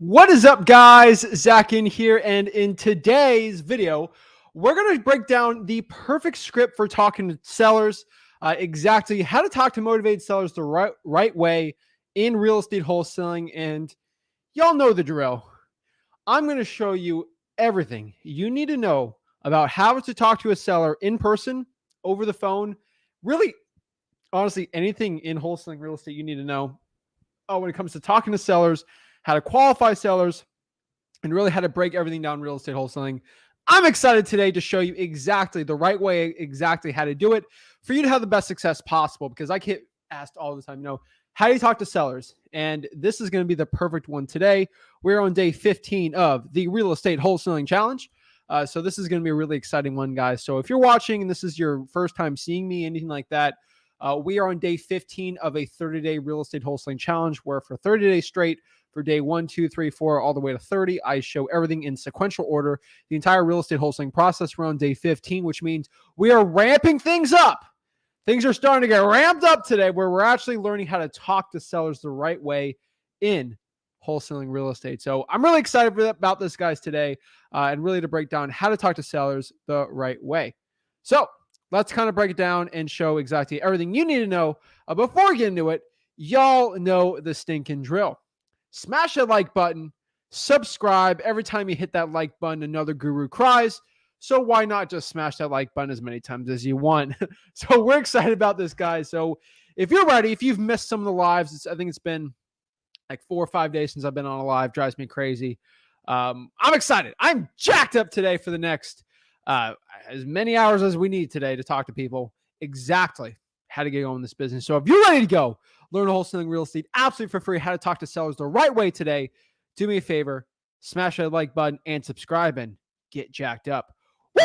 What is up, guys? Zach Ginn here, and in today's video, we're going to break down the perfect script for talking to sellers, exactly how to talk to motivated sellers the right way in real estate wholesaling. And y'all know the drill. I'm going to show you everything you need to know about how to talk to a seller in person, over the phone, really, honestly, anything in wholesaling real estate you need to know when it comes to talking to sellers, how to qualify sellers, and really how to break everything down in real estate wholesaling. I'm excited today to show you exactly the right way, exactly how to do it for you to have the best success possible, because I get asked all the time, how do you talk to sellers? And this is going to be the perfect one today. We're on day 15 of the Real Estate Wholesaling Challenge. So this is going to be a really exciting one, guys. So if you're watching and this is your first time seeing me, anything like that, we are on day 15 of a 30-day real estate wholesaling challenge, where for 30 days straight, for day 1, 2, 3, 4, all the way to 30, I show everything in sequential order. The entire real estate wholesaling process. We're on day 15, which means we are ramping things up. Things are starting to get ramped up today, where we're actually learning how to talk to sellers the right way in wholesaling real estate. So I'm really excited about this, guys, today, and really to break down how to talk to sellers the right way. So let's kind of break it down and show exactly everything you need to know. Before we get into it, y'all know the stinking drill. Smash that like button, subscribe. Every time you hit that like button, another guru cries. So why not just smash that like button as many times as you want? So we're excited about this, guys. So if you're ready, if you've missed some of the lives, I think it's been like 4 or 5 days since I've been on a live. Drives me crazy. I'm excited. I'm jacked up today for the next as many hours as we need today to talk to people exactly how to get going in this business. So if you're ready to go, learn wholesaling real estate absolutely for free, how to talk to sellers the right way today, do me a favor, smash that like button and subscribe and get jacked up. Woo!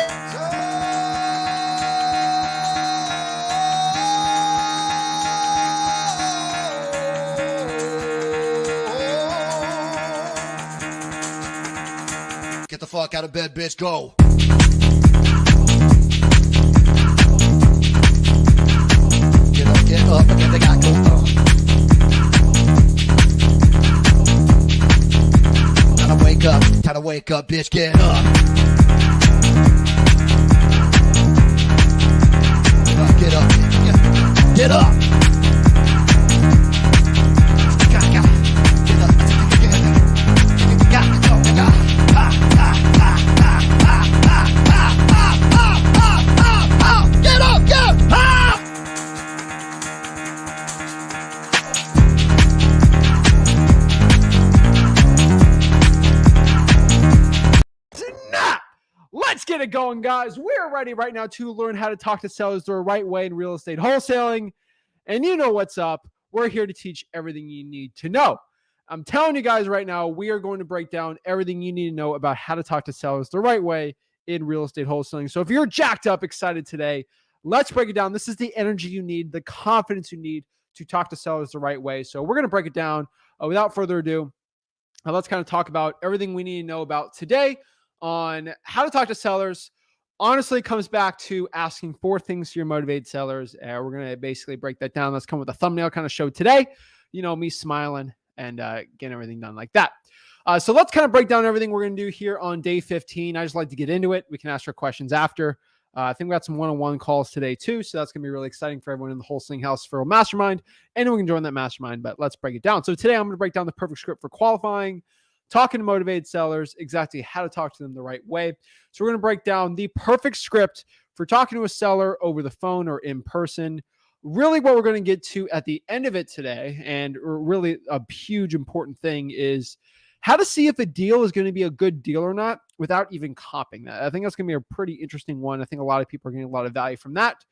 Get the fuck out of bed, bitch. Go. Get up, and then they got go. Time to wake up, bitch. Get up. Get up. Get up. Let's get it going, guys. We're ready right now to learn how to talk to sellers the right way in real estate wholesaling. And you know what's up. We're here to teach everything you need to know. I'm telling you guys right now, we are going to break down everything you need to know about how to talk to sellers the right way in real estate wholesaling. So if you're jacked up, excited today, let's break it down. This is the energy you need, the confidence you need to talk to sellers the right way. So we're going to break it down. Without further ado, let's kind of talk about everything we need to know about today on how to talk to sellers. Honestly, it comes back to asking 4 things to your motivated sellers. We're going to basically break that down. Let's come with a thumbnail kind of show today. Me smiling and getting everything done like that. So let's kind of break down everything we're going to do here on day 15. I just like to get into it. We can ask our questions after. I think we got some one-on-one calls today too. So that's going to be really exciting for everyone in the Wholesaling House for a mastermind. Anyone can join that mastermind, but let's break it down. So today I'm going to break down the perfect script for qualifying, talking to motivated sellers, exactly how to talk to them the right way. So we're going to break down the perfect script for talking to a seller over the phone or in person. Really what we're going to get to at the end of it today, and really a huge important thing, is how to see if a deal is going to be a good deal or not without even copying that. I think that's going to be a pretty interesting one. I think a lot of people are getting a lot of value from that.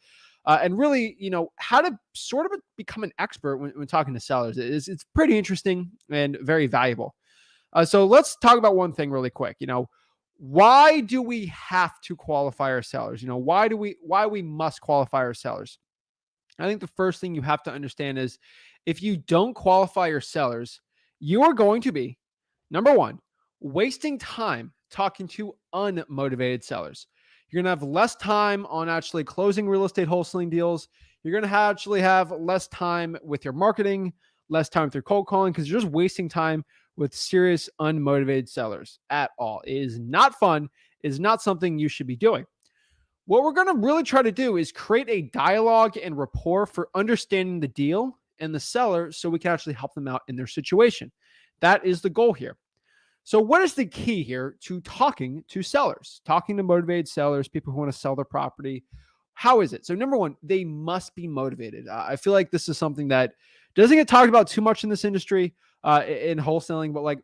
And really, how to sort of become an expert when talking to sellers. It's pretty interesting and very valuable. So let's talk about one thing really quick. Why do we have to qualify our sellers? Why we must qualify our sellers? I think the first thing you have to understand is if you don't qualify your sellers, you are going to be, number one, wasting time talking to unmotivated sellers. You're going to have less time on actually closing real estate wholesaling deals. You're going to actually have less time with your marketing, less time with your cold calling, because you're just wasting time with serious unmotivated sellers at all. It is not fun. It is not something you should be doing. What we're going to really try to do is create a dialogue and rapport for understanding the deal and the seller so we can actually help them out in their situation. That is the goal here. So, what is the key here to talking to sellers, talking to motivated sellers, people who want to sell their property? How is it? So, number one, they must be motivated. I feel like this is something that doesn't get talked about too much in this industry, in wholesaling, but like,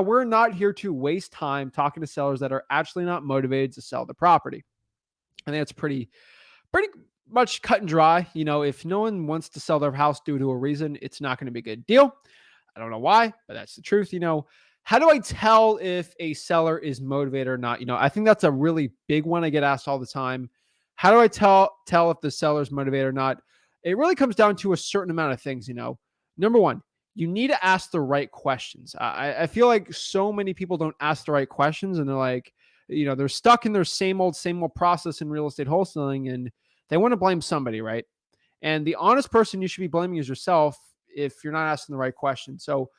we're not here to waste time talking to sellers that are actually not motivated to sell the property. I think it's pretty much cut and dry. If no one wants to sell their house due to a reason, it's not going to be a good deal. I don't know why, but that's the truth. How do I tell if a seller is motivated or not? I think that's a really big one I get asked all the time. How do I tell if the seller's motivated or not? It really comes down to a certain amount of things. Number one, you need to ask the right questions. I feel like so many people don't ask the right questions, and they're like, they're stuck in their same old process in real estate wholesaling, and they want to blame somebody, right? And the honest person you should be blaming is yourself if you're not asking the right question. So,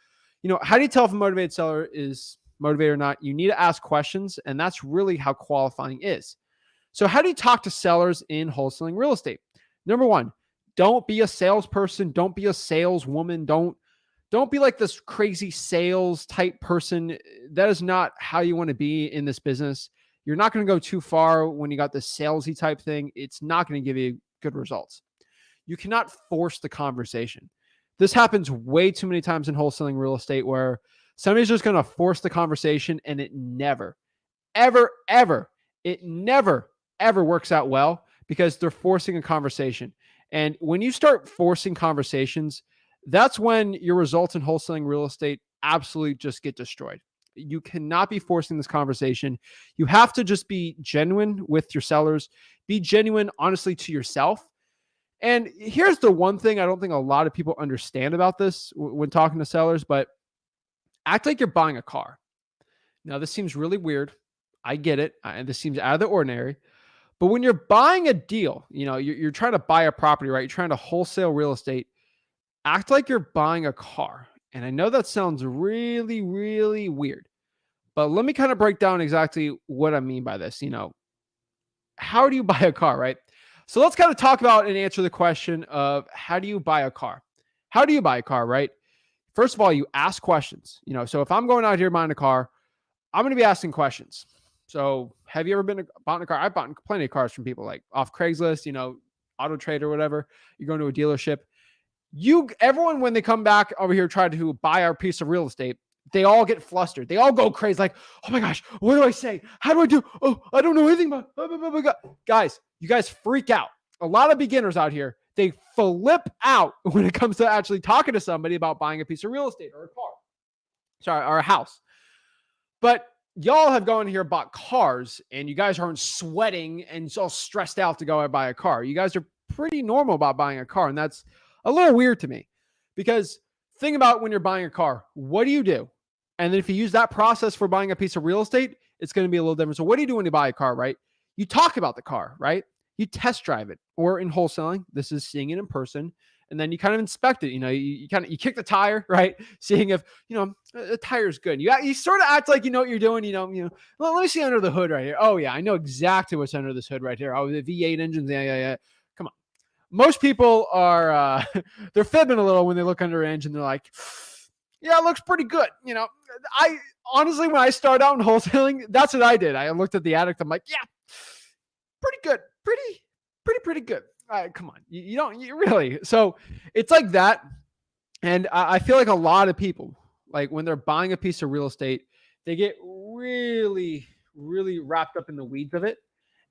how do you tell if a motivated seller is motivated or not? You need to ask questions, and that's really how qualifying is. So, how do you talk to sellers in wholesaling real estate? Number one, don't be a salesperson. Don't be a saleswoman. Don't be like this crazy sales type person. That is not how you want to be in this business. You're not going to go too far when you got this salesy type thing. It's not going to give you good results. You cannot force the conversation. This happens way too many times in wholesaling real estate where somebody's just going to force the conversation, and it never, ever, ever, it never, ever works out well because they're forcing a conversation. And when you start forcing conversations, that's when your results in wholesaling real estate absolutely just get destroyed. You cannot be forcing this conversation. You have to just be genuine with your sellers, be genuine, honestly, to yourself. And here's the one thing I don't think a lot of people understand about this when talking to sellers, but act like you're buying a car. Now, this seems really weird. I get it. And this seems out of the ordinary. But when you're buying a deal, you're trying to buy a property, right? You're trying to wholesale real estate. Act like you're buying a car. And I know that sounds really, really weird, but let me kind of break down exactly what I mean by this. How do you buy a car, right? So let's kind of talk about and answer the question of how do you buy a car? How do you buy a car, right? First of all, you ask questions. So if I'm going out here buying a car, I'm going to be asking questions. So have you ever bought a car? I've bought plenty of cars from people like off Craigslist, Auto Trader, whatever. You're going to a dealership. Everyone, when they come back over here, try to buy our piece of real estate, they all get flustered. They all go crazy. Like, oh my gosh, what do I say? How do I do? Oh, I don't know anything about. Oh my God. Guys, you guys freak out. A lot of beginners out here, they flip out when it comes to actually talking to somebody about buying a piece of real estate or a car, or a house. But y'all have gone here, bought cars, and you guys aren't sweating and so stressed out to go and buy a car. You guys are pretty normal about buying a car, and that's a little weird to me, because think about when you're buying a car, what do you do? And then if you use that process for buying a piece of real estate, it's going to be a little different. So what do you do when you buy a car, right? You talk about the car, right? You test drive it, or in wholesaling, this is seeing it in person. And then you kind of inspect it. You kick the tire, right? Seeing if, the tire's good. You sort of act like you know what you're doing. Let me see under the hood right here. Oh yeah, I know exactly what's under this hood right here. Oh, the V8 engines. Yeah. Come on. Most people are, they're fibbing a little when they look under an engine. They're like, yeah, it looks pretty good. I honestly, when I started out in wholesaling, that's what I did. I looked at the addict. I'm like, yeah, pretty good. Pretty good. Come on. You don't really. So it's like that. And I feel like a lot of people, like when they're buying a piece of real estate, they get really, really wrapped up in the weeds of it.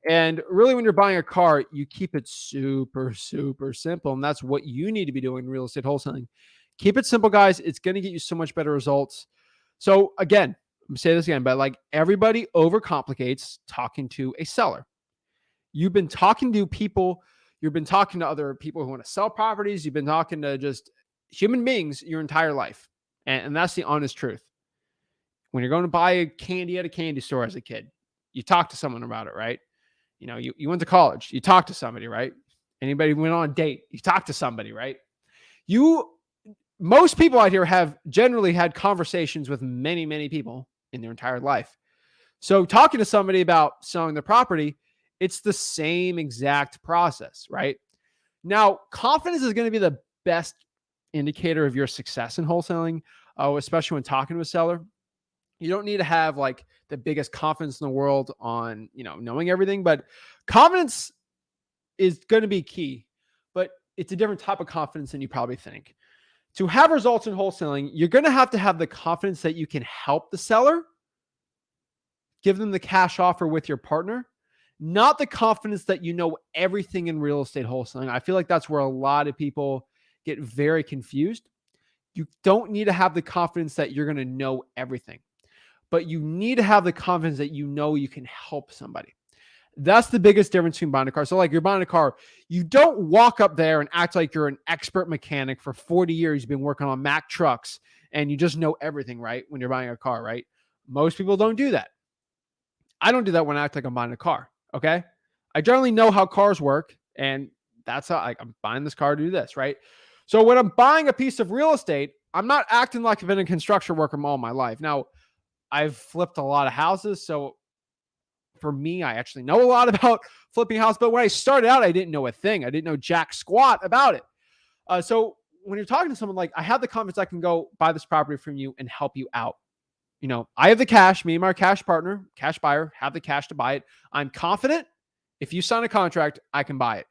And really, when you're buying a car, you keep it super, super simple. And that's what you need to be doing in real estate wholesaling. Keep it simple, guys. It's going to get you so much better results. So again, I'm going to say this again, but like everybody overcomplicates talking to a seller. You've been talking to people. You've been talking to other people who want to sell properties. You've been talking to just human beings your entire life. And that's the honest truth. When you're going to buy a candy at a candy store as a kid, you talk to someone about it, right? You went to college, you talked to somebody, right? Anybody went on a date, you talked to somebody, right? You most people out here have generally had conversations with many, many people in their entire life. So talking to somebody about selling their property, it's the same exact process, right? Now, confidence is going to be the best indicator of your success in wholesaling, especially when talking to a seller. You don't need to have like the biggest confidence in the world on, knowing everything, but confidence is going to be key, but it's a different type of confidence than you probably think. To have results in wholesaling, you're going to have the confidence that you can help the seller, give them the cash offer with your partner, not the confidence that you know everything in real estate wholesaling. I feel like that's where a lot of people get very confused. You don't need to have the confidence that you're going to know everything, but you need to have the confidence that you know you can help somebody. That's the biggest difference between buying a car. So like you're buying a car, you don't walk up there and act like you're an expert mechanic for 40 years. You've been working on Mack trucks and you just know everything, right? When you're buying a car, right? Most people don't do that. I don't do that when I act like I'm buying a car. Okay. I generally know how cars work, and that's how I'm buying this car to do this, right? So when I'm buying a piece of real estate, I'm not acting like I've been a construction worker all my life. Now, I've flipped a lot of houses, so for me, I actually know a lot about flipping a house. But when I started out, I didn't know a thing. I didn't know jack squat about it. So when you're talking to someone, like, I have the confidence I can go buy this property from you and help you out. I have the cash. Me and my cash partner, cash buyer, have the cash to buy it. I'm confident if you sign a contract, I can buy it.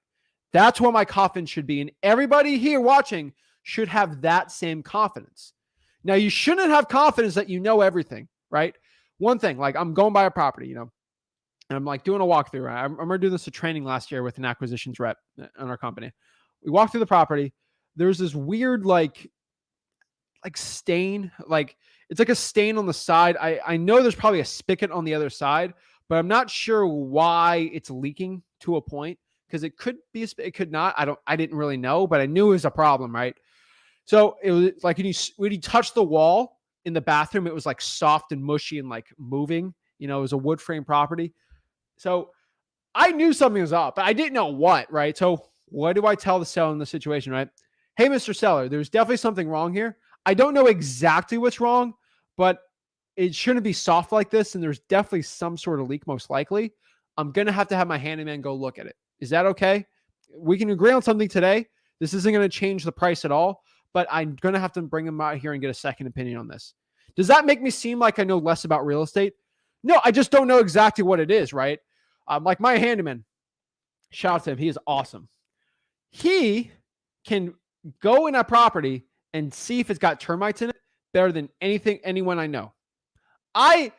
That's what my confidence should be. And everybody here watching should have that same confidence. Now, you shouldn't have confidence that you know everything, right? One thing, like I'm going by a property, and I'm like doing a walkthrough. I remember doing this a training last year with an acquisitions rep in our company. We walked through the property. There's this weird, like stain, like it's like a stain on the side. I know there's probably a spigot on the other side, but I'm not sure why it's leaking to a point, because it could be, it could not. I didn't really know, but I knew it was a problem, right? So it was like when you touch the wall in the bathroom, it was like soft and mushy and like moving. It was a wood frame property. So I knew something was up, but I didn't know what, right? So what do I tell the seller in the situation, right? Hey, Mr. Seller, there's definitely something wrong here. I don't know exactly what's wrong, but it shouldn't be soft like this. And there's definitely some sort of leak, most likely. I'm going to have my handyman go look at it. Is that okay? We can agree on something today. This isn't going to change the price at all, but I'm going to have to bring him out here and get a second opinion on this. Does that make me seem like I know less about real estate? No, I just don't know exactly what it is, right? Like my handyman, shout out to him. He is awesome. He can go in a property and see if it's got termites in it better than anyone I know. I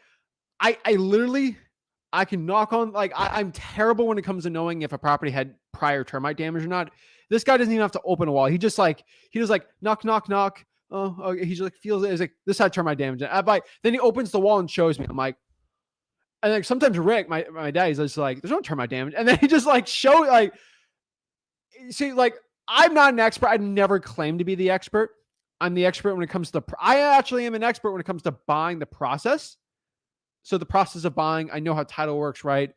literally, I can knock on, like, I'm terrible when it comes to knowing if a property had prior termite damage or not. This guy doesn't even have to open a wall. He just like knock, knock, knock. Oh, okay. He just like feels it. It's like, this had termite damage. Then he opens the wall and shows me. I'm like, and like sometimes Rick, my dad, he's just like, there's no termite damage. And then he just like see, like, I'm not an expert. I never claimed to be the expert. I'm the expert when it comes to I actually am an expert when it comes to buying the process. So the process of buying, I know how title works, right?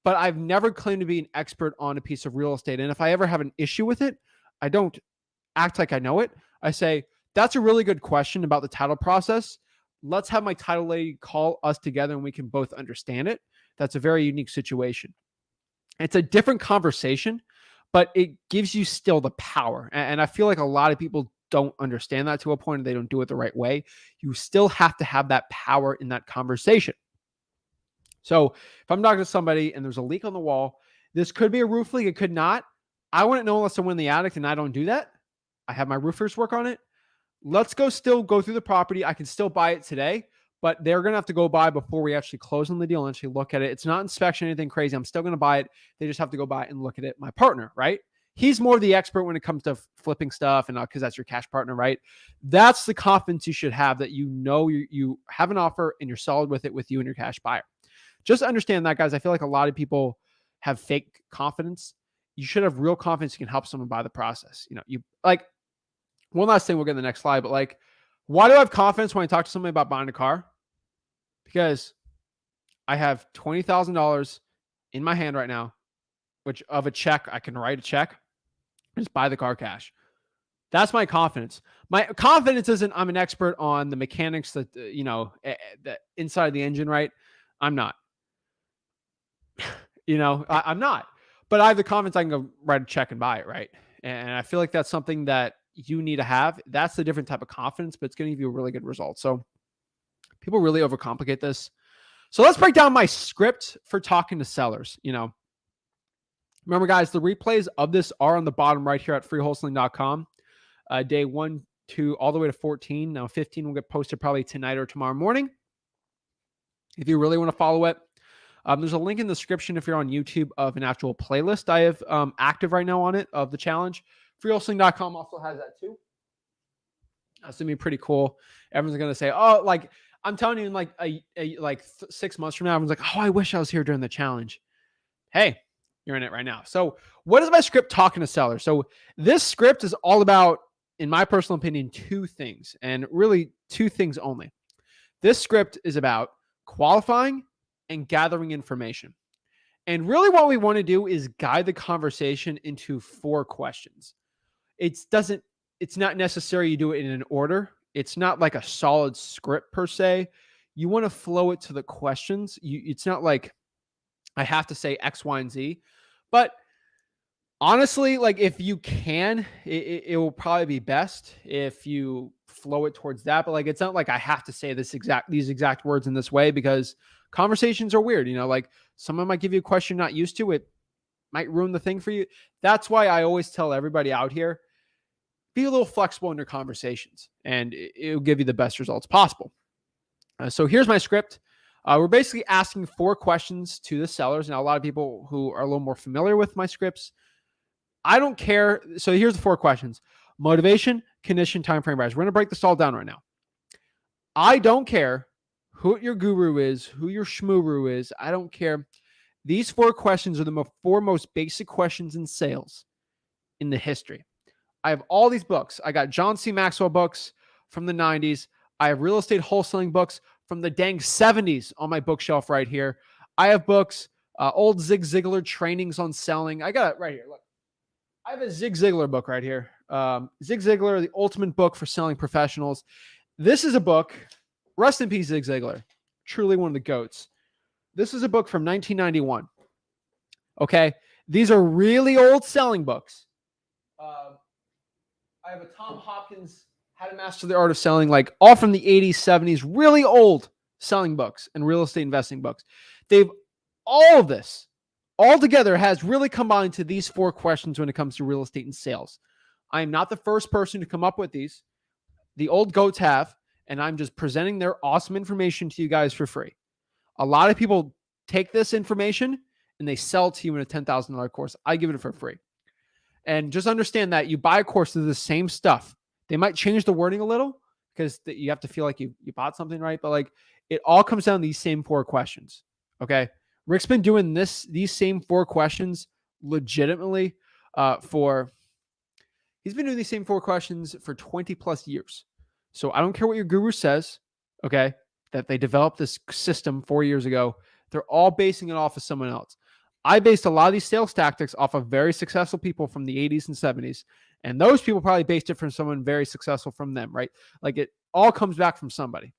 But I've never claimed to be an expert on a piece of real estate. And if I ever have an issue with it, I don't act like I know it. I say, that's a really good question about the title process. Let's have my title lady call us together and we can both understand it. That's a very unique situation. It's a different conversation, but it gives you still the power. And I feel like a lot of people don't understand that to a point, and they don't do it the right way. You still have to have that power in that conversation. So if I'm talking to somebody and there's a leak on the wall, this could be a roof leak. It could not. I wouldn't know unless I'm in the attic, and I don't do that. I have my roofers work on it. Let's still go through the property. I can still buy it today, but they're going to have to go by before we actually close on the deal and actually look at it. It's not inspection, anything crazy. I'm still going to buy it. They just have to go by and look at it. My partner, right? He's more the expert when it comes to flipping stuff, and because that's your cash partner, right? That's the confidence you should have, that you have an offer and you're solid with it with you and your cash buyer. Just understand that, guys. I feel like a lot of people have fake confidence. You should have real confidence you can help someone buy the process. You like, one last thing, we'll get in the next slide, but like, why do I have confidence when I talk to somebody about buying a car? Because I have $20,000 in my hand right now, which of a check, I can write a check, just buy the car cash. That's my confidence. My confidence isn't I'm an expert on the mechanics that, the inside the engine, right? I'm not. I'm not. But I have the confidence I can go write a check and buy it, right? And I feel like that's something that you need to have. That's a different type of confidence, but it's going to give you a really good result. So people really overcomplicate this. So let's break down my script for talking to sellers. Remember, guys, the replays of this are on the bottom right here at freewholesaling.com. Day 1, 2, all the way to 14. Now 15 will get posted probably tonight or tomorrow morning. If you really want to follow it, there's a link in the description if you're on YouTube of an actual playlist I have active right now on it of the challenge. Freewholesaling.com also has that too. That's going to be pretty cool. Everyone's going to say, oh, like I'm telling you, in like 6 months from now, everyone's like, oh, I wish I was here during the challenge. Hey, you're in it right now. So what is my script talking to sellers? So this script is all about, in my personal opinion, two things, and really two things only. This script is about qualifying and gathering information. And really what we want to do is guide the conversation into 4 questions. It's not necessary you do it in an order. It's not like a solid script per se. You want to flow it to the questions. It's not like I have to say X, Y, and Z. But honestly, like if you can, it will probably be best if you flow it towards that. But like it's not like I have to say these exact words in this way, because conversations are weird. Like someone might give you a question you're not used to. It might ruin the thing for you. That's why I always tell everybody out here, be a little flexible in your conversations, and it'll give you the best results possible. So here's my script. We're basically asking 4 questions to the sellers. Now, a lot of people who are a little more familiar with my scripts, I don't care. So here's the 4 questions: motivation, condition, time frame, price. We're going to break this all down right now. I don't care who your guru is, who your shmuru is. I don't care. These 4 questions are the 4 most basic questions in sales in the history. I have all these books. I got John C. Maxwell books from the 90s. I have real estate wholesaling books from the dang 70s on my bookshelf right here. I have books, old Zig Ziglar trainings on selling. I got it right here. Look, I have a Zig Ziglar book right here. Zig Ziglar, the ultimate book for selling professionals. This is a book. Rest in peace, Zig Ziglar. Truly one of the GOATs. This is a book from 1991. Okay. These are really old selling books. I have a Tom Hopkins, How to Master the Art of Selling, like all from the 80s, 70s, really old selling books and real estate investing books. All of this all together has really combined to these 4 questions when it comes to real estate and sales. I am not the first person to come up with these. The old GOATs have, and I'm just presenting their awesome information to you guys for free. A lot of people take this information and they sell it to you in a $10,000 course. I give it for free. And just understand that you buy a course of the same stuff. They might change the wording a little because you have to feel like you bought something, right? But like it all comes down to these same 4 questions. Okay. Rick's been doing these same 4 questions legitimately he's been doing these same 4 questions for 20 plus years. So I don't care what your guru says, okay, that they developed this system 4 years ago. They're all basing it off of someone else. I based a lot of these sales tactics off of very successful people from the 80s and 70s. And those people probably based it from someone very successful from them, right? Like it all comes back from somebody.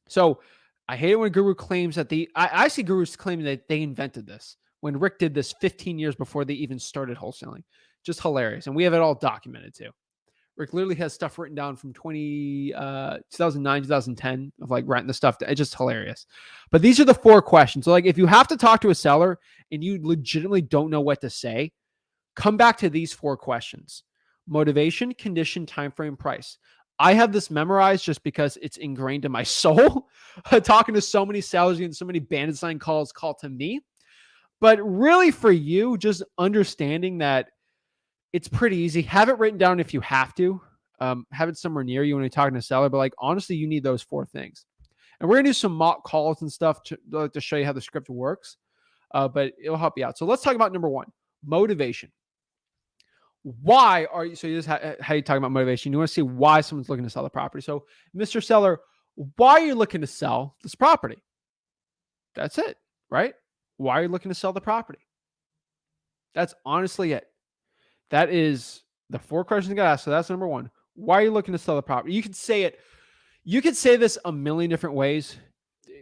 So I hate it when a guru claims that I see gurus claiming that they invented this when Rick did this 15 years before they even started wholesaling. Just hilarious. And we have it all documented too. Rick literally has stuff written down from 2009, 2010 of like writing the stuff. It's just hilarious. But these are the 4 questions. So like if you have to talk to a seller and you legitimately don't know what to say, come back to these 4 questions: motivation, condition, time frame, price. I have this memorized just because it's ingrained in my soul. Talking to so many sellers, getting so many bandit sign calls called to me. But really for you, just understanding that it's pretty easy. Have it written down if you have to. Have it somewhere near you when you're talking to a seller. But like honestly, you need those 4 things. And we're going to do some mock calls and stuff to show you how the script works. But it'll help you out. So let's talk about number 1, motivation. Why are you, so this is how you talk about motivation. You want to see why someone's looking to sell the property. So Mr. Seller, why are you looking to sell this property? That's it, right? Why are you looking to sell the property? That's honestly it. That is The 4 questions you got to ask. So that's number 1. Why are you looking to sell the property? You could say it. You could say this a million different ways.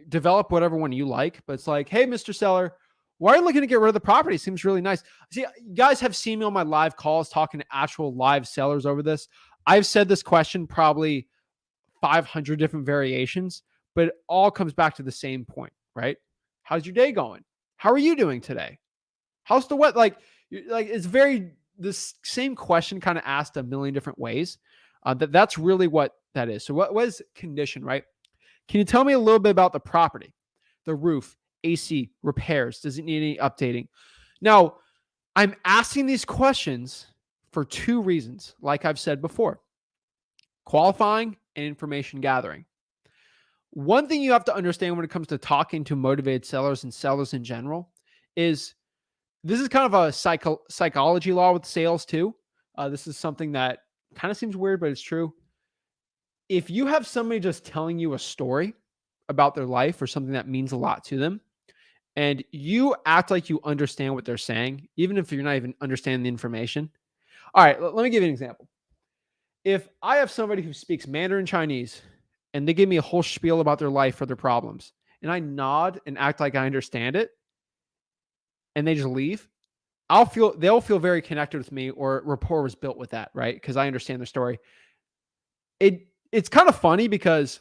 Develop whatever one you like, but it's like, hey, Mr. Seller, why are you looking to get rid of the property? It seems really nice. See, you guys have seen me on my live calls talking to actual live sellers over this. I've said this question probably 500 different variations, but it all comes back to the same point, right? How's your day going? How are you doing today? How's the what? Like it's very this same question kind of asked a million different ways. That's really what that is. So what is condition, right? Can you tell me a little bit about the property, the roof, AC, repairs? Does it need any updating? Now, I'm asking these questions for 2 reasons, like I've said before: qualifying and information gathering. One thing you have to understand when it comes to talking to motivated sellers and sellers in general is this is kind of a psychology law with sales too. This is something that kind of seems weird, but it's true. If you have somebody just telling you a story about their life or something that means a lot to them, and you act like you understand what they're saying, even if you're not even understanding the information. All right, let me give you an example. If I have somebody who speaks Mandarin Chinese and they give me a whole spiel about their life or their problems, and I nod and act like I understand it, and they just leave, they'll feel very connected with me, or rapport was built with that, right? Because I understand their story. It's kind of funny because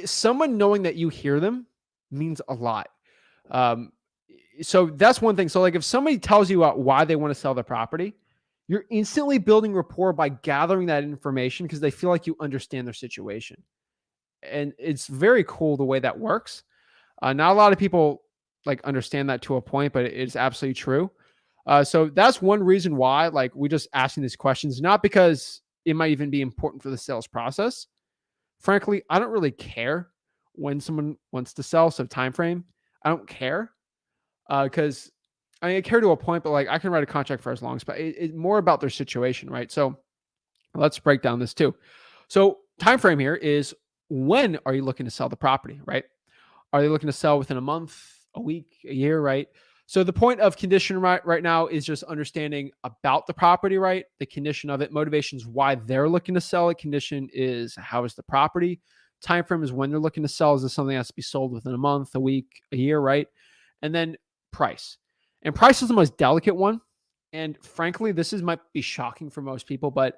someone knowing that you hear them means a lot. So that's one thing. So like if somebody tells you why they want to sell their property, you're instantly building rapport by gathering that information because they feel like you understand their situation. And it's very cool the way that works. Not a lot of people like understand that to a point, but it's absolutely true. So that's one reason why like we just asking these questions, not because it might even be important for the sales process. Frankly, I don't really care when someone wants to sell. So time frame, I don't care because I care to a point, but like I can write a contract for as long as, but it's more about their situation, right? So let's break down this too. So time frame here is, when are you looking to sell the property, right? Are they looking to sell within a month, a week, a year, right? So the point of condition right now is just understanding about the property, right? The condition of it, motivations, why they're looking to sell it. Condition is, how is the property? Time frame is when they're looking to sell. Is this something that has to be sold within a month, a week, a year, right? And then price. And price is the most delicate one. And frankly, might be shocking for most people, but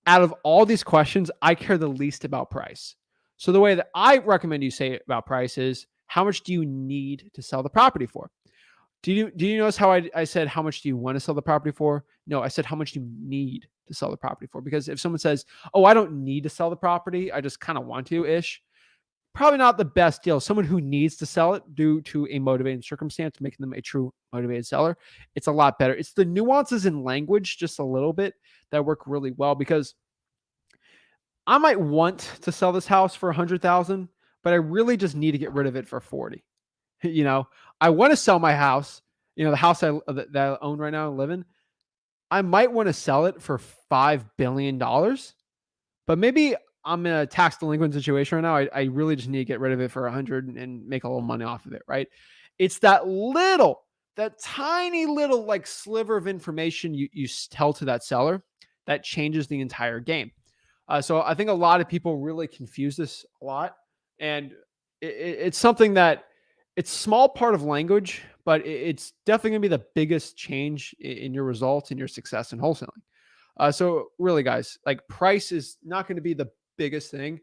out of all these questions, I care the least about price. So the way that I recommend you say about price is, how much do you need to sell the property for? Do you notice how I said, how much do you want to sell the property for? No, I said, how much do you need to sell the property for? Because if someone says, oh, I don't need to sell the property, I just kind of want to ish, probably not the best deal. Someone who needs to sell it due to a motivating circumstance, making them a true motivated seller, it's a lot better. It's the nuances in language just a little bit that work really well, because I might want to sell this house for 100,000, but I really just need to get rid of it for 40. You know, I want to sell my house, the house that I own right now and live in. I might want to sell it for $5 billion, but maybe I'm in a tax delinquent situation right now. I really just need to get rid of it for 100 and make a little money off of it, right? It's that tiny little like sliver of information you tell to that seller that changes the entire game. So I think a lot of people really confuse this a lot, and it's something that it's a small part of language, but it's definitely going to be the biggest change in your results and your success in wholesaling. So really, guys, like price is not going to be the biggest thing.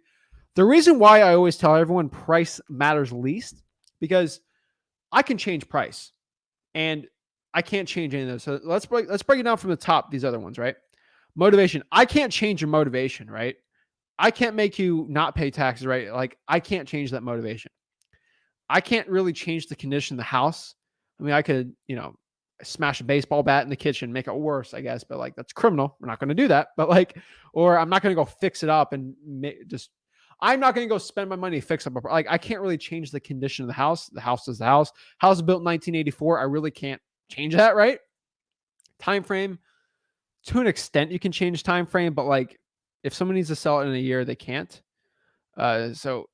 The reason why I always tell everyone price matters least, because I can change price and I can't change any of those. So let's break it down from the top. These other ones, right? Motivation. I can't change your motivation, right? I can't make you not pay taxes, right? Like I can't change that motivation. I can't really change the condition of the house. I mean, I could, smash a baseball bat in the kitchen, make it worse, I guess, but like that's criminal. We're not going to do that. But like, or I'm not going to go fix it up and I'm not going to go spend my money to fix up. Like I can't really change the condition of the house. The house is the house. House was built in 1984. I really can't change that, right? Time frame. To an extent, you can change time frame, but like if someone needs to sell it in a year, they can't. So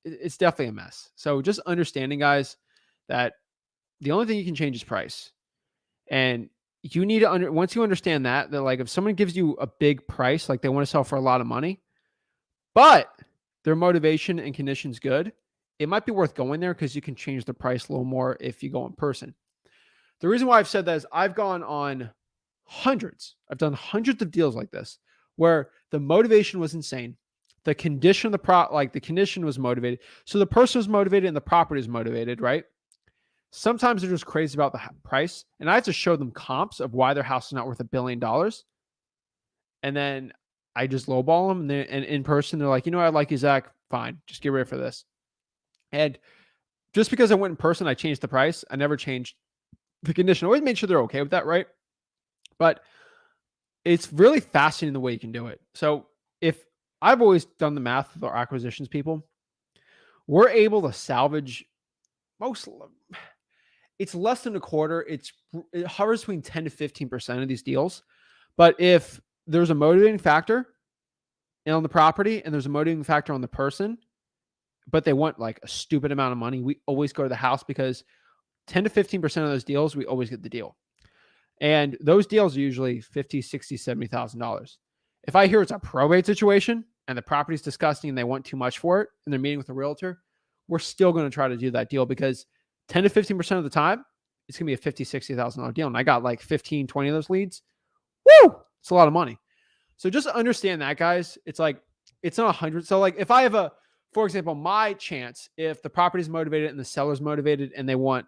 it's definitely a mess. So just understanding, guys, that the only thing you can change is price. And you need to once you understand that like if someone gives you a big price, like they want to sell for a lot of money, but their motivation and condition's good, it might be worth going there because you can change the price a little more if you go in person. The reason why I've said that is I've gone on I've done hundreds of deals like this where the motivation was insane. The condition, the condition was motivated. So the person was motivated and the property is motivated, right? Sometimes they're just crazy about the price. And I have to show them comps of why their house is not worth $1 billion. And then I just lowball them. And in person, they're like, I like you, Zach. Fine. Just get ready for this. And just because I went in person, I changed the price. I never changed the condition. I always made sure they're okay with that, right? But it's really fascinating the way you can do it. So if I've always done the math with our acquisitions people, we're able to salvage it's less than a quarter. It hovers between 10 to 15% of these deals. But if there's a motivating factor on the property and there's a motivating factor on the person, but they want like a stupid amount of money, we always go to the house because 10 to 15% of those deals, we always get the deal. And those deals are usually $50,000, $60,000, $70,000. If I hear it's a probate situation and the property's disgusting and they want too much for it and they're meeting with a realtor, we're still going to try to do that deal because 10 to 15% of the time, it's going to be a $50,000, $60,000 deal. And I got like 15, 20 of those leads. Woo! It's a lot of money. So just understand that, guys. It's like, it's not 100. So like if I have for example, my chance, if the property's motivated and the seller's motivated and they want,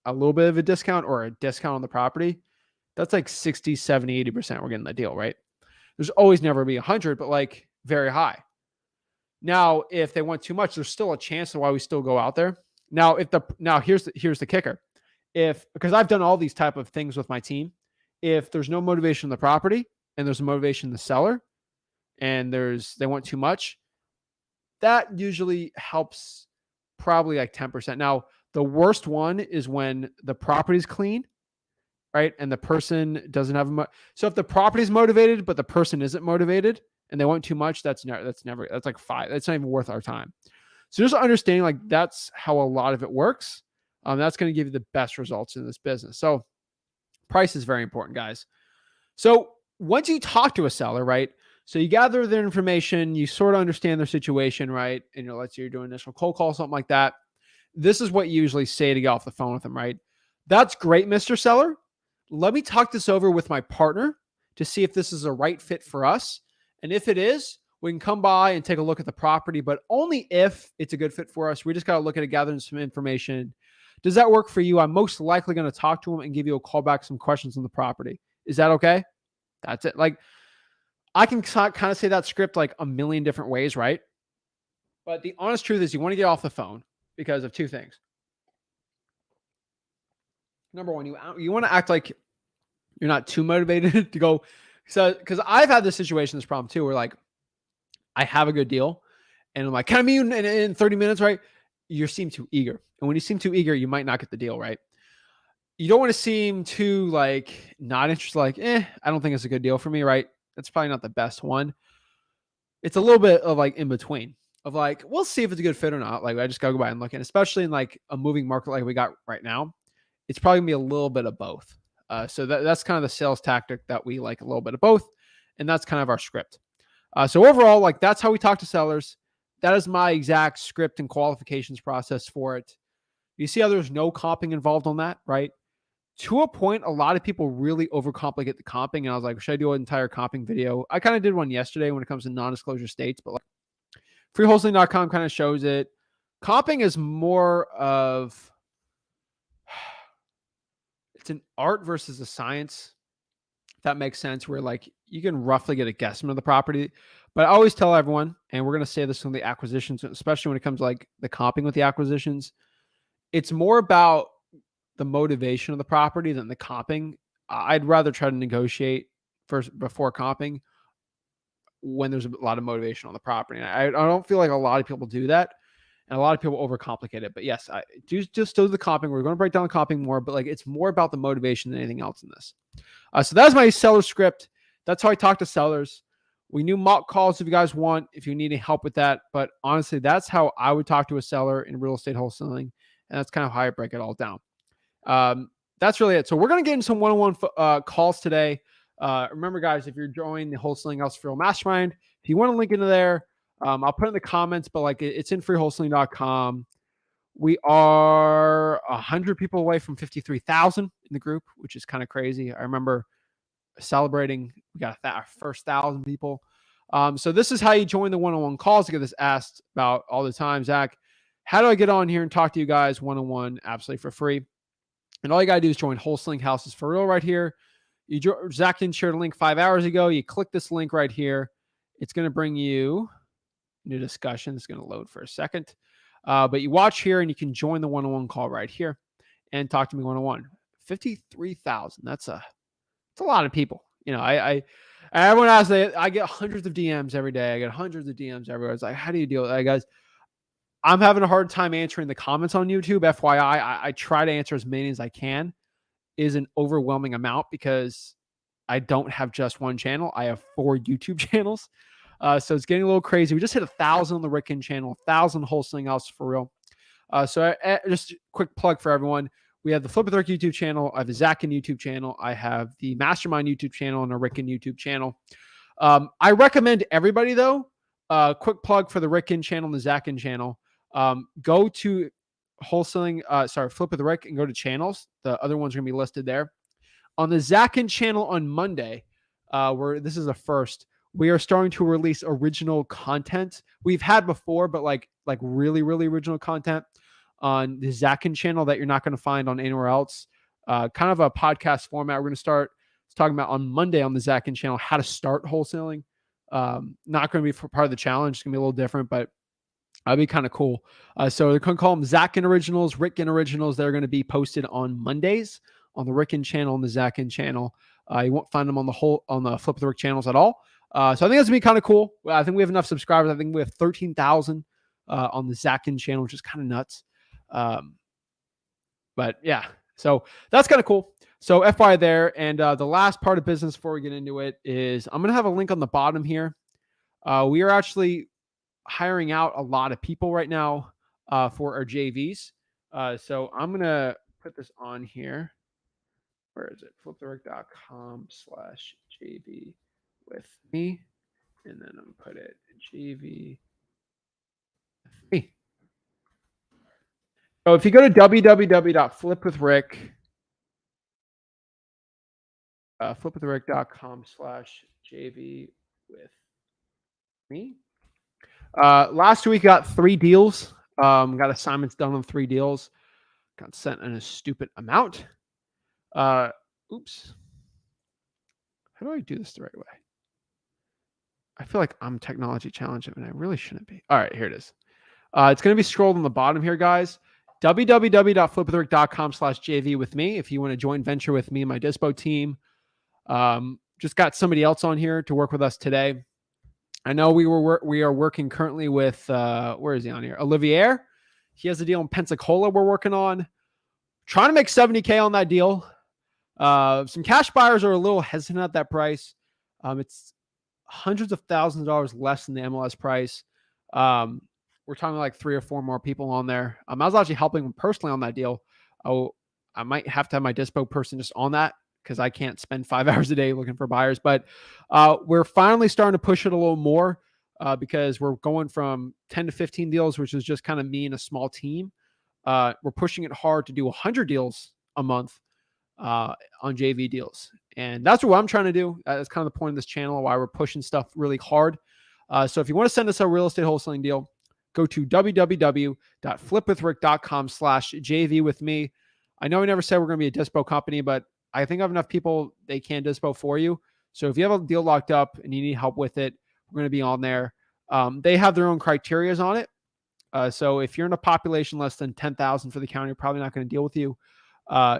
a little bit of a discount or a discount on the property, that's like 60, 70, 80% we're getting the deal, right? There's always never be 100, but like very high. Now, if they want too much, there's still a chance of why we still go out there. Now, here's the kicker. Because I've done all these type of things with my team, if there's no motivation in the property and there's a motivation in the seller and they want too much, that usually helps probably like 10%. Now, the worst one is when the property's clean, right? And the person doesn't have so if the property's motivated, but the person isn't motivated and they want too much, that's like 5. That's not even worth our time. So just understanding like that's how a lot of it works. That's going to give you the best results in this business. So price is very important, guys. So once you talk to a seller, right? So you gather their information, you sort of understand their situation, right? And let's say you're doing initial cold call, something like that. This is what you usually say to get off the phone with them, right? That's great, Mr. Seller. Let me talk this over with my partner to see if this is a right fit for us. And if it is, we can come by and take a look at the property, but only if it's a good fit for us. We just got to look at it, gathering some information. Does that work for you? I'm most likely going to talk to him and give you a call back, some questions on the property. Is that okay? That's it. Like I can kind of say that script like a million different ways, right? But the honest truth is you want to get off the phone because of two things. Number one, you want to act like you're not too motivated to go. So, because I've had this situation, this problem too, where like I have a good deal and I'm like, can I meet you in 30 minutes, right? You seem too eager. And when you seem too eager, you might not get the deal, right? You don't want to seem too like not interested, like, I don't think it's a good deal for me, right? That's probably not the best one. It's a little bit of like in between of like, we'll see if it's a good fit or not. Like I just gotta go by and look, and especially in like a moving market like we got right now, it's probably gonna be a little bit of both. So that's kind of the sales tactic that we like, a little bit of both. And that's kind of our script. So overall, like that's how we talk to sellers. That is my exact script and qualifications process for it. You see how there's no comping involved on that, right? To a point, a lot of people really overcomplicate the comping. And I was like, should I do an entire comping video? I kind of did one yesterday when it comes to non-disclosure states, but like freewholesaling.com kind of shows it. Comping is more of, it's an art versus a science. If that makes sense, where like you can roughly get a guesstimate of the property. But I always tell everyone, and we're going to say this on the acquisitions, especially when it comes to like the comping with the acquisitions, it's more about the motivation of the property than the comping. I'd rather try to negotiate first before comping when there's a lot of motivation on the property. And I don't feel like a lot of people do that. And a lot of people overcomplicate it. But yes, I do just do the comping. We're going to break down the comping more, but like it's more about the motivation than anything else in this. So that's my seller script. That's how I talk to sellers. We do mock calls if you guys want, if you need any help with that. But honestly, that's how I would talk to a seller in real estate wholesaling. And that's kind of how I break it all down. that's really it. So we're going to get into some one-on-one calls today. Remember, guys, if you're joining the Wholesaling House for Real Mastermind, if you want to link into there, I'll put it in the comments, but like it's in freewholesaling.com. We are 100 people away from 53,000 in the group, which is kind of crazy. I remember celebrating. We got our first 1,000 people. So this is how you join the one-on-one calls. I get this asked about all the time, Zach. How do I get on here and talk to you guys one-on-one absolutely for free? And all you got to do is join Wholesaling Houses for Real right here. Zach didn't share the link 5 hours ago. You click this link right here. It's going to bring you new discussion. It's going to load for a second. But you watch here and you can join the one-on-one call right here and talk to me one-on-one. 53,000. That's a lot of people. You know, everyone asks, I get hundreds of DMs every day. I get hundreds of DMs everywhere. It's like, how do you deal with that, guys? I'm having a hard time answering the comments on YouTube. FYI, I try to answer as many as I can. Is an overwhelming amount because I don't have just one channel. I have 4 YouTube channels. So it's getting a little crazy. We just hit 1,000 on the Rick Ginn channel, 1,000 Wholesaling House for Real. So just a quick plug for everyone. We have the Flip with Rick YouTube channel. I have the Zach Ginn YouTube channel. I have the Mastermind YouTube channel and a Rick Ginn YouTube channel. I recommend everybody, though, quick plug for the Rick Ginn channel and the Zach Ginn channel. Go to Flip with Rick and go to channels. The other ones are going to be listed there. On the Zach Ginn channel on Monday, where this is a first, we are starting to release original content we've had before, but like really, really original content on the Zach Ginn channel that you're not going to find on anywhere else. Kind of a podcast format. We're going to start talking about on Monday on the Zach Ginn channel how to start wholesaling. Not going to be for part of the challenge. It's going to be a little different, but that'd be kind of cool. So they're going to call them Zach Ginn Originals, Rick Ginn Originals. They're going to be posted on Mondays on the Rick Ginn channel and the Zach Ginn channel. You won't find them on the Flip with Rick channels at all. So I think that's going to be kind of cool. I think we have enough subscribers. I think we have 13,000 on the Zach Ginn channel, which is kind of nuts. But yeah, so that's kind of cool. So FYI there. And the last part of business before we get into it is I'm going to have a link on the bottom here. We are actually hiring out a lot of people right now for our JVs. So I'm going to put this on here. Where is it? fliptherick.com/JV with me. And then I'm going to put it JV with me. So if you go to www.flipwithrick, flipwithrick.com/JV with me. Last week got 3 deals. Got assignments done on 3 deals. Got sent in a stupid amount. Oops. How do I do this the right way? I feel like I'm technology challenged and I really shouldn't be. All right, here it is. It's going to be scrolled on the bottom here, guys. www.flipwithrick.com/JV with me. If you want to join venture with me and my Dispo team. Just got somebody else on here to work with us today. I know we are working currently with, where is he on here? Olivier. He has a deal in Pensacola we're working on. Trying to make $70K on that deal. Some cash buyers are a little hesitant at that price. It's hundreds of thousands of dollars less than the MLS price. We're talking like 3 or 4 more people on there. I was actually helping him personally on that deal. I might have to have my Dispo person just on that because I can't spend 5 hours a day looking for buyers. But we're finally starting to push it a little more because we're going from 10 to 15 deals, which is just kind of me and a small team. We're pushing it hard to do 100 deals a month on JV deals. And that's what I'm trying to do. That's kind of the point of this channel, why we're pushing stuff really hard. So if you want to send us a real estate wholesaling deal, go to www.flipwithrick.com/JV with me. I know we never said we're going to be a Dispo company, but I think I have enough people they can Dispo for you. So if you have a deal locked up and you need help with it, we're going to be on there. They have their own criterias on it. So if you're in a population less than 10,000 for the county, we're probably not going to deal with you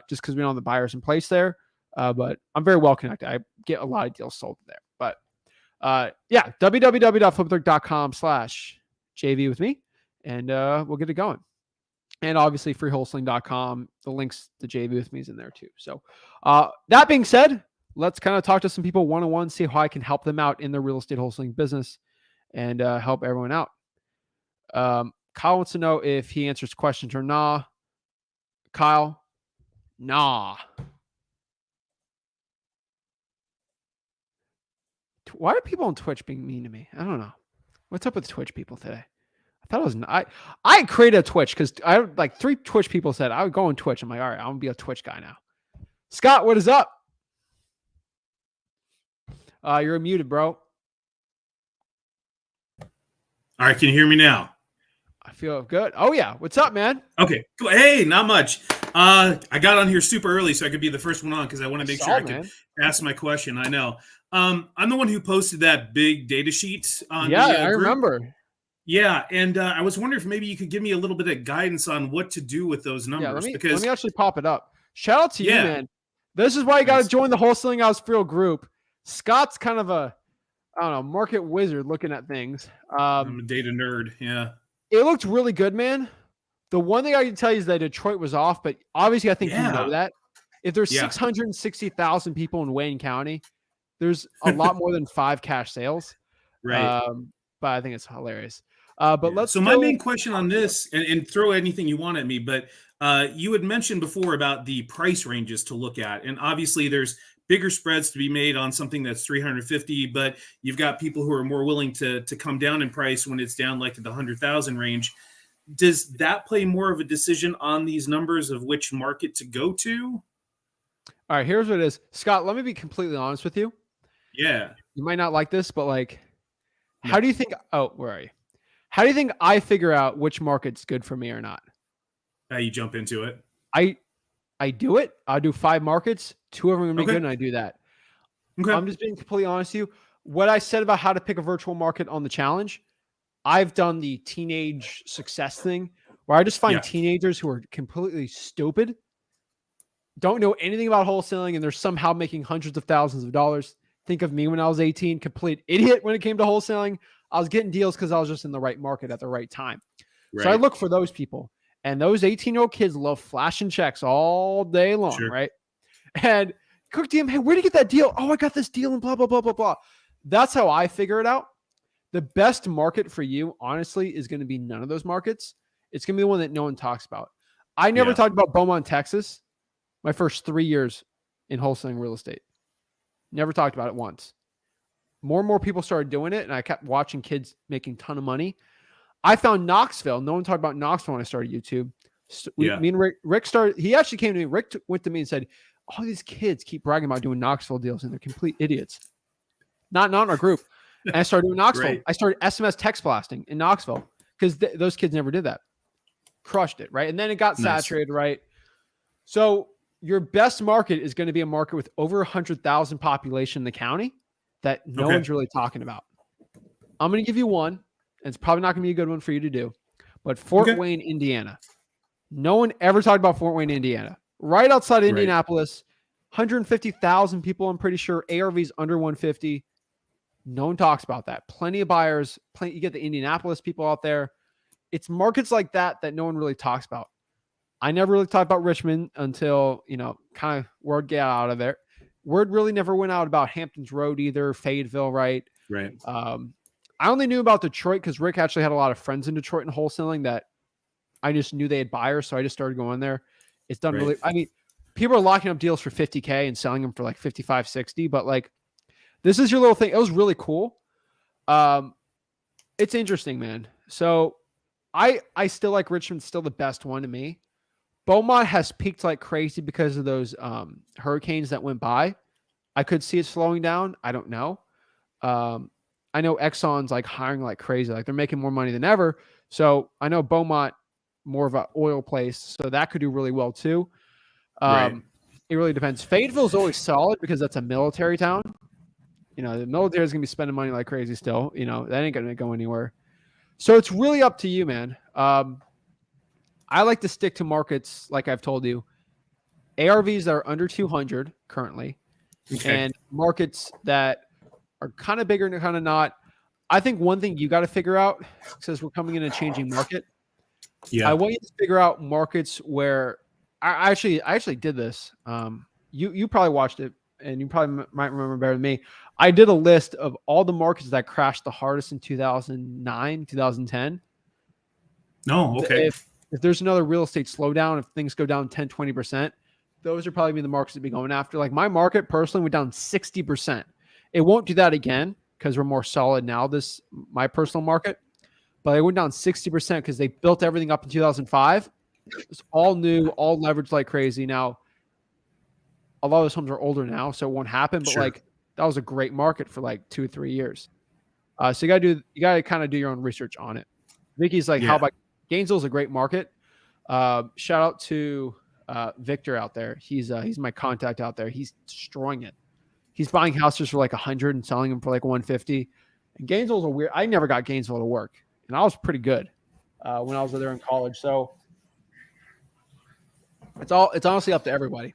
just because we don't have the buyers in place there. But I'm very well connected. I get a lot of deals sold there. But yeah, www.flipwithrick.com/JV with me, and we'll get it going. And obviously freewholesaling.com. The links to JV with me is in there too. So that being said, let's kind of talk to some people one-on-one, see how I can help them out in their real estate wholesaling business and help everyone out. Kyle wants to know if he answers questions or not. Kyle, Nah. Why are people on Twitch being mean to me? I don't know. What's up with Twitch people today? I thought it was I created a Twitch because I like 3 Twitch people said I would go on Twitch. I'm like, all right, I'm gonna be a Twitch guy now. Scott, what is up? You're muted, bro. All right, can you hear me now? I feel good. Oh yeah, what's up, man? Okay, cool. Hey, not much. I got on here super early so I could be the first one on because I want to make sure I could ask my question. I know. I'm the one who posted that big data sheet on the I group. remember. Yeah, and I was wondering if maybe you could give me a little bit of guidance on what to do with those numbers. Yeah, let me actually pop it up. Shout out to you, Yeah. man. This is why you got to join the Wholesaling House Real group. Scott's kind of a, I don't know, market wizard looking at things. I'm a data nerd. Yeah. It looked really good, man. The one thing I can tell you is that Detroit was off, but obviously I think you know that. If there's 660,000 people in Wayne County, there's a lot more than 5 cash sales. Right. But I think it's hilarious. But let's my main question on this, and throw anything you want at me, but you had mentioned before about the price ranges to look at. And obviously there's bigger spreads to be made on something that's 350, but you've got people who are more willing to come down in price when it's down like to the 100,000 range. Does that play more of a decision on these numbers of which market to go to? All right, here's what it is. Scott, let me be completely honest with you. Yeah. You might not like this, but like, how do you think, where are you? How do you think I figure out which market's good for me or not? You jump into it. I do it. I do 5 markets. 2 of them are going to be good, and I do that. Okay. I'm just being completely honest with you. What I said about how to pick a virtual market on the challenge, I've done the teenage success thing where I just find teenagers who are completely stupid, don't know anything about wholesaling, and they're somehow making hundreds of thousands of dollars. Think of me when I was 18, complete idiot when it came to wholesaling. I was getting deals because I was just in the right market at the right time. Right. So I look for those people. And those 18-year-old kids love flashing checks all day long, right? And Cook DM, hey, where'd you get that deal? Oh, I got this deal and blah, blah, blah, blah, blah. That's how I figure it out. The best market for you, honestly, is going to be none of those markets. It's going to be the one that no one talks about. I never talked about Beaumont, Texas, my first 3 years in wholesaling real estate. Never talked about it once. More and more people started doing it, and I kept watching kids making a ton of money. I found Knoxville. No one talked about Knoxville when I started YouTube. Me and Rick started. He actually came to me. Rick went to me and said, all these kids keep bragging about doing Knoxville deals, and they're complete idiots. Not in our group. And I started doing Knoxville. I started SMS text blasting in Knoxville because those kids never did that. Crushed it, right? And then it got saturated, right? So your best market is going to be a market with over 100,000 population in the county that no one's really talking about. I'm going to give you one. And it's probably not going to be a good one for you to do, but Fort Wayne, Indiana. No one ever talked about Fort Wayne, Indiana. Right outside of Indianapolis, 150,000 people, I'm pretty sure. ARV's under 150. No one talks about that. Plenty of buyers. You get the Indianapolis people out there. It's markets like that no one really talks about. I never really talked about Richmond until, kind of word got out of there. Word really never went out about Hamptons Road either, Fayetteville, right? Right. I only knew about Detroit because Rick actually had a lot of friends in Detroit and wholesaling that I just knew they had buyers. So I just started going there. It's done really, I mean, people are locking up deals for 50K and selling them for like 55, 60, but like, this is your little thing. It was really cool. It's interesting, man. So I still like Richmond, still the best one to me. Beaumont has peaked like crazy because of those hurricanes that went by. I could see it slowing down. I don't know. I know Exxon's like hiring like crazy. Like they're making more money than ever. So I know Beaumont, more of an oil place. So that could do really well too. It really depends. Fayetteville's always solid because that's a military town. The military is going to be spending money like crazy still. That ain't going to go anywhere. So it's really up to you, man. I like to stick to markets, like I've told you. ARVs that are under 200 currently. And markets that are kind of bigger and kind of not. I think one thing you got to figure out, since we're coming in a changing market, I want you to figure out markets where I actually did this. You probably watched it, and you probably might remember better than me. I did a list of all the markets that crashed the hardest in 2009, 2010. No, okay. If there's another real estate slowdown, if things go down 10, 20%, those are probably be the markets to be going after. Like my market personally went down 60%. It won't do that again because we're more solid now. My personal market, but it went down 60% because they built everything up in 2005. It's all new, all leveraged like crazy. Now, a lot of those homes are older now, so it won't happen. But Sure. like that was a great market for like 2 or 3 years. So you gotta kind of do your own research on it. Vicky's like, how about Gainesville's a great market. Shout out to Victor out there. He's my contact out there. He's destroying it. He's buying houses for like 100 and selling them for like 150. And Gainesville's a weird. I never got Gainesville to work, and I was pretty good when I was there in college. So it's honestly up to everybody.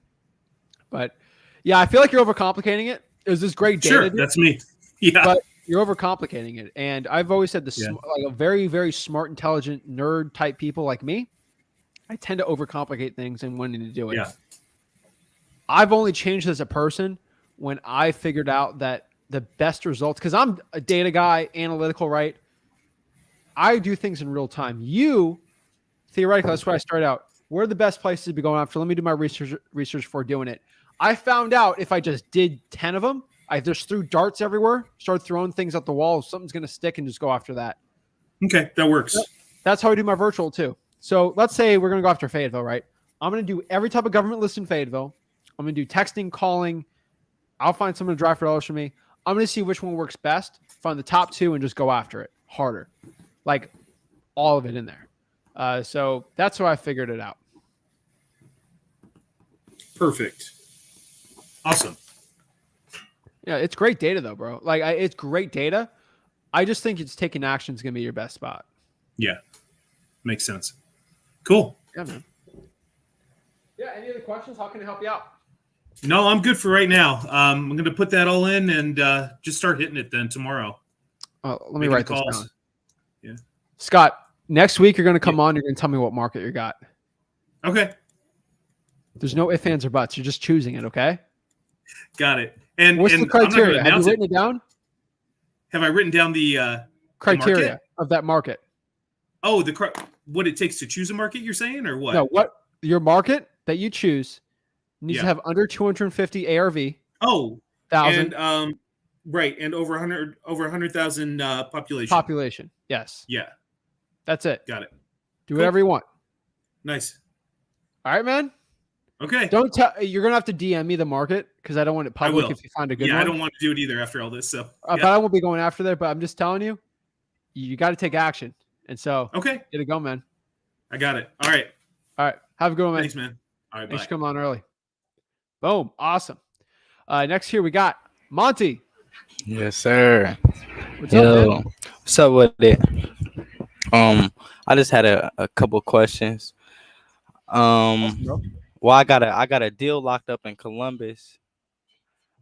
But yeah, I feel like you're overcomplicating it. It was this great data. Sure, that's me. Yeah, but you're overcomplicating it. And I've always said this, like a very, very smart, intelligent nerd type people like me, I tend to overcomplicate things and wanting to do it. Yeah. I've only changed as a person when I figured out that the best results, because I'm a data guy, analytical, right? I do things in real time. You, theoretically, that's where I started out. Where are the best places to be going after? Let me do my research before doing it. I found out if I just did 10 of them, I just threw darts everywhere, started throwing things at the wall. Something's going to stick and just go after that. Okay, that works. That's how I do my virtual too. So let's say we're going to go after Fayetteville, right? I'm going to do every type of government list in Fayetteville. I'm going to do texting, calling. I'll find someone to drive for dollars for me. I'm going to see which one works best, find the top 2 and just go after it harder. Like all of it in there. So that's how I figured it out. Perfect. Awesome. Yeah, it's great data though, bro. Like it's great data. I just think it's taking action is going to be your best spot. Yeah. Makes sense. Cool. Yeah, man. Yeah, any other questions? How can I help you out? No, I'm good for right now. I'm going to put that all in and just start hitting it then tomorrow. Let me write this down. Yeah. Scott, next week you're going to come on. You're going to tell me what market you got. Okay. There's no ifs, ands, or buts. You're just choosing it, okay? Got it. And what's the criteria? Have you written it down? Have I written down the criteria of that market? Oh, what it takes to choose a market, you're saying, or what? No, what your market that you choose needs to have under 250 ARV. Oh, thousand. And right, and over 100,000 population. Population, yes. Yeah, that's it. Got it. Do whatever you want. Nice. All right, man. Okay. Don't tell. You're gonna have to DM me the market because I don't want it public if you find a good one. I don't want to do it either after all this. So, but I won't be going after there. But I'm just telling you, you got to take action. And so, okay, get it going, man. I got it. All right. Have a good one, man. Thanks, man. All right. Thanks for coming on early. Boom. Awesome. Next here we got Monty. Yes, sir. What's up, man? What's up with it? I just had a couple questions. Well, I got a deal locked up in Columbus.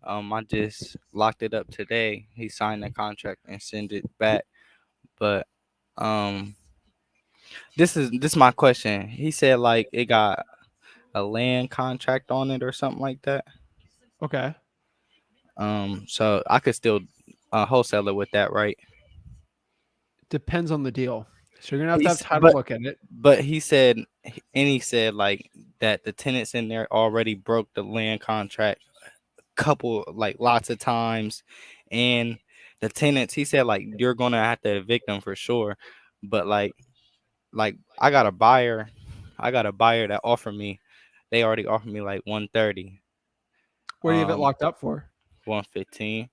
I just locked it up today. He signed the contract and sent it back. But this is my question. He said like it got a land contract on it or something like that. Okay. So I could still wholesale it with that, right? Depends on the deal. So you're gonna have to have time to look at it. But he said like that the tenants in there already broke the land contract lots of times, and the tenants, he said like you're gonna have to evict them for sure. But like I got a buyer that offered me. They already offered me like 130. What do you have it locked up for? 115.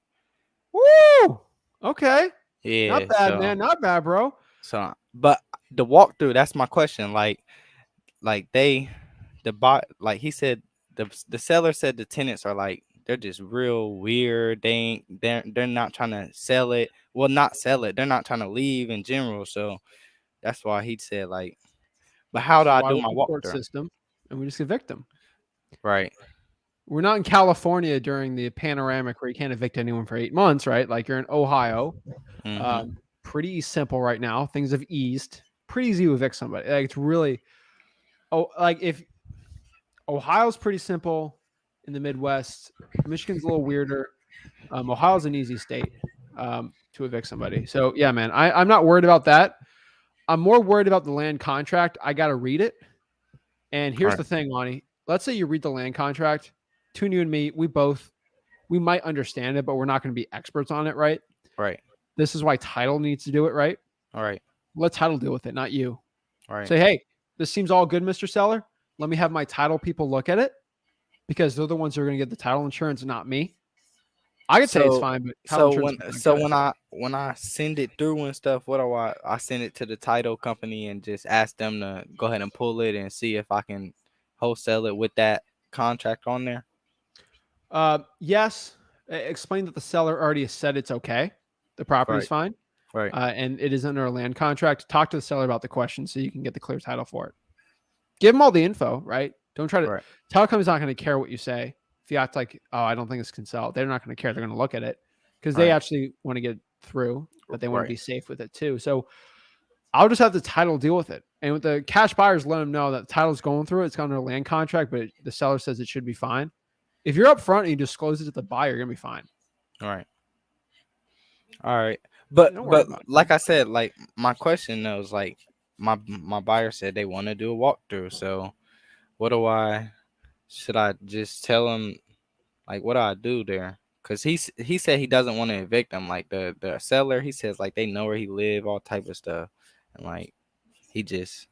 Woo! Okay. Yeah. Not bad, man. Not bad, bro. So, but the walkthrough, that's my question. He said the seller said the tenants are like they're just real weird. They're not trying to sell it. Well, not sell it. They're not trying to leave in general. So that's why he said like, but how do I do my walkthrough system? And we just evict them. Right. We're not in California during the panoramic where you can't evict anyone for 8 months, right? Like you're in Ohio. Mm-hmm. Pretty simple right now. Things have eased. Pretty easy to evict somebody. Like it's really, if Ohio's pretty simple in the Midwest, Michigan's a little weirder. Ohio's an easy state to evict somebody. So yeah, man, I'm not worried about that. I'm more worried about the land contract. I got to read it. And here's the thing, Lonnie. let's say you read the land contract. Between you and me, we might understand it, but we're not going to be experts on it, right? Right. This is why title needs to do it, right? All right. Let title deal with it, not you. All right. Say, hey, this seems all good, Mr. Seller. Let me have my title people look at it because they're the ones who are going to get the title insurance, not me. I could say it's fine, but title insurance. When I send it through and stuff, what do I send it to the title company and just ask them to go ahead and pull it and see if I can wholesale it with that contract on there? Yes. Explain that the seller already said it's okay. The property's fine. Right. And it is under a land contract. Talk to the seller about the question so you can get the clear title for it. Give them all the info, right? Don't try to. Title company's not going to care what you say. If you act like, oh, I don't think this can sell, they're not going to care. They're going to look at it because they actually want to get through, but they want to be safe with it too. So I'll just have the title deal with it. And with the cash buyers, let them know that the title's going through. It's under a land contract, but the seller says it should be fine. If you're up front and you disclose it to the buyer, you're going to be fine. All right. But like I said, like my question though is like my buyer said they want to do a walkthrough. So should I just tell him, like, what do I do there? Because he said he doesn't want to evict them. Like the seller, he says like they know where he live, all type of stuff, and like he just.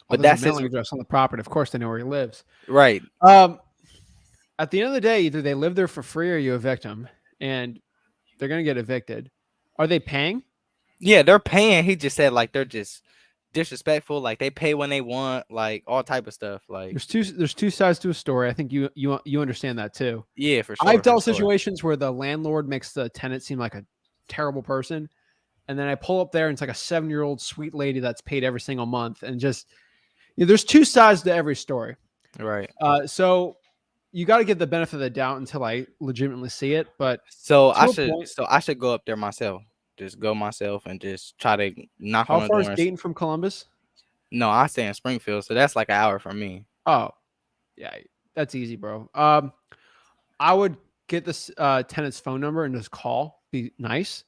But that's his mailing address on the property. Of course, they know where he lives. Right. At the end of the day, either they live there for free or you evict them, and they're going to get evicted. Are they paying? Yeah, they're paying. He just said like they're just disrespectful. Like they pay when they want, like all type of stuff. Like there's two sides to a story. I think you understand that too. Yeah, for sure. I've dealt situations where the landlord makes the tenant seem like a terrible person, and then I pull up there and it's like a 7-year-old sweet lady that's paid every single month, and just there's two sides to every story. Right. So you got to give the benefit of the doubt until I legitimately see it. But I should go up there myself. Just go myself and just try to knock on the door. How far is Dayton from Columbus? No, I stay in Springfield, so that's like an hour from me. Oh, yeah, that's easy, bro. I would get this tenant's phone number and just call. Be nice.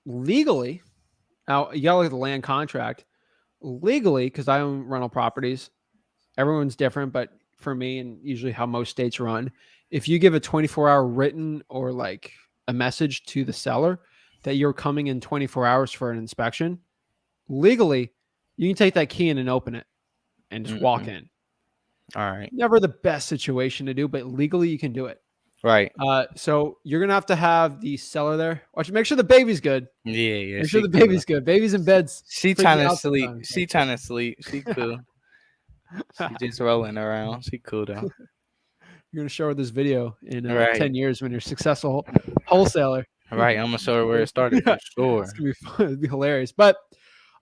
Legally, now you gotta look at the land contract. Legally, because I own rental properties, everyone's different, but for me and usually how most states run, if you give a 24-hour written or like a message to the seller that you're coming in 24 hours for an inspection, legally, you can take that key in and open it and just walk in. All right. Never the best situation to do, but legally you can do it. Right. So you're going to have the seller there. Watch, make sure the baby's good. Yeah. Make sure the baby's good. Baby's in bed. She trying to sleep. She trying to sleep. She cool. She just rolling around. She cool though. You're going to show her this video in 10 years when you're a successful wholesaler. Right. I'm going to show her where it started for sure. It's going to be fun. It'd be hilarious. But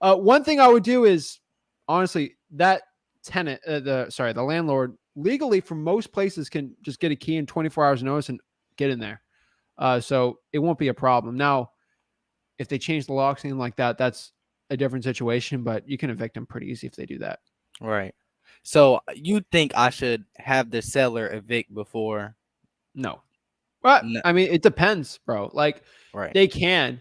one thing I would do is, honestly, that tenant, the landlord, legally for most places can just get a key in 24 hours notice and get in there. So it won't be a problem. Now, if they change the lock, something like that, that's a different situation, but you can evict them pretty easy if they do that. Right. So you think I should have the seller evict before? No. But no. I mean, it depends, bro. Like they can,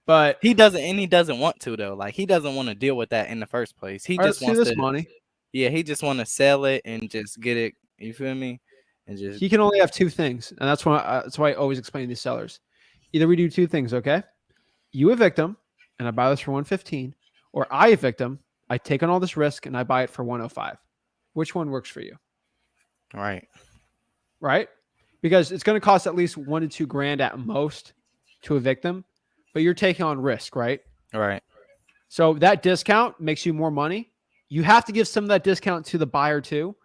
but he doesn't want to though. Like he doesn't want to deal with that in the first place. He just wants this money. Yeah, he just want to sell it and just get it. You feel me? And just he can only have two things, and that's why I always explain to these sellers. Either we do two things, okay? You evict them, and I buy this for $115, or I evict them, I take on all this risk, and I buy it for $105. Which one works for you? Right. Because it's going to cost at least $1 to $2 grand at most to evict them, but you're taking on risk, right? Right. So that discount makes you more money. You have to give some of that discount to the buyer too,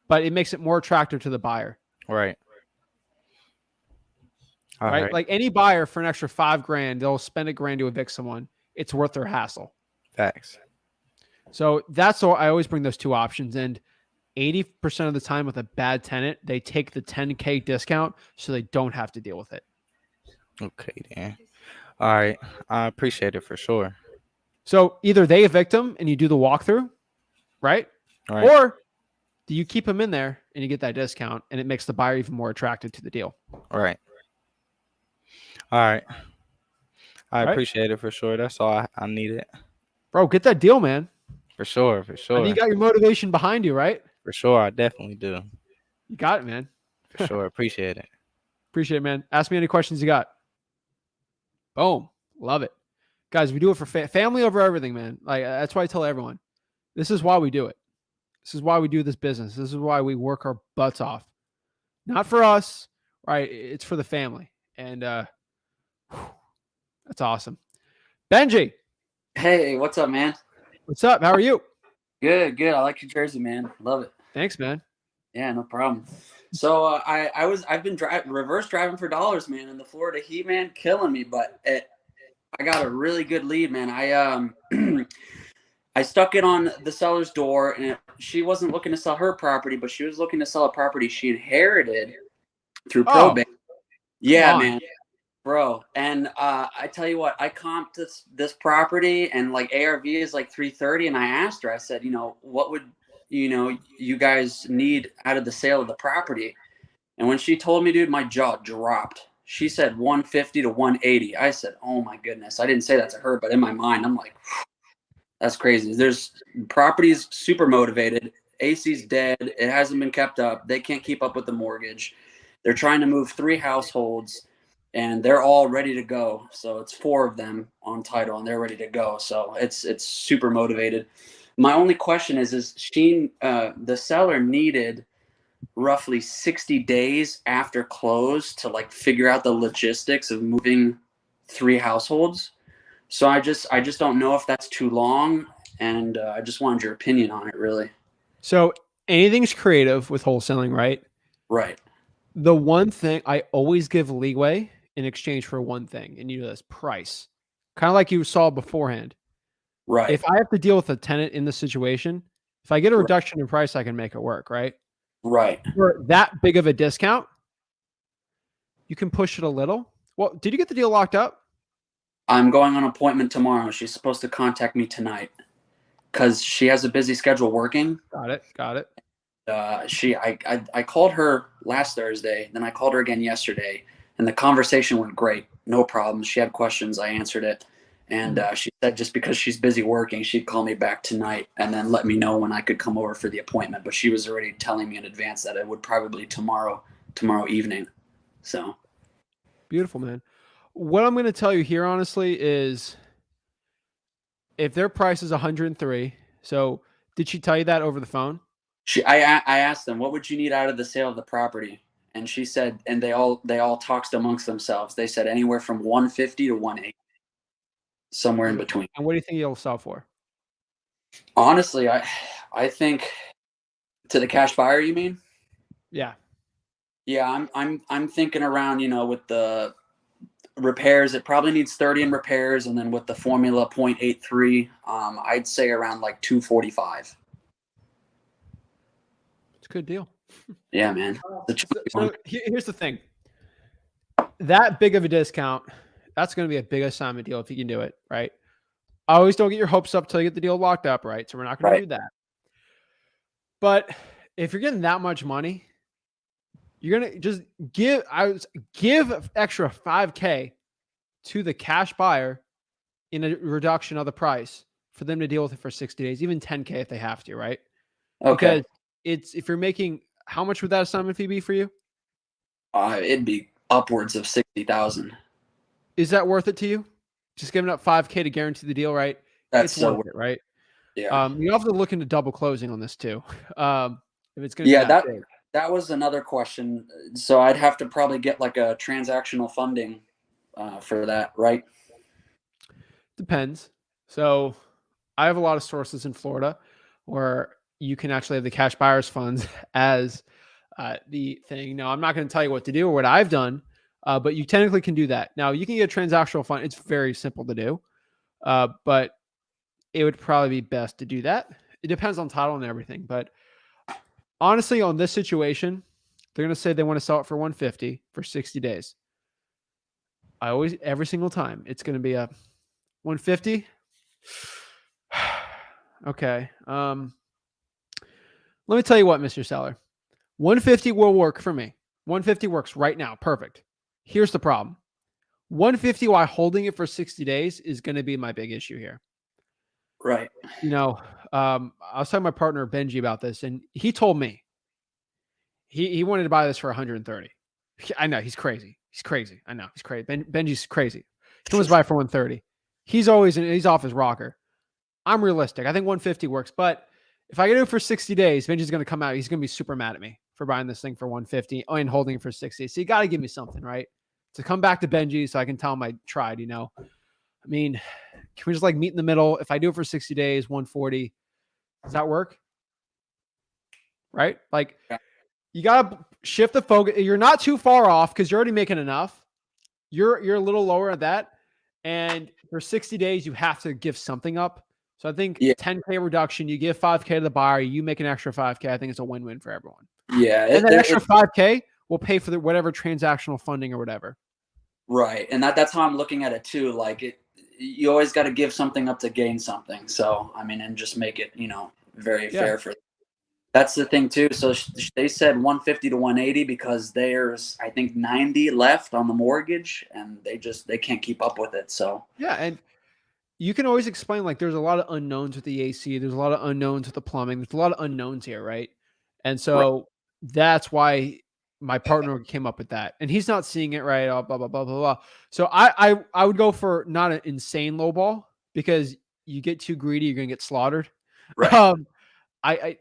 but it makes it more attractive to the buyer. Right. Right. Like any buyer for an extra $5 grand, they'll spend $1 grand to evict someone. It's worth their hassle. Facts. So that's all. I always bring those two options. And 80% of the time with a bad tenant, they take the $10K discount so they don't have to deal with it. Okay, Dan. All right. I appreciate it for sure. So either they evict them and you do the walkthrough, right? Or do you keep them in there and you get that discount and it makes the buyer even more attracted to the deal? All right. I appreciate it for sure. That's all I needed. Bro, get that deal, man. For sure. For I think sure. you got your motivation behind you, right? For sure. I definitely do. You got it, man. For sure. Appreciate it. Appreciate it, man. Ask me any questions you got. Boom. Love it. Guys, we do it for family over everything, man. Like, that's why I tell everyone, this is why we do it. This is why we do this business. This is why we work our butts off. Not for us, right? It's for the family. And that's awesome. Benji, Hey, what's up, man? what's up? How are you? Good. I like your jersey, man. Love it. Thanks, man. Yeah, no problem. So I've been reverse driving for dollars, man, in the Florida heat, man, killing me. But I got a really good lead, man. I stuck it on the seller's door, and she wasn't looking to sell her property, but she was looking to sell a property she inherited through probate. Yeah, man. Bro, and I tell you what, I comped this property, and like ARV is like 330, and I asked her, I said, what would you guys need out of the sale of the property? And when she told me, dude, my jaw dropped. She said 150 to 180. I said, oh my goodness. I didn't say that to her, but in my mind, I'm like, that's crazy. There's properties super motivated. AC's dead. It hasn't been kept up. They can't keep up with the mortgage. They're trying to move 3 households. And they're all ready to go. So it's 4 of them on title, and they're ready to go. So it's super motivated. My only question is the seller needed roughly 60 days after close to like figure out the logistics of moving 3 households. So I just don't know if that's too long, and I just wanted your opinion on it, really. So anything's creative with wholesaling, right? Right. The one thing I always give leeway in exchange for one thing, and this price, kind of like you saw beforehand. Right. If I have to deal with a tenant in this situation, if I get a reduction in price, I can make it work, right? Right. For that big of a discount, you can push it a little. Well, did you get the deal locked up? I'm going on appointment tomorrow. She's supposed to contact me tonight because she has a busy schedule working. Got it. I called her last Thursday, then I called her again yesterday, and the conversation went great. No problem. She had questions. I answered it. And she said just because she's busy working, she'd call me back tonight and then let me know when I could come over for the appointment. But she was already telling me in advance that it would probably tomorrow evening. So beautiful, man. What I'm going to tell you here, honestly, is if their price is 103. So did she tell you that over the phone? I asked them, what would you need out of the sale of the property? And she said, and they all talked amongst themselves. They said anywhere from 150 to 180, somewhere in between. And what do you think you'll sell for? Honestly, I think to the cash buyer, you mean? Yeah. Yeah, I'm thinking around, with the repairs, it probably needs 30 in repairs, and then with the formula 0.83, I'd say around like 245. It's a good deal. Yeah, man. So here's the thing. That big of a discount, that's going to be a big assignment deal if you can do it, right? I always don't get your hopes up till you get the deal locked up, right? So we're not going to do that. But if you're getting that much money, you're going to just give extra $5,000 to the cash buyer in a reduction of the price for them to deal with it for 60 days, even $10,000 if they have to, right? Okay. Because if you're making, how much would that assignment fee be for you? It'd be upwards of 60,000. Is that worth it to you? Just giving up $5,000 to guarantee the deal, right? That's it's so worth it, right? Yeah. You have to look into double closing on this too. If it's going to be big. That was another question. So I'd have to probably get like a transactional funding for that, right? Depends. So I have a lot of sources in Florida where you can actually have the cash buyers funds as the thing. Now, I'm not going to tell you what to do or what I've done, but you technically can do that. Now, you can get a transactional fund. It's very simple to do, but it would probably be best to do that. It depends on title and everything. But honestly, on this situation, they're going to say they want to sell it for 150 for 60 days. Every single time, it's going to be a 150. Okay. Let me tell you what, Mr. Seller. 150 will work for me. 150 works right now. Perfect. Here's the problem. 150 while holding it for 60 days is going to be my big issue here. Right. You know, I was talking to my partner Benji about this, and he told me he wanted to buy this for 130. I know he's crazy. He's crazy. I know he's crazy. Benji's crazy. He wants to buy it for 130. He's off his rocker. I'm realistic. I think 150 works, but if I get it for 60 days, Benji's going to come out. He's going to be super mad at me for buying this thing for 150 and holding it for 60. So you got to give me something, right? To come back to Benji so I can tell him I tried, you know. I mean, can we just like meet in the middle? If I do it for 60 days, 140, does that work? Right? Like, you got to shift the focus. You're not too far off because you're already making enough. You're a little lower at that. And for 60 days, you have to give something up. So I think 10K reduction, you give 5K to the buyer, you make an extra 5K. I think it's a win-win for everyone. Yeah. And that extra 5K will pay for whatever transactional funding or whatever. Right. And that's how I'm looking at it too. Like you always got to give something up to gain something. So, I mean, and just make it, you know, very fair for. That's the thing too. So they said 150 to 180 because there's, I think, 90 left on the mortgage, and they can't keep up with it. So yeah, and you can always explain like there's a lot of unknowns with the AC. There's a lot of unknowns with the plumbing. There's a lot of unknowns here, right? And so that's why my partner came up with that, and he's not seeing it right. Blah blah blah blah blah. So I would go for not an insane low ball because you get too greedy, you're gonna get slaughtered. right. I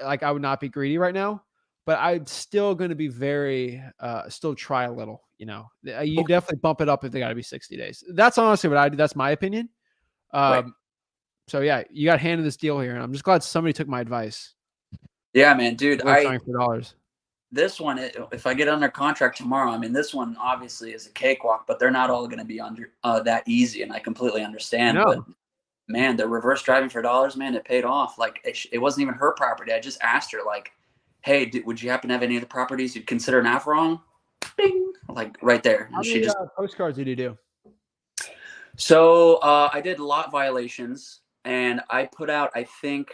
like I would not be greedy right now, but I'm still going to be very still try a little. You know, you definitely bump it up if they got to be 60 days. That's honestly what I do. That's my opinion. So yeah, you got handed this deal here, and I'm just glad somebody took my advice. Yeah, man, dude. Trying for dollars. This one, if I get under contract tomorrow, I mean, this one obviously is a cakewalk, but they're not all going to be under that easy, and I completely understand. But man, the reverse driving for dollars, man, it paid off. Like it wasn't even her property. I just asked her, like, "Hey, would you happen to have any of the properties you'd consider an offer on?" Bing, like right there. And How many postcards did you do? So I did lot violations, and I put out, I think,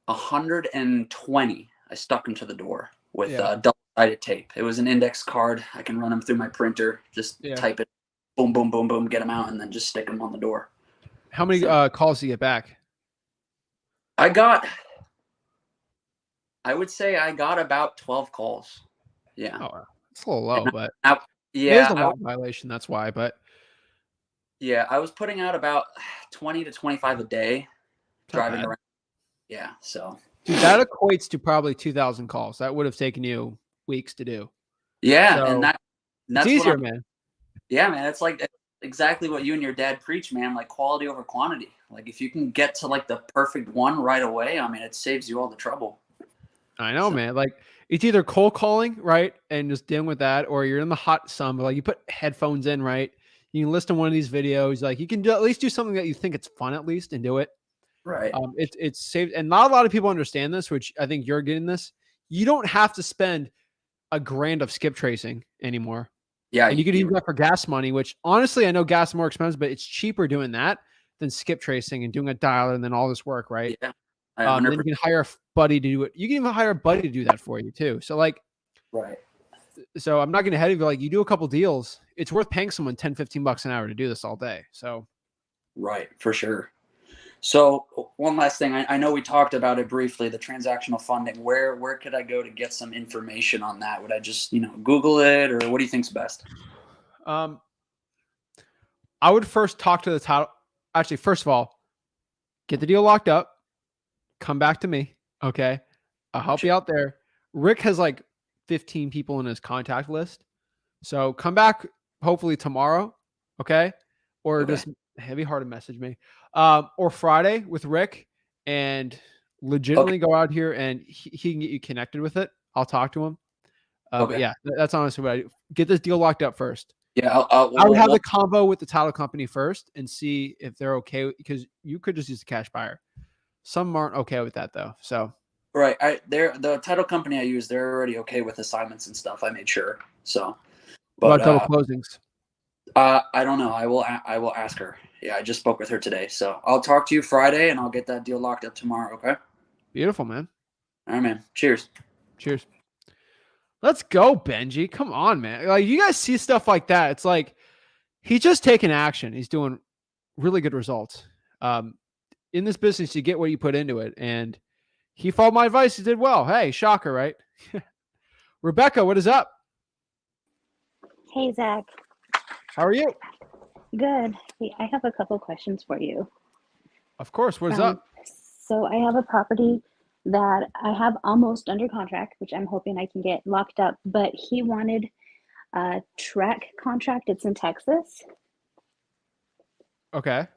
120. I stuck them to the door with double-sided tape. It was an index card. I can run them through my printer. Just type it, boom, boom, boom, boom, get them out, and then just stick them on the door. How many calls do you get back? I would say I got about 12 calls. Yeah. Oh, it's a little low, but yeah, it is a lot violation. That's why. But yeah, I was putting out about 20 to 25 a day driving around. Yeah. So dude, that equates to probably 2,000 calls. That would have taken you weeks to do. Yeah. So, and that's easier, man. Yeah, man. It's like exactly what you and your dad preach, man. Like quality over quantity. Like if you can get to like the perfect one right away, I mean, it saves you all the trouble. I know, man. Like it's either cold calling, right, and just dealing with that, or you're in the hot sun. But like you put headphones in, right? You can listen to one of these videos. Like you can at least do something that you think it's fun, at least, and do it. Right. It's saved, and not a lot of people understand this, which I think you're getting this. You don't have to spend $1,000 of skip tracing anymore. Yeah, and you could use that for gas money, which honestly, I know gas is more expensive, but it's cheaper doing that than skip tracing and doing a dialer and then all this work, right? Yeah. Then you can hire a buddy to do it. You can even hire a buddy to do that for you too. So like, right. So I'm not going to head of you. Like you do a couple deals, it's worth paying someone 10, 15 bucks an hour to do this all day. So. Right. For sure. So one last thing, I know we talked about it briefly, the transactional funding. Where could I go to get some information on that? Would I just, Google it, or what do you think's best? I would first talk to the title. Actually, first of all, get the deal locked up. Come back to me. Okay. I'll help you out there. Rick has like 15 people in his contact list. So come back hopefully tomorrow. Okay. Or just heavy hearted message me. Or Friday with Rick and legitimately go out here and he can get you connected with it. I'll talk to him. But yeah, that's honestly what I do. Get this deal locked up first. Yeah. I would have the combo with the title company first and see if they're okay, because you could just use a cash buyer. Some aren't okay with that though. So. Right. The title company I use, they're already okay with assignments and stuff. I made sure. So. But, what about double closings? I don't know. I will ask her. Yeah, I just spoke with her today. So I'll talk to you Friday and I'll get that deal locked up tomorrow. Okay. Beautiful, man. All right, man. Cheers. Cheers. Let's go, Benji. Come on, man. Like you guys see stuff like that. It's like he's just taking action. He's doing really good results. in this business, you get what you put into it. And he followed my advice. He did well. Hey, shocker, right? Rebecca, what is up? Hey, Zach. How are you? Good. Hey, I have a couple questions for you. Of course. What is up? So I have a property that I have almost under contract, which I'm hoping I can get locked up, but he wanted a track contract. It's in Texas. Okay.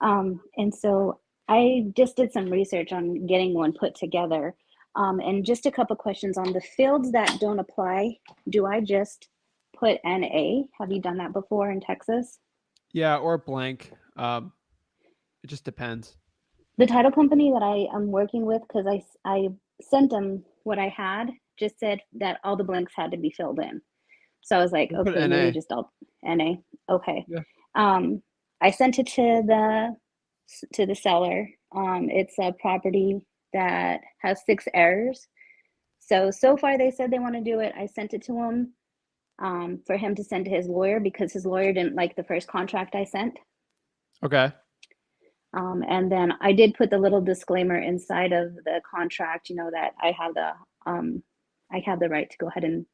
And so I just did some research on getting one put together. And just a couple questions on the fields that don't apply. Do I just put NA? Have you done that before in Texas? Yeah, or blank. It just depends. The title company that I am working with, because I sent them what I had, just said that all the blanks had to be filled in. So I was like, You put okay, NA. maybe just all NA. Okay. Yeah. I sent it to the seller. It's a property that has 6 errors. So far they said they want to do it. I sent it to him for him to send to his lawyer because his lawyer didn't like the first contract I sent. Okay. And then I did put the little disclaimer inside of the contract, that I have the right to go ahead and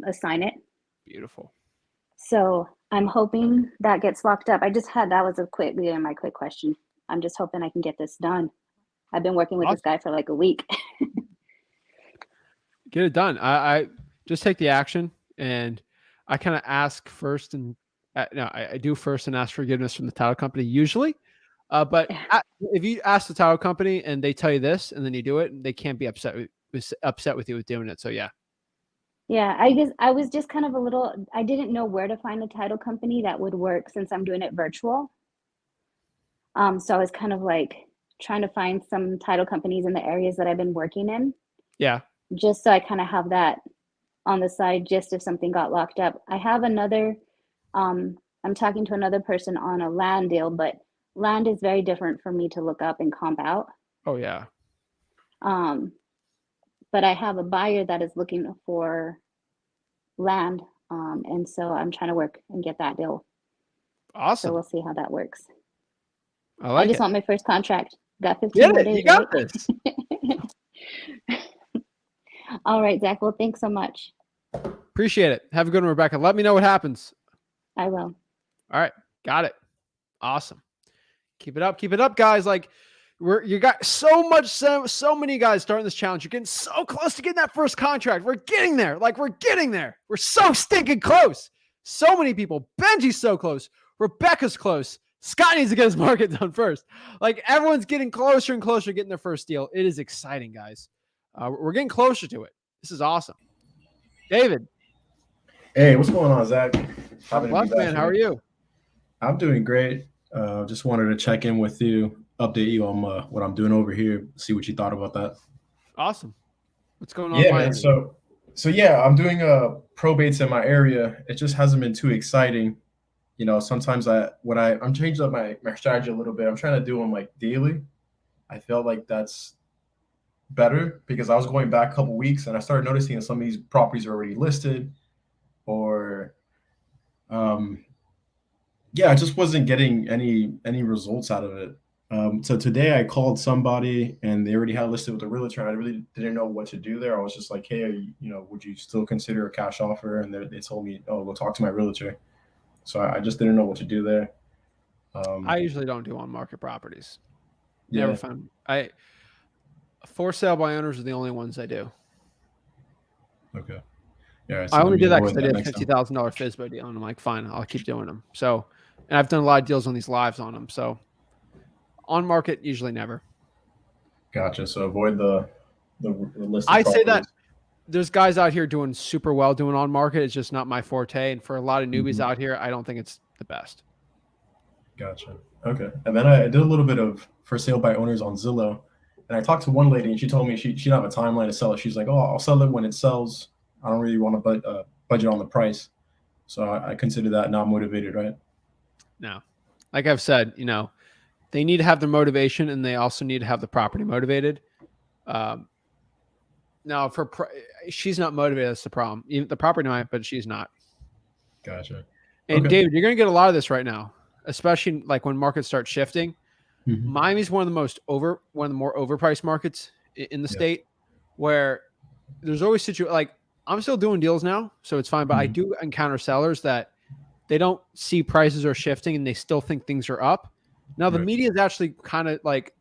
assign it. Beautiful. So I'm hoping that gets locked up. That was my quick question. I'm just hoping I can get this done. I've been working with this guy for like a week. Get it done. I just take the action, and I kind of ask first, and I do first and ask forgiveness from the title company usually. But if you ask the title company and they tell you this, and then you do it, they can't be upset with you with doing it. So yeah. Yeah, I was just kind of I didn't know where to find a title company that would work since I'm doing it virtual. So I was kind of like trying to find some title companies in the areas that I've been working in. Yeah. Just so I kind of have that on the side, just if something got locked up. I have another, I'm talking to another person on a land deal, but land is very different for me to look up and comp out. Oh yeah. But I have a buyer that is looking for land. And so I'm trying to work and get that deal. Awesome. So we'll see how that works. I just want my first contract. Got 15 Get more it. days, You got right? this. All right, Zach. Well, thanks so much. Appreciate it. Have a good one, Rebecca. Let me know what happens. I will. All right. Got it. Awesome. Keep it up. Keep it up, guys. Like you got so many guys starting this challenge. You're getting so close to getting that first contract. We're getting there. We're getting there. We're so stinking close. So many people. Benji's so close. Rebecca's close. Scott needs to get his market done first. Everyone's getting closer and closer to getting their first deal. It is exciting, guys. We're getting closer to it. This is awesome. David. Hey, what's going on, Zach? I'm blessed, man. How are you? I'm doing great. Just wanted to check in with you, update you on what I'm doing over here, see what you thought about that. Awesome. What's going on? Yeah, man. So yeah, I'm doing probates in my area. It just hasn't been too exciting. Sometimes I'm changing up my strategy a little bit. I'm trying to do them daily. I felt like that's better because I was going back a couple weeks and I started noticing that some of these properties are already listed, or I just wasn't getting any results out of it. So today I called somebody and they already had listed with a realtor, and I really didn't know what to do there. I was just like, hey, would you still consider a cash offer? And they told me, oh, go talk to my realtor. So I just didn't know what to do there. I usually don't do on-market properties. Yeah. Never found. For sale by owners are the only ones I do. Okay. Yeah. So I only did that because I did a $50,000 FSBO deal, and I'm like, fine, I'll keep doing them. So, and I've done a lot of deals on these lives on them. So, on market, usually never. Gotcha. So avoid the list. I say that there's guys out here doing super well doing on market. It's just not my forte, and for a lot of newbies out here, I don't think it's the best. Gotcha. Okay. And then I did a little bit of for sale by owners on Zillow, and I talked to one lady, and she told me she didn't have a timeline to sell it. She's like, oh, I'll sell it when it sells. I don't really want to budget on the price. So I consider that not motivated, right? No. Like I've said, they need to have the motivation, and they also need to have the property motivated. Now, she's not motivated. That's the problem. Even the property might, but she's not. Gotcha. And okay. David, you're going to get a lot of this right now, especially when markets start shifting. Miami's one of the more overpriced markets in the state, where there's always like I'm still doing deals now, so it's fine. But I do encounter sellers that they don't see prices are shifting and they still think things are up. Now the media is actually kind of like,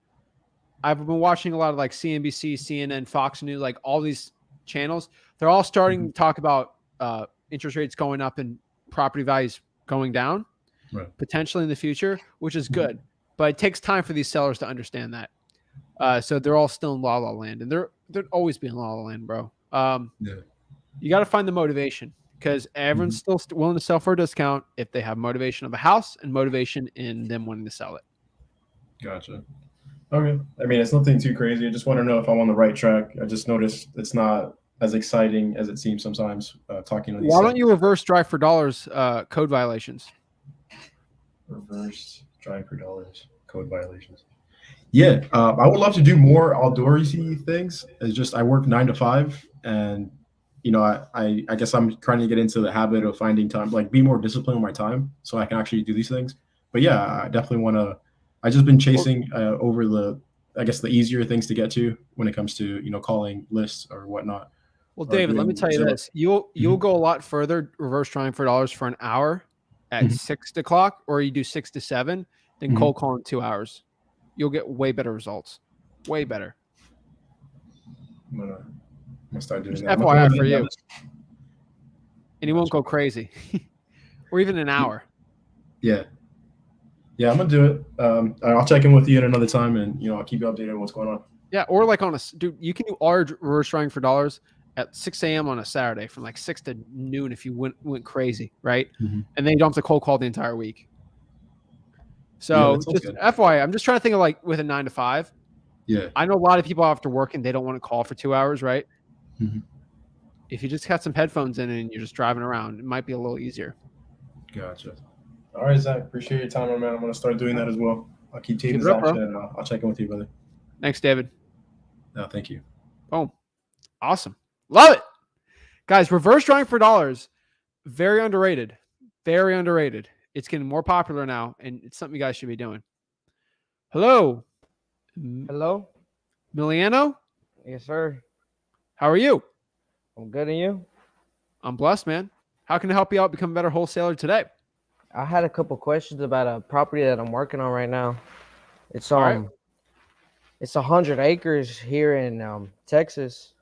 I've been watching a lot of like CNBC, CNN, Fox News, like all these channels. They're all starting to talk about interest rates going up and property values going down potentially in the future, which is good. But it takes time for these sellers to understand that. So they're all still in la la land, and they're always be in la la land, bro. You got to find the motivation, because everyone's still willing to sell for a discount if they have motivation of a house and motivation in them wanting to sell it. Gotcha. Okay. I mean, it's nothing too crazy. I just want to know if I'm on the right track. I just noticed it's not as exciting as it seems sometimes talking to these. Why don't you reverse drive for dollars code violations? Reverse drive for dollars code violations. Yeah. I would love to do more outdoorsy things. It's just I work 9 to 5, and I guess I'm trying to get into the habit of finding time, like be more disciplined with my time so I can actually do these things. But yeah, I definitely want to. I just been chasing over the easier things to get to when it comes to calling lists or whatnot. Well, David, let me tell you this: you'll go a lot further reverse trying for dollars for an hour at 6 o'clock, or you do 6 to 7, than cold calling 2 hours. You'll get way better results, way better. I'm gonna start doing Just that. FYI for you, and you won't go crazy, or even an hour. Yeah, I'm gonna do it. I'll check in with you at another time, and I'll keep you updated on what's going on. Yeah, or like dude, you can do all your reverse trying for dollars at 6 a.m. on a Saturday from like 6 to noon if you went crazy, right? And then you don't have to cold call the entire week. So just FYI, I'm just trying to think of like with a 9 to 5. Yeah, I know a lot of people after work and they don't want to call for 2 hours, right? If you just got some headphones in and you're just driving around, it might be a little easier. Gotcha. All right, Zach. Appreciate your time, my man. I'm gonna start doing that as well. I'll keep taking Zach, and I'll check in with you, brother. Thanks, David. No, thank you. Boom. Awesome. Love it. Guys, reverse drawing for dollars, very underrated. Very underrated. It's getting more popular now, and it's something you guys should be doing. Hello. Hello. Miliano? Yes, sir. How are you? I'm good, and you? I'm blessed, man. How can I help you out become a better wholesaler today? I had a couple questions about a property that I'm working on right now. It's right. It's 100 acres here in Texas,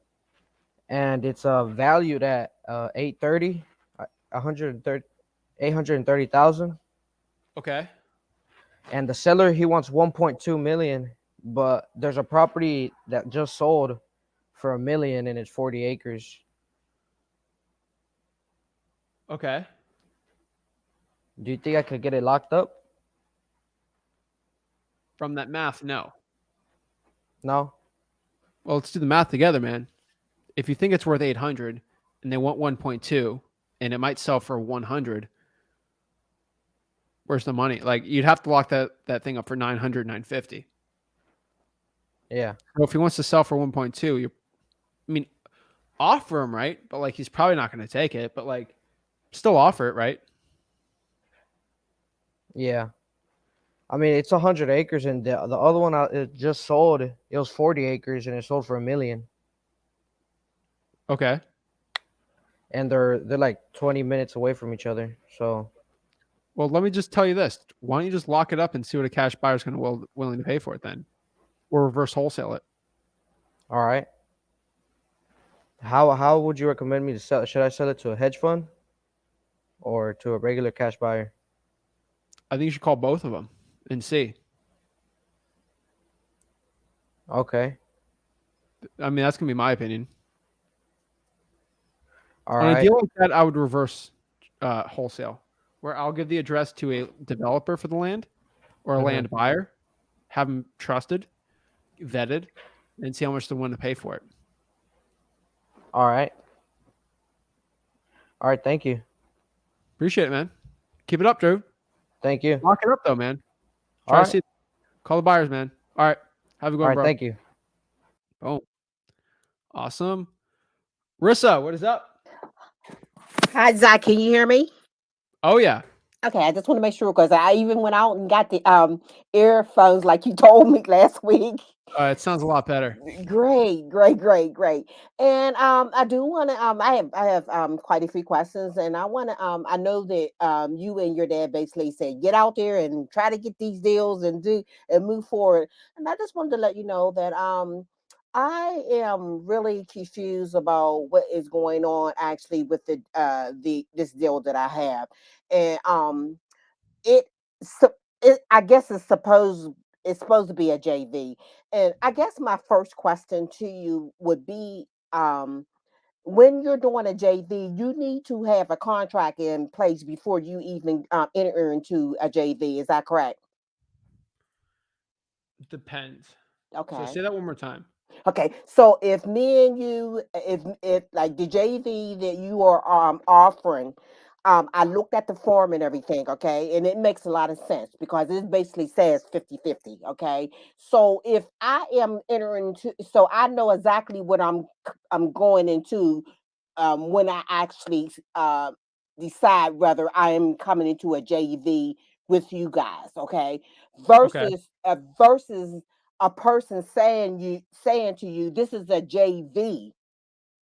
and it's valued at 830,000. Okay. And the seller, he wants 1.2 million, but there's a property that just sold for $1 million, and it's 40 acres. Okay. Do you think I could get it locked up? From that math, no. No. Well, let's do the math together, man. If you think it's worth 800 and they want 1.2 and it might sell for 100, where's the money? Like, you'd have to lock that thing up for 900, 950. Yeah. So if he wants to sell for 1.2, offer him, right? But like, he's probably not going to take it, but like, still offer it, right? Yeah. I mean, it's 100 acres, and the other one it just sold. It was 40 acres, and it sold for $1 million. Okay. And they're like 20 minutes away from each other. So, well, let me just tell you this: why don't you just lock it up and see what a cash buyer is going to willing to pay for it then, or reverse wholesale it? All right. How would you recommend me to sell? Should I sell it to a hedge fund or to a regular cash buyer? I think you should call both of them and see. Okay. I mean, that's going to be my opinion. All On right. a deal like that, I would reverse wholesale, where I'll give the address to a developer for the land or a land buyer, have them trusted, vetted, and see how much they want to pay for it. All right. All right. Thank you. Appreciate it, man. Keep it up, Drew. Thank you. Lock it up, though, man. Try to see. Call the buyers, man. All right. Have a good one, bro. Thank you. Oh, awesome. Rissa, what is up? Hi, Zach. Can you hear me? Oh, yeah. Okay, I just want to make sure because I even went out and got the earphones like you told me last week. It sounds a lot better. Great, great, great, great. And I do want to I have quite a few questions, and I want to I know that you and your dad basically said get out there and try to get these deals and do and move forward. And I just wanted to let you know that I am really confused about what is going on actually with the this deal that I have. And it so it I guess it's supposed to be a JV. And I guess my first question to you would be when you're doing a JV, you need to have a contract in place before you even enter into a JV. Is that correct? Depends. So Okay. say that one more time. Okay, so if me and you, if like the JV that you are offering, I looked at the form and everything, okay, and it makes a lot of sense because it basically says 50-50, okay. So if I am entering into, so I know exactly what I'm going into when I actually decide whether I am coming into a JV with you guys, okay, Okay. versus a person saying to you this is a JV,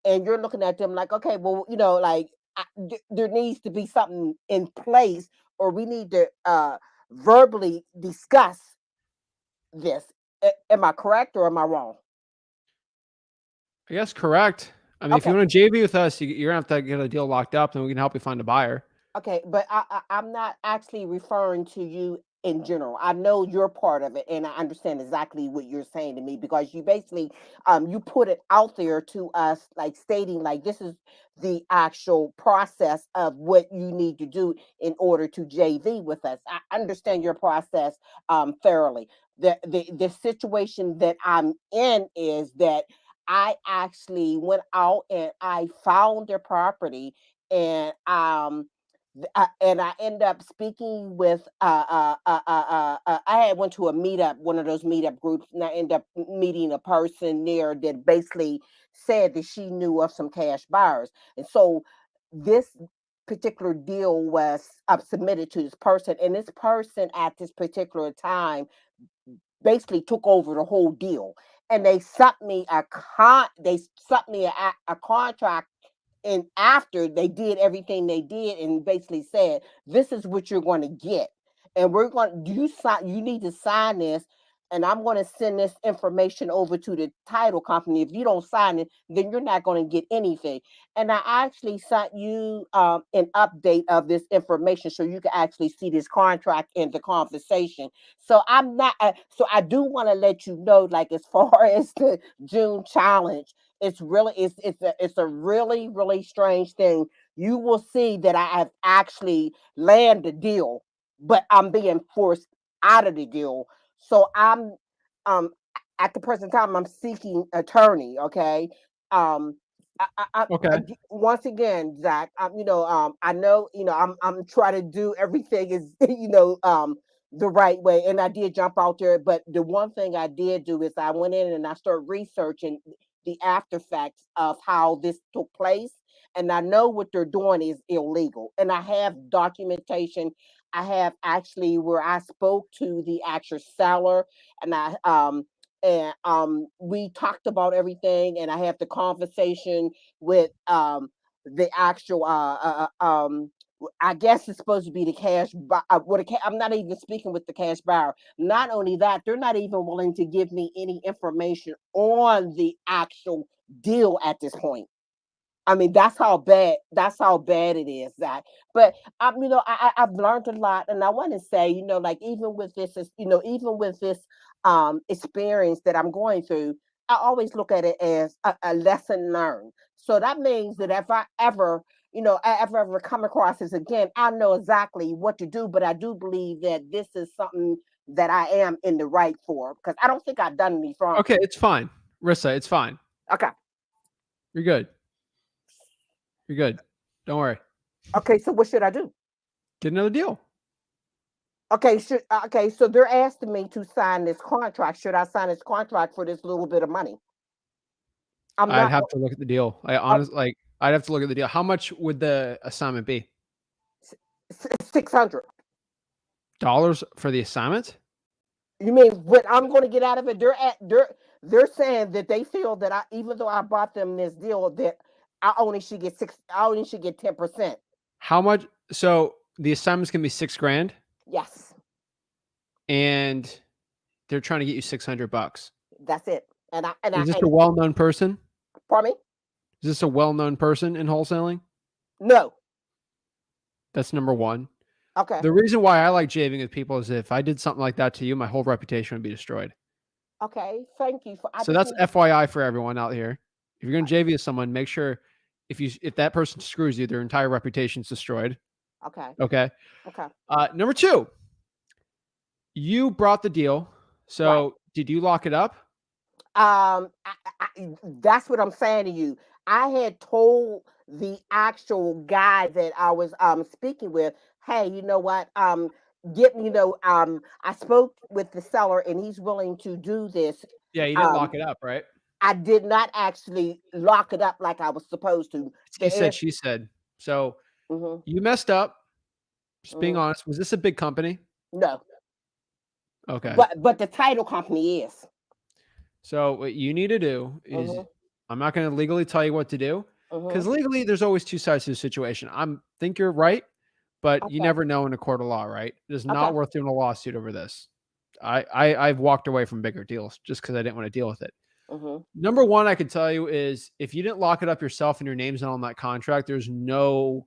and you're looking at them like, okay, well, like there needs to be something in place, or we need to verbally discuss this. Am I correct or am I wrong? I guess correct. I mean, if you Okay. want to JV with us, you're gonna have to get a deal locked up, and we can help you find a buyer. Okay, but I'm not actually referring to you in general. I know you're part of it, and I understand exactly what you're saying to me because you basically you put it out there to us, like stating like this is the actual process of what you need to do in order to JV with us. I understand your process thoroughly. The situation that I'm in is that I actually went out and I found their property, and and I end up speaking with I had went to a meetup, one of those meetup groups, and I end up meeting a person there that basically said that she knew of some cash buyers, and so this particular deal was submitted to this person, and this person at this particular time basically took over the whole deal, and they sent me a contract, and after they did everything they did and basically said this is what you're going to get, and we're going to you need to sign this, and I'm going to send this information over to the title company. If you don't sign it, then you're not going to get anything. And I actually sent you an update of this information so you can actually see this contract in the conversation. So I'm not so I do want to let you know, like, as far as the June challenge, it's a really really strange thing. You will see that I have actually landed the deal, but I'm being forced out of the deal. So I'm um at the present time I'm seeking attorney. Okay. Um, Okay. Once again, Zach, I know, I'm trying to do everything is, the right way. And I did jump out there, but the one thing I did do is I went in and I started researching the after effects of how this took place. And I know what they're doing is illegal. And I have documentation. I have actually where I spoke to the actual seller, and we talked about everything, and I have the conversation with the actual I guess it's supposed to be the I'm not even speaking with the cash buyer. Not only that, they're not even willing to give me any information on the actual deal at this point. I mean, that's how bad it is. That, but I've learned a lot, and I want to say, like, even with even with this experience that I'm going through, I always look at it as a lesson learned. So that means that if I ever, ever come across this again, I know exactly what to do. But I do believe that this is something that I am in the right for, because I don't think I've done any wrong. Okay, it's fine. Rissa, it's fine. Okay. You're good. You're good. Don't worry. Okay. So what should I do? Get another deal. Okay, so they're asking me to sign this contract. Should I sign this contract for this little bit of money? I'm I'd not. have to look at the deal. I uh, honestly I'd have to look at the deal. How much would the assignment be? $600. For the assignment? You mean what I'm going to get out of it? They're saying that they feel that even though I bought them this deal, that I only should get 10%. How much? So the assignment's gonna be $6,000, Yes, and they're trying to get you $600. that's it. Is this a well-known person? Pardon me? Is this a well-known person in wholesaling? No. That's number one. Okay. The reason why I like javing with people is if I did something like that to you, my whole reputation would be destroyed. Okay. Thank you for. So that's FYI for everyone out here. If you're going to JV with someone, make sure if that person screws you, their entire reputation's destroyed. Okay. Okay. Okay. Number two, you brought the deal. So Right. did you lock it up? That's what I'm saying to you. I had told the actual guy that I was speaking with, hey, you know what? I spoke with the seller and he's willing to do this. Yeah, you didn't lock it up, right? I did not actually lock it up like I was supposed to. He said, she said. So you messed up. Just being honest. Was this a big company? No. Okay. But the title company is. So what you need to do is, I'm not going to legally tell you what to do, because legally there's always two sides to the situation. I think you're right, but you never know in a court of law, right? It is not worth doing a lawsuit over this. I've walked away from bigger deals just because I didn't want to deal with it. Number one, I could tell you is if you didn't lock it up yourself and your name's not on that contract, there's really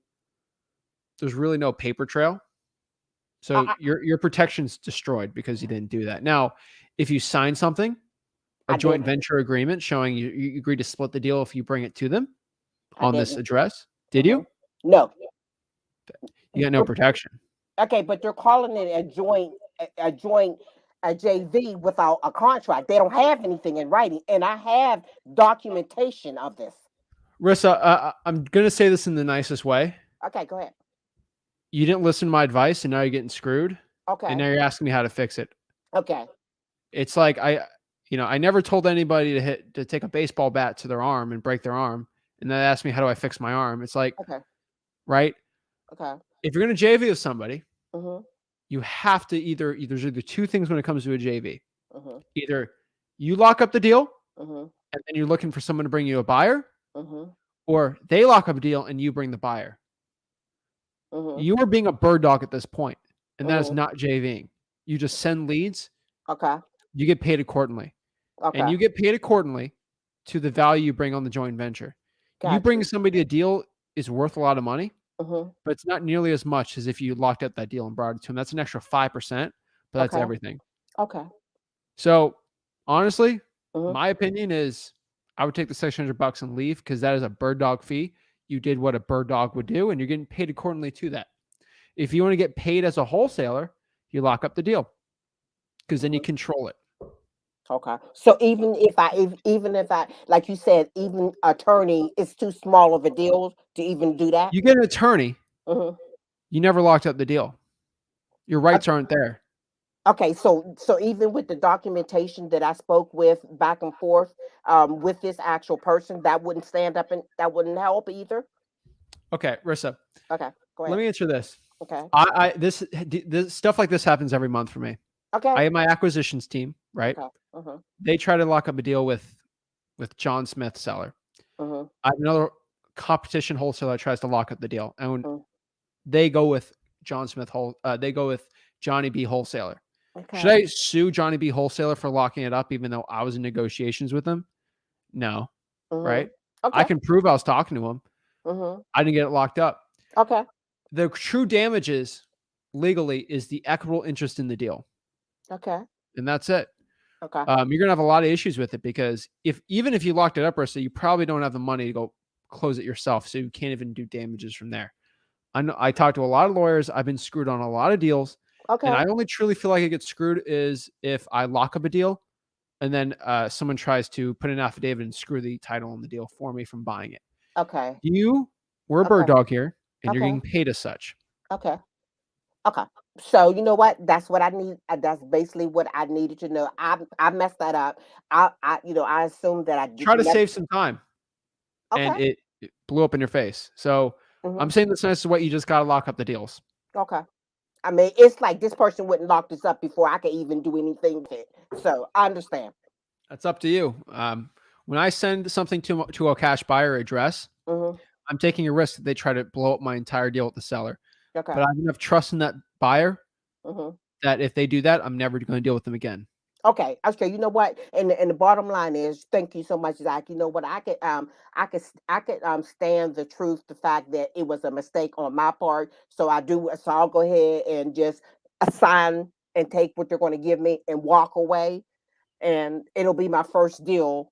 no paper trail. So your protection's destroyed because you didn't do that. Now, if you sign something, a joint venture agreement showing you agreed to split the deal if you bring it to them on this address, did you? No. You got no protection. Okay, but they're calling it a JV without a contract. They don't have anything in writing, and I have documentation of this. Rissa, I'm going to say this in the nicest way. Okay, go ahead. You didn't listen to my advice, and now you're getting screwed. Okay. And now you're asking me how to fix it. Okay. It's like I never told anybody to take a baseball bat to their arm and break their arm, and then ask me how do I fix my arm. It's like, right? Okay. If you're going to JV with somebody, you have to there's either two things when it comes to a JV. Either you lock up the deal, and then you're looking for someone to bring you a buyer, or they lock up a deal and you bring the buyer. You are being a bird dog at this point, and that is not JVing. You just send leads. Okay. You get paid accordingly. Okay. And you get paid accordingly to the value you bring on the joint venture. You bring somebody a deal is worth a lot of money, but it's not nearly as much as if you locked up that deal and brought it to them. That's an extra 5%, but that's everything. Okay. So honestly, my opinion is I would take the $600 and leave, because that is a bird dog fee. You did what a bird dog would do, and you're getting paid accordingly to that. If you want to get paid as a wholesaler, you lock up the deal, because then you control it. Okay. So even if I, like you said, even attorney is too small of a deal to even do that. You get an attorney. You never locked up the deal. Your rights aren't there. Okay. So even with the documentation that I spoke with back and forth with this actual person, that wouldn't stand up and that wouldn't help either. Okay, Rissa. Okay. Go ahead. Let me answer this. Okay. This stuff like this happens every month for me. Okay. I have my acquisitions team, right? Okay. They try to lock up a deal with John Smith seller. I have another competition wholesaler that tries to lock up the deal, and they go with John Smith they go with Johnny B wholesaler. Okay. Should I sue Johnny B wholesaler for locking it up, even though I was in negotiations with him? No, right? Okay. I can prove I was talking to him. I didn't get it locked up. Okay. The true damages legally is the equitable interest in the deal. Okay. And that's it. Okay. You're gonna have a lot of issues with it, because even if you locked it up, Rissa, you probably don't have the money to go close it yourself, so you can't even do damages from there. I talked to a lot of lawyers. I've been screwed on a lot of deals. Okay. And I only truly feel like I get screwed is if I lock up a deal and then someone tries to put an affidavit and screw the title on the deal for me from buying it. Okay. We're a bird dog here, and you're getting paid as such. Okay. Okay. So you know what? That's what I need. That's basically what I needed to know. I messed that up. I assumed that I did. Try to save some time. Okay. And it blew up in your face. So I'm saying this nice is what you just got to lock up the deals. Okay. I mean, it's like this person wouldn't lock this up before I could even do anything with it. So I understand. That's up to you. When I send something to a cash buyer address, Mm-hmm. I'm taking a risk that they try to blow up my entire deal with the seller. Okay. But I have enough trust in that buyer Mm-hmm. that if they do that, I'm never going to deal with them again. Okay. Okay. You know what? And the bottom line is, thank you so much, Zach. You know what? I could stand the truth, the fact that it was a mistake on my part. So I'll go ahead and just assign and take what they're going to give me and walk away, and it'll be my first deal.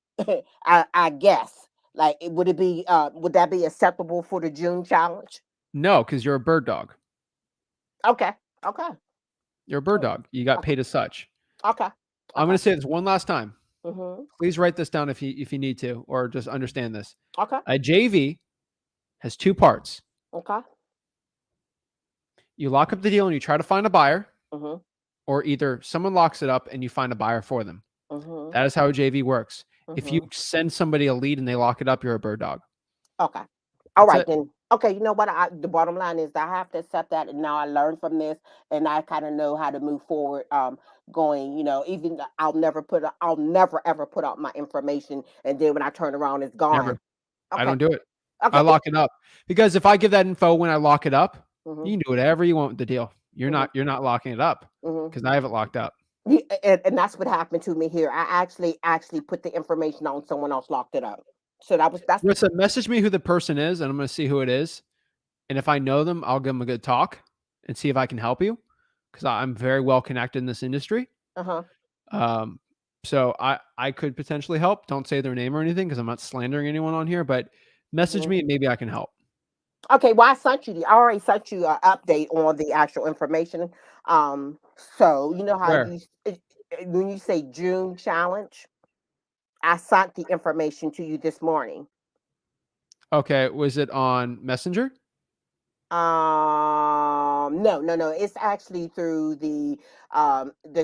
I guess. Like, would that be acceptable for the June challenge? No, because you're a bird dog. Okay. Okay. You're a bird Oh, dog. You got okay. paid as such. Okay. I'm going Okay. to say this one last time. Mm-hmm. Please write this down if you need to, or just understand this. Okay. A JV has two parts. Okay. You lock up the deal and you try to find a buyer, Mm-hmm. or either someone locks it up and you find a buyer for them. Mm-hmm. That is how a JV works. If you Mm-hmm. send somebody a lead and they lock it up, you're a bird dog. Okay. All That's right it. then. Okay, you know what? The bottom line is that I have to accept that, and now I learned from this, and I kind of know how to move forward. Going, even I'll never ever put out my information, and then when I turn around, it's gone. Never. I Okay. don't do it. I Okay. lock it up because if I give that info when I lock it up, Mm-hmm. you can do whatever you want with the deal. You're Mm-hmm. not locking it up Mm-hmm. because I have it locked up. Yeah, and that's what happened to me here. I actually put the information on, someone else locked it up. So that's Rissa, message me who the person is, and I'm going to see who it is. And if I know them, I'll give them a good talk and see if I can help you because I'm very well connected in this industry. uh-huh. So I could potentially help. Don't say their name or anything because I'm not slandering anyone on here, but message Mm-hmm. me and maybe I can help. Okay, well, I already sent you an update on the actual information. So you know how Where? when you say June challenge, I sent the information to you this morning. Okay. Was it on Messenger? No. It's actually through the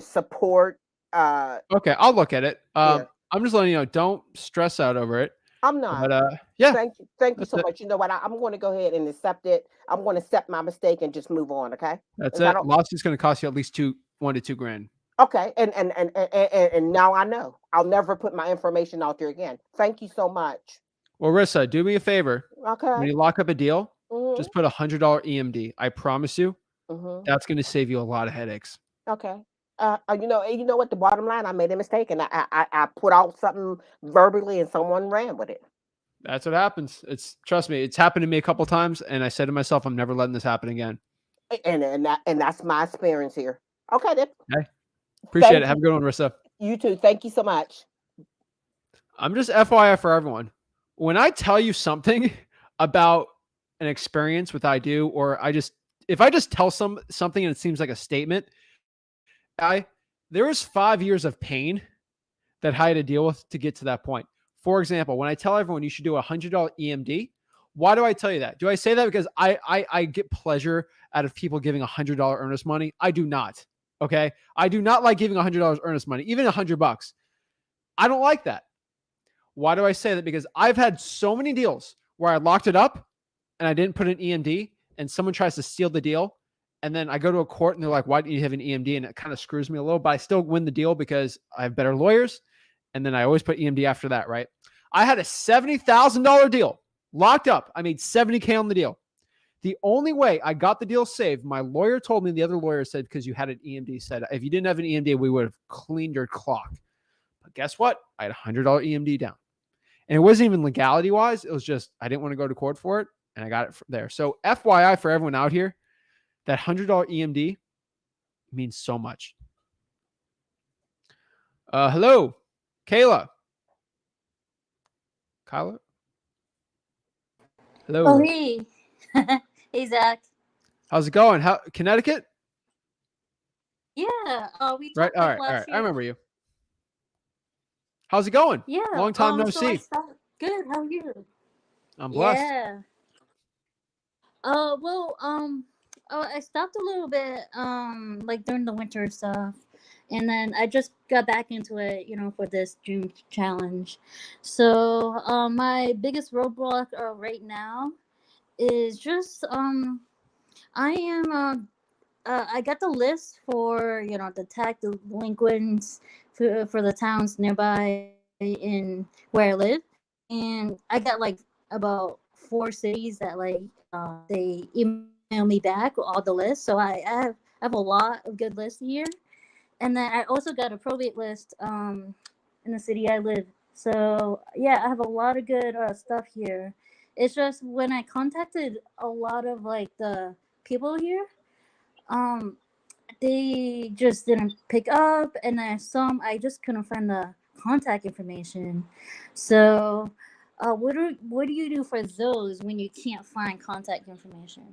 support. Okay, I'll look at it. Yeah, I'm just letting you know, don't stress out over it. I'm not. But yeah, Thank you that's so it. much. You know what? I'm going to go ahead and accept it. I'm going to accept my mistake and just move on. Okay. That's Is that it. Lawsuit's going to cost you at least 1 to 2 grand. okay? And now I know. I'll never put my information out there again. Thank you so much. Well, Rissa, do me a favor. Okay. When you lock up a deal, Mm-hmm. just put $100 EMD. I promise you, Mm-hmm. that's going to save you a lot of headaches. Okay. You know what? The bottom line, I made a mistake, and I put out something verbally, and someone ran with it. That's what happens. Trust me, it's happened to me a couple times, and I said to myself, I'm never letting this happen again. And that's my experience here. Okay, then. Okay. Appreciate it. Have a good one, Rissa. You too. Thank you so much. I'm just FYI for everyone. When I tell you something about an experience with I do, or if I just tell something and it seems like a statement, there was 5 years of pain that I had to deal with to get to that point. For example, when I tell everyone you should do $100 EMD, why do I tell you that? Do I say that because I get pleasure out of people giving $100 earnest money? I do not. Okay. I do not like giving $100 earnest money, even $100. I don't like that. Why do I say that? Because I've had so many deals where I locked it up and I didn't put an EMD and someone tries to steal the deal. And then I go to a court and they're like, why didn't you have an EMD? And it kind of screws me a little, but I still win the deal because I have better lawyers. And then I always put EMD after that, right? I had a $70,000 deal locked up. I made $70K on the deal. The only way I got the deal saved, my lawyer told me, the other lawyer said, because you had an EMD, said, if you didn't have an EMD, we would have cleaned your clock. But guess what? I had a $100 EMD down. And it wasn't even legality wise. It was just, I didn't want to go to court for it. And I got it there. So FYI for everyone out here, that $100 EMD means so much. Hello, Kayla. Kyla? Hello. Oh, hey. Hey, Zach. How's it going? Connecticut? Yeah. We Right. talked All like right. last year. I remember you. How's it going? Yeah. Long time no so see. Good. How are you? I'm blessed. Yeah. Well, I stopped a little bit, like during the winter stuff, and then I just got back into it, for this June challenge. So, my biggest roadblock right now is just I am. I got the list for the tax delinquents for the towns nearby in where I live, and I got like about 4 cities that they email me back with all the lists. So I have a lot of good lists here, and then I also got a probate list in the city I live. So yeah, I have a lot of good stuff here. It's just when I contacted a lot of like the people here, um they just didn't pick up, and then some I just couldn't find the contact information. So what do you do for those when you can't find contact information?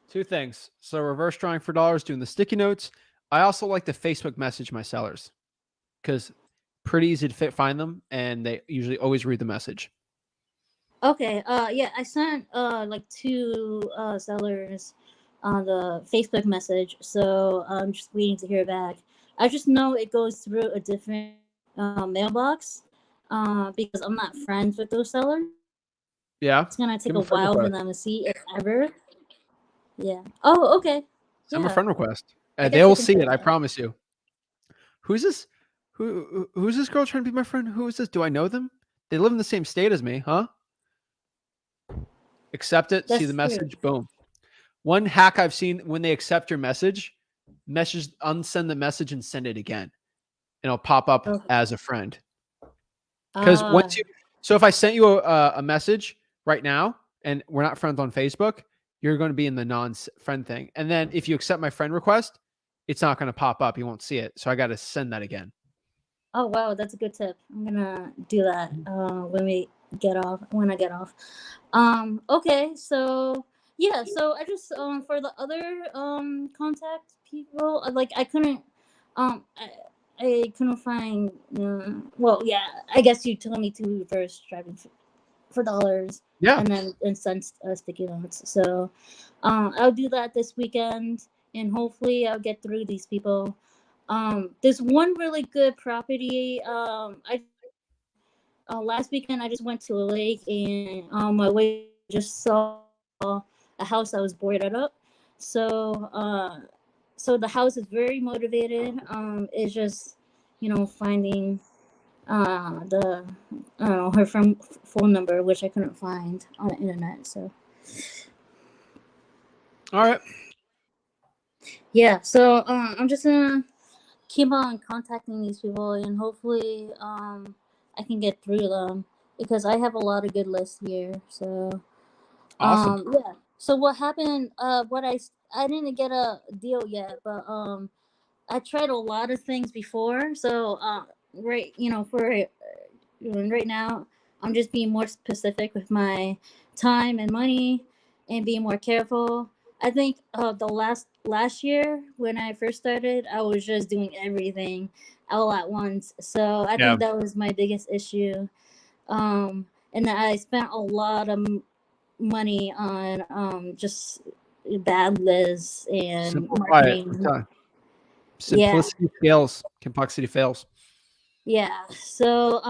Two things. So reverse drawing for dollars, doing the sticky notes. I also like to Facebook message my sellers because pretty easy to find them, and they usually always read the message. Okay, yeah, I sent like two sellers on the Facebook message, so I'm just waiting to hear back. I just know it goes through a different mailbox because I'm not friends with those sellers. Yeah. It's gonna take Give a them a friend while for request. them to see if ever. Yeah. Oh, okay. Send them a Yeah. friend request. I They guess I will can see try it. I that. promise you. Who's this? Who's this girl trying to be my friend? Who is this? Do I know them? They live in the same state as me, huh? Accept it. See the That's true. message. Boom. One hack I've seen when they accept your message, unsend the message and send it again, and it'll pop up Okay. as a friend. Because so if I sent you a message right now and we're not friends on Facebook, you're going to be in the non-friend thing. And then if you accept my friend request, it's not going to pop up. You won't see it. So I got to send that again. Oh wow, that's a good tip. I'm gonna do that when I get off. Okay, so yeah, so I just for the other contact people, like I couldn't I couldn't find well, yeah, I guess you told me to reverse driving for dollars, Yeah. and send sticky notes. So I'll do that this weekend, and hopefully I'll get through these people. There's one really good property. I last weekend I just went to a lake, and on my way just saw a house that was boarded up. So so the house is very motivated. It's just finding the I don't know her phone number, which I couldn't find on the internet. So All right. yeah, so I'm just gonna keep on contacting these people, and hopefully I can get through them because I have a lot of good lists here. So Awesome. yeah. So what happened? What I didn't get a deal yet, but I tried a lot of things before. So right, for right now, I'm just being more specific with my time and money, and being more careful. I think the last year when I first started, I was just doing everything all at once. So I Yeah. think that was my biggest issue. And I spent a lot of money on just bad lists and Simplify it. marketing. Yeah. Simplicity fails. Complexity fails. Yeah. So,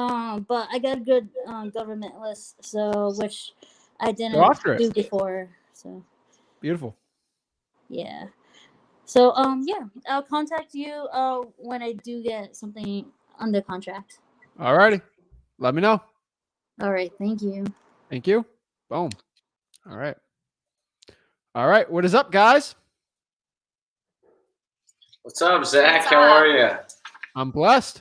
but I got a good government list, so which I Go didn't after it. do before. So Beautiful. yeah. So yeah, I'll contact you when I do get something under contract. All righty. Let me know. All right. Thank you. Thank you. Boom. All right. All right. What is up, guys? What's up, Zach? How are you? I'm blessed.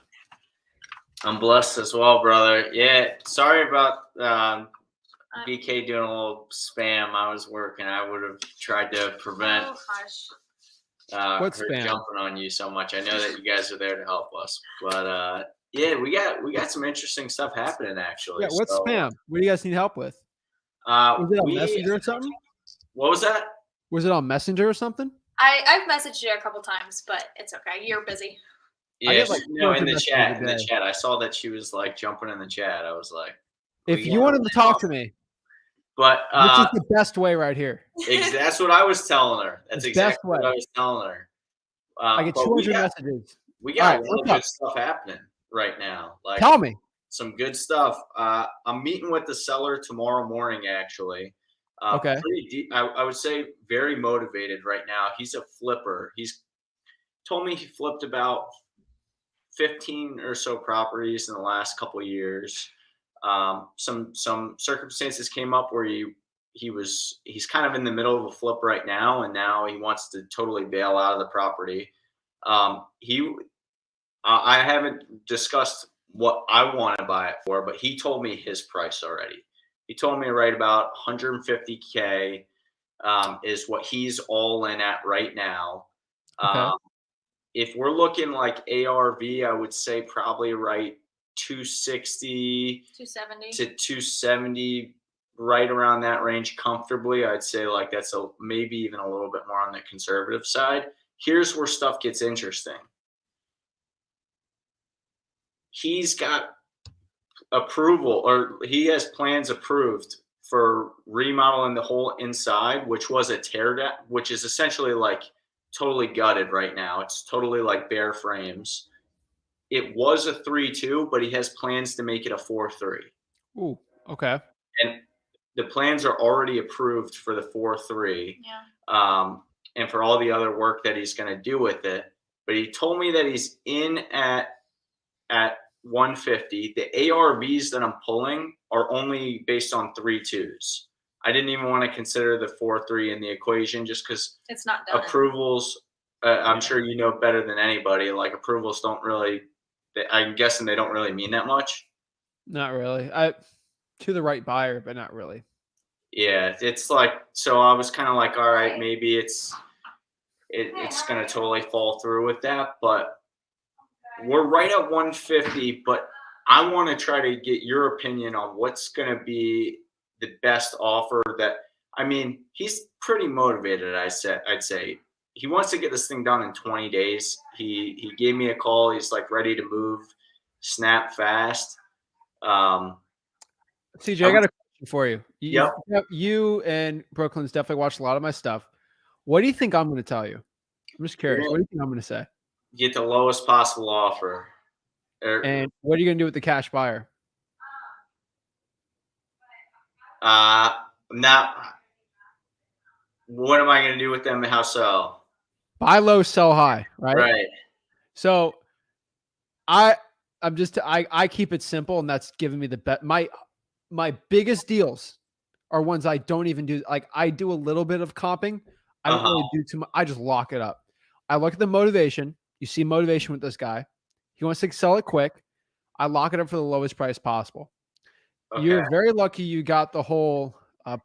I'm blessed as well, brother. Yeah, sorry about BK doing a little spam. I was working. I would have tried to prevent her spam? jumping on you so much. I know that you guys are there to help us, but yeah, we got some interesting stuff happening actually. Yeah. What's spam? What do you guys need help with? Was it on Messenger or something? What was that? Was it on Messenger or something? I've messaged you a couple times, but it's okay. You're busy. Yeah, like no, in the 200 chat. In the messages a chat, I saw that she was like jumping in the chat. I was like, If you wanted to talk to me, but this is the best way right here. That's what I was telling her. That's The exactly best what way. I was telling her. I get But 200 messages. We got All a right, lot of what's up? good stuff happening right now. Like, Tell me. some good stuff. I'm meeting with the seller tomorrow morning, actually. Okay. Pretty deep. I would say very motivated right now. He's a flipper. He's told me he flipped about 15 or so properties in the last couple of years. Some circumstances came up where he's kind of in the middle of a flip right now, and now he wants to totally bail out of the property. I haven't discussed what I want to buy it for, but he told me his price already. He told me right about 150K is what he's all in at right now. Okay. If we're looking like ARV, I would say probably right 260 270 to 270, right around that range comfortably. I'd say like that's maybe even a little bit more on the conservative side. Here's where stuff gets interesting. He's got approval, or he has plans approved for remodeling the whole inside, which was a tear down, which is essentially like totally gutted right now. It's totally like bare frames. It was a 3-2, but he has plans to make it a 4-3. Ooh, okay. And the plans are already approved for the 4-3. Yeah. And for all the other work that he's going to do with it. But he told me that he's in at 150. The ARVs that I'm pulling are only based on 3-2s. I didn't even want to consider the 4-3 in the equation just because It's not done. approvals, I'm sure you know better than anybody, like approvals don't really, I'm guessing they don't really mean that much. Not really. To the right buyer, but not really. Yeah, it's like, so I was kind of like, all right, maybe it's going to totally fall through with that, but we're right at 150, but I want to try to get your opinion on what's going to be the best offer that, I mean, he's pretty motivated. I'd say he wants to get this thing done in 20 days. He gave me a call. He's like ready to move, snap fast. CJ, I got a question for you. Yep. You and Brooklyn's definitely watched a lot of my stuff. What do you think I'm going to tell you? I'm just curious. What do you think I'm going to say? Get the lowest possible offer. And what are you going to do with the cash buyer? Not. What am I going to do with them? How so? Buy low, sell high, right? Right. So I keep it simple, and that's giving me the bet. My biggest deals are ones I don't even do. Like I do a little bit of comping. I don't really do too much. I just lock it up. I look at the motivation. You see motivation with this guy. He wants to sell it quick. I lock it up for the lowest price possible. Okay. You're very lucky you got the whole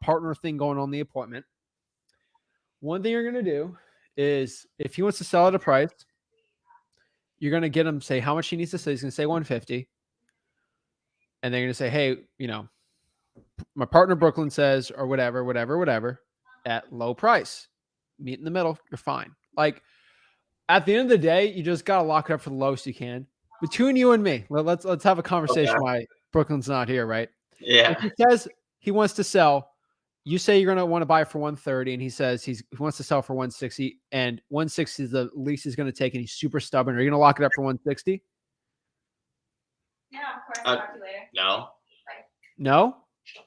partner thing going on the appointment. One thing you're going to do is if he wants to sell at a price, you're going to get him say how much he needs to say. He's going to say 150. And they're going to say, hey, you know, my partner Brooklyn says, or whatever, at low price. Meet in the middle. You're fine. Like at the end of the day, you just got to lock it up for the lowest you can. Between you and me, let's have a conversation why Brooklyn's not here, right? Yeah. If he says he wants to sell, you say you're going to want to buy for 130, and he says he wants to sell for 160, and 160 is the least he's going to take, and he's super stubborn. Are you going to lock it up for 160? Yeah, of course. I'll talk to you later. No. No?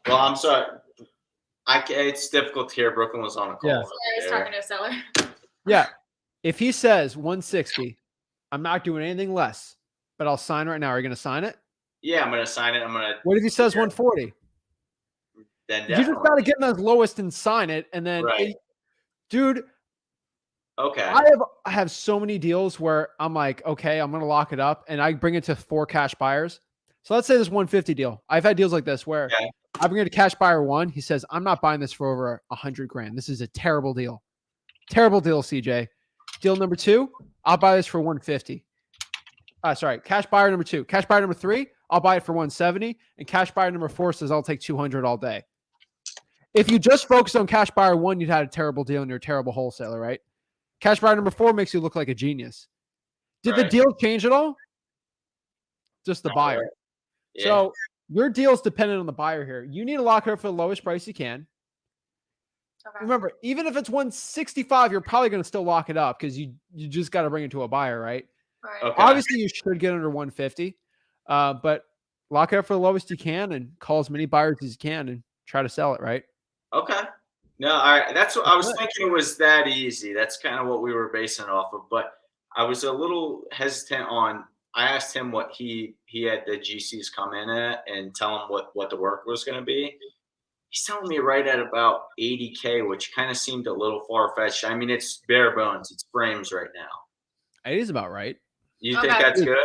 Well, I'm sorry. It's difficult to hear. Brooklyn was on a call. Yeah. I was talking to a seller. Yeah. If he says 160, I'm not doing anything less, but I'll sign right now. Are you going to sign it? Yeah, I'm going to sign it. What if he says 140? Then you just got to get in the lowest and sign it. And then, dude. Okay. I have so many deals where I'm like, okay, I'm going to lock it up, and I bring it to 4 cash buyers. So let's say this 150 deal. I've had deals like this where I bring it to cash buyer 1. He says, I'm not buying this for over $100,000. This is a terrible deal. Terrible deal, CJ. Deal number 2, I'll buy this for 150. Sorry, cash buyer number 2. Cash buyer number 3, I'll buy it for 170. And cash buyer number 4 says, I'll take 200 all day. If you just focused on cash buyer 1, you'd had a terrible deal and you're a terrible wholesaler, right? Cash buyer number 4 makes you look like a genius. Did the deal change at all? Just the buyer. Yeah. So your deal's dependent on the buyer here. You need to lock it up for the lowest price you can. Okay. Remember, even if it's 165, you're probably going to still lock it up because you just got to bring it to a buyer, right? Okay. Obviously, you should get under 150, but lock it up for the lowest you can and call as many buyers as you can and try to sell it, right? Okay. No, that's what I was thinking. It was that easy. That's kind of what we were basing it off of. But I was a little hesitant on. I asked him what he had the GCs come in at and tell him what the work was going to be. He's telling me right at about 80K, which kind of seemed a little far fetched. I mean, it's bare bones. It's frames right now. It is about right. You think that's good?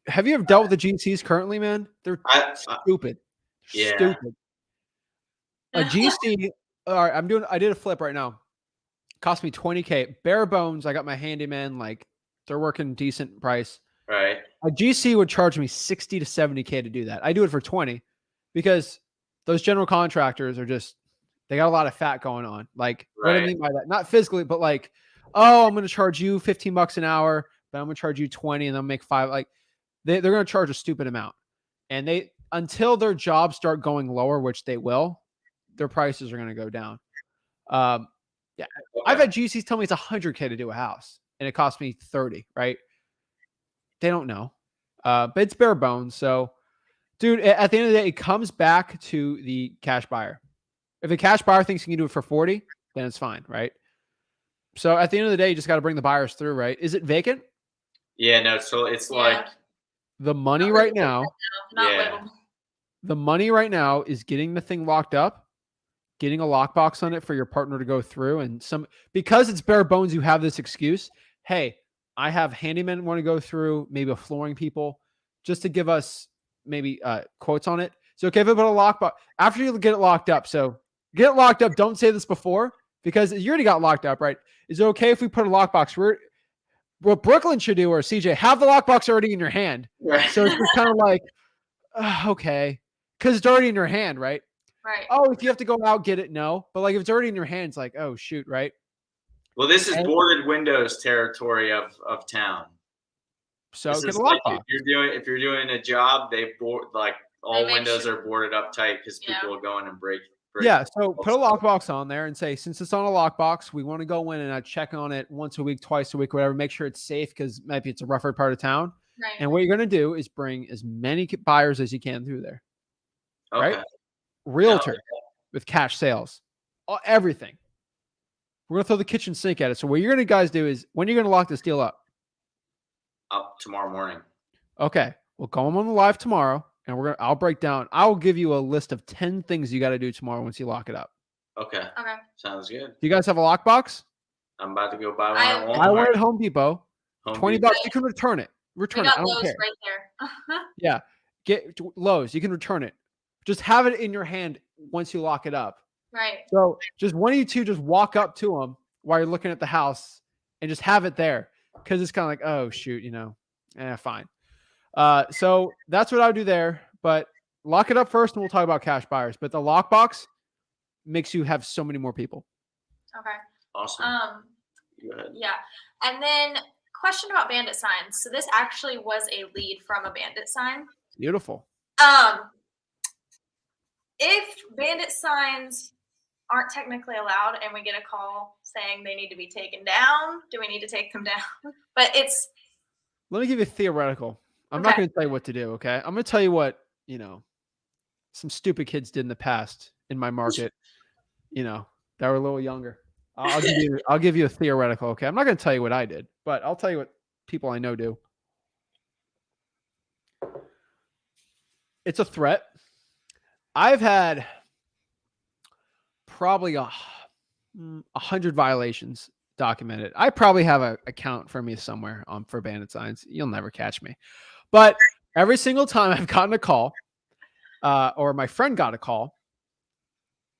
Have you ever dealt with the GCs currently, man? They're stupid. Yeah. Stupid. A GC. All right, I did a flip right now. Cost me 20K. Bare bones. I got my handyman. Like, they're working decent price. Right. A GC would charge me 60 to 70K to do that. I do it for 20 because those general contractors are just, they got a lot of fat going on. Like, what I mean by that, not physically, but like, oh, I'm going to charge you $15 an hour, but I'm going to charge you 20 and they'll make 5. Like, they're going to charge a stupid amount. And until their jobs start going lower, which they will, their prices are going to go down. Yeah. I've had GCs tell me it's 100K to do a house and it cost me 30, right? They don't know. But it's bare bones. So, dude, at the end of the day, it comes back to the cash buyer. If a cash buyer thinks he can do it for 40, then it's fine, right? So at the end of the day, you just got to bring the buyers through, right? Is it vacant? Yeah, no. So it's like the money right now. The money right now is getting the thing locked up, getting a lockbox on it for your partner to go through, and because it's bare bones, you have this excuse. Hey, I have handymen want to go through, maybe a flooring people, just to give us maybe quotes on it. So okay, if I put a lockbox after you get it locked up. So get it locked up. Don't say this before because you already got locked up, right? Is it okay if we put a lockbox? What Brooklyn should do, or CJ, have the lockbox already in your hand. Right. So it's kind of like, okay, because it's already in your hand, right? Right. Oh, if you have to go out, get it. No, but like if it's already in your hands, like, oh shoot, right? Well, this is boarded windows territory of town. So get a like lockbox. if you're doing a job, they board like all windows are boarded up tight because people will go in and break. Yeah, so put a lockbox on there and say, since it's on a lockbox, we want to go in and I check on it once a week, twice a week, whatever. Make sure it's safe because maybe it's a rougher part of town. Right. And what you're going to do is bring as many buyers as you can through there. Okay. Right? Realtor with cash sales, everything. We're going to throw the kitchen sink at it. So what you're going to guys do is, when you're going to lock this deal up? Tomorrow morning. Okay. We'll go on the live tomorrow. And I'll break down. I'll give you a list of 10 things you got to do tomorrow once you lock it up. Okay. Sounds good. Do you guys have a lockbox? I'm about to go buy one at Walmart. Buy one at Home Depot. $20. Depot. You can return it. Return we it. got I don't Lowe's care. right there. Yeah. Get Lowe's. You can return it. Just have it in your hand once you lock it up. Right. So just one of you two just walk up to them while you're looking at the house and just have it there. Because it's kind of like, oh, shoot, fine. So that's what I would do there. But lock it up first and we'll talk about cash buyers. But the lockbox makes you have so many more people. Okay. Awesome. Yeah. And then question about bandit signs. So this actually was a lead from a bandit sign. Beautiful. If bandit signs aren't technically allowed and we get a call saying they need to be taken down, do we need to take them down? But let me give you a theoretical. I'm not going to tell you what to do. Okay. I'm going to tell you what, some stupid kids did in the past in my market, that were a little younger. I'll give you a theoretical. Okay. I'm not going to tell you what I did, but I'll tell you what people I know do. It's a threat. I've had probably 100 violations documented. I probably have an account for me somewhere for bandit signs. You'll never catch me. But every single time I've gotten a call, or my friend got a call,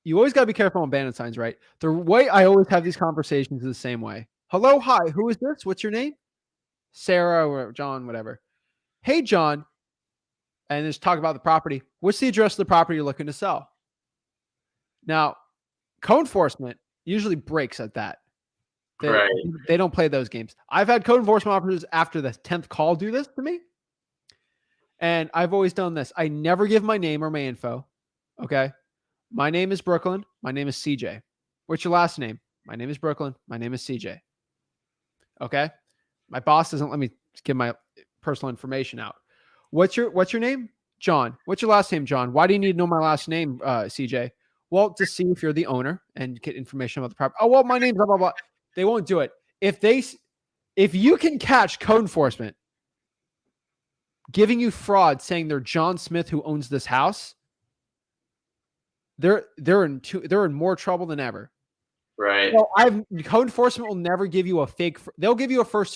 you always got to be careful on bandit signs, right? The way I always have these conversations is the same way. Hello, hi, who is this? What's your name? Sarah or John, whatever. Hey, John. And just talk about the property. What's the address of the property you're looking to sell? Now, code enforcement usually breaks at that. They don't play those games. I've had code enforcement officers after the 10th call do this to me. And I've always done this. I never give my name or my info. Okay. My name is Brooklyn. My name is CJ. What's your last name? My name is Brooklyn. My name is CJ. Okay. My boss doesn't let me give my personal information out. What's your name? John. What's your last name, John? Why do you need to know my last name, CJ? Well, to see if you're the owner and get information about the property. Oh, well, my name's blah, blah, blah. They won't do it. If you can catch code enforcement giving you fraud saying they're John Smith who owns this house, they're in more trouble than ever. Right. So code enforcement will never give you a fake. They'll give you a fake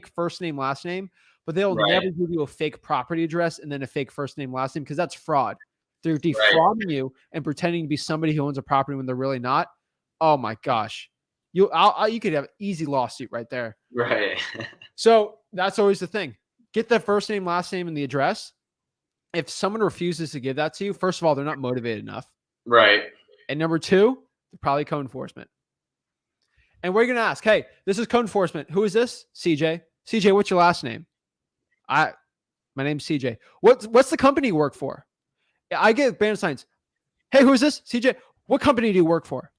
first name, last name, but they'll never give you a fake property address and then a fake first name, last name, because that's fraud. They're defrauding you and pretending to be somebody who owns a property when they're really not. Oh my gosh. You could have an easy lawsuit right there. Right. So that's always the thing. Get the first name, last name, and the address. If someone refuses to give that to you, first of all, they're not motivated enough. Right. And number two, they're probably code enforcement. And we're going to ask, hey, this is code enforcement. Who is this? CJ. CJ, what's your last name? My name's CJ. What's the company you work for? I get banner signs. Hey, who is this? CJ. What company do you work for?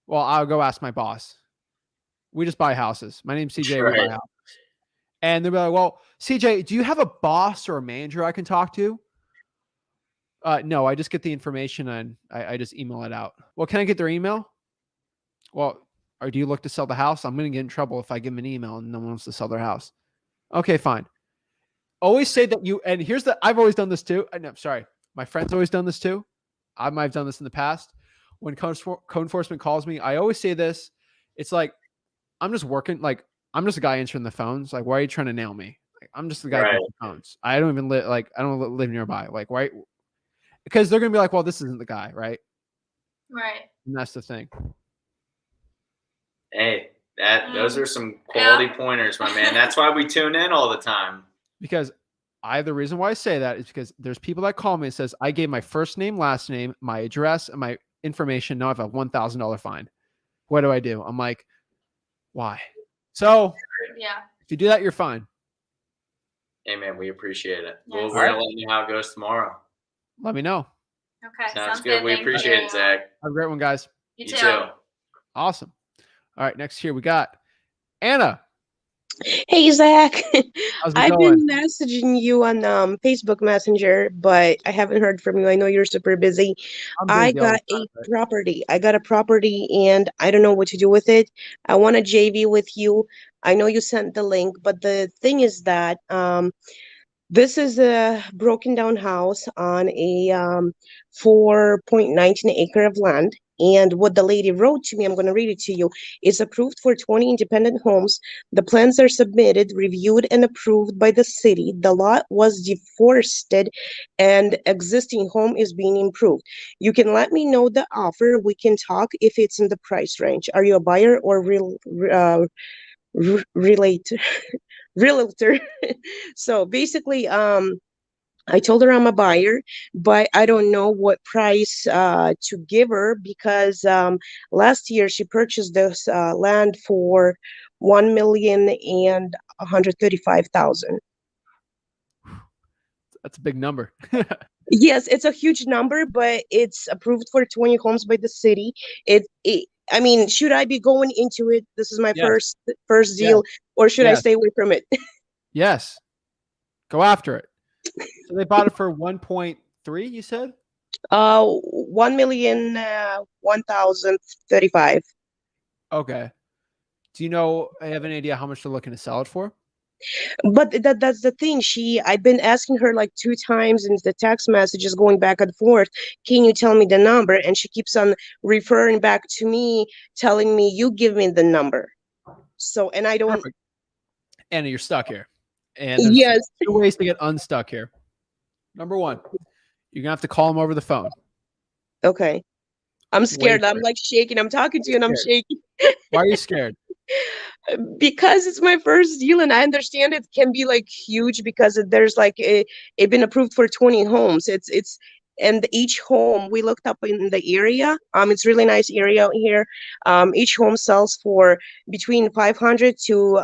Well, I'll go ask my boss. We just buy houses. My name's CJ. We buy houses. And they'll be like, well, CJ, do you have a boss or a manager I can talk to? No, I just get the information and I just email it out. Well, can I get their email? Well, or do you look to sell the house? I'm going to get in trouble if I give them an email and no one wants to sell their house. Okay, fine. Always say that and I've always done this too. No, sorry. My friend's always done this too. I might have done this in the past. When code enforcement calls me, I always say this. It's like, I'm just working. Like, I'm just a guy answering the phones. Like, why are you trying to nail me? Like, I'm just the guy answering the phones. I don't even I don't live nearby. Like, why? Because they're going to be like, well, this isn't the guy. Right. Right. And that's the thing. Hey, those are some quality pointers, my man. That's why we tune in all the time. Because the reason why I say that is because there's people that call me and says, I gave my first name, last name, my address, and my information. Now I have a $1,000 fine. What do I do? I'm like, why? So if you do that, you're fine. Hey, man, we appreciate it. Yes. We're going to let you know how it goes tomorrow. Let me know. Okay. Sounds good. We appreciate it, Zach. Have a great one, guys. You too. Awesome. All right. Next here we got Anna. Hey, Zach. I've going? been messaging you on Facebook Messenger, but I haven't heard from you. I know you're super busy. I got a property. I got a property and I don't know what to do with it. I want to JV with you. I know you sent the link, but the thing is that this is a broken down house on a 4.19 acre of land. And what the lady wrote to me, I'm going to read it to you, is approved for 20 independent homes. The plans are submitted, reviewed, and approved by the city. The lot was deforested and existing home is being improved. You can let me know the offer. We can talk if it's in the price range. Are you a buyer or realtor? So basically, I told her I'm a buyer, but I don't know what price to give her because last year she purchased this land for $1,135,000. That's a big number. Yes, it's a huge number, but it's approved for 20 homes by the city. I mean, should I be going into it? This is my first deal, or should I stay away from it? Yes, go after it. So they bought it for 1.3. You said 1,001,035. Okay. Do you know? I have an idea how much they're looking to sell it for? But that's the thing. I've been asking her like 2 times in the text messages going back and forth. Can you tell me the number? And she keeps on referring back to me, telling me you give me the number. So, and I don't. Perfect. Anna, you're stuck here. And there's 2 ways to get unstuck here. Number 1, you're gonna have to call them over the phone. Okay. I'm scared. I'm like shaking. I'm talking to you and I'm shaking. Why are you scared? Because it's my first deal and I understand it can be like huge because there's like it been approved for 20 homes. And each home we looked up in the area. It's really nice area out here. Each home sells for between 500 to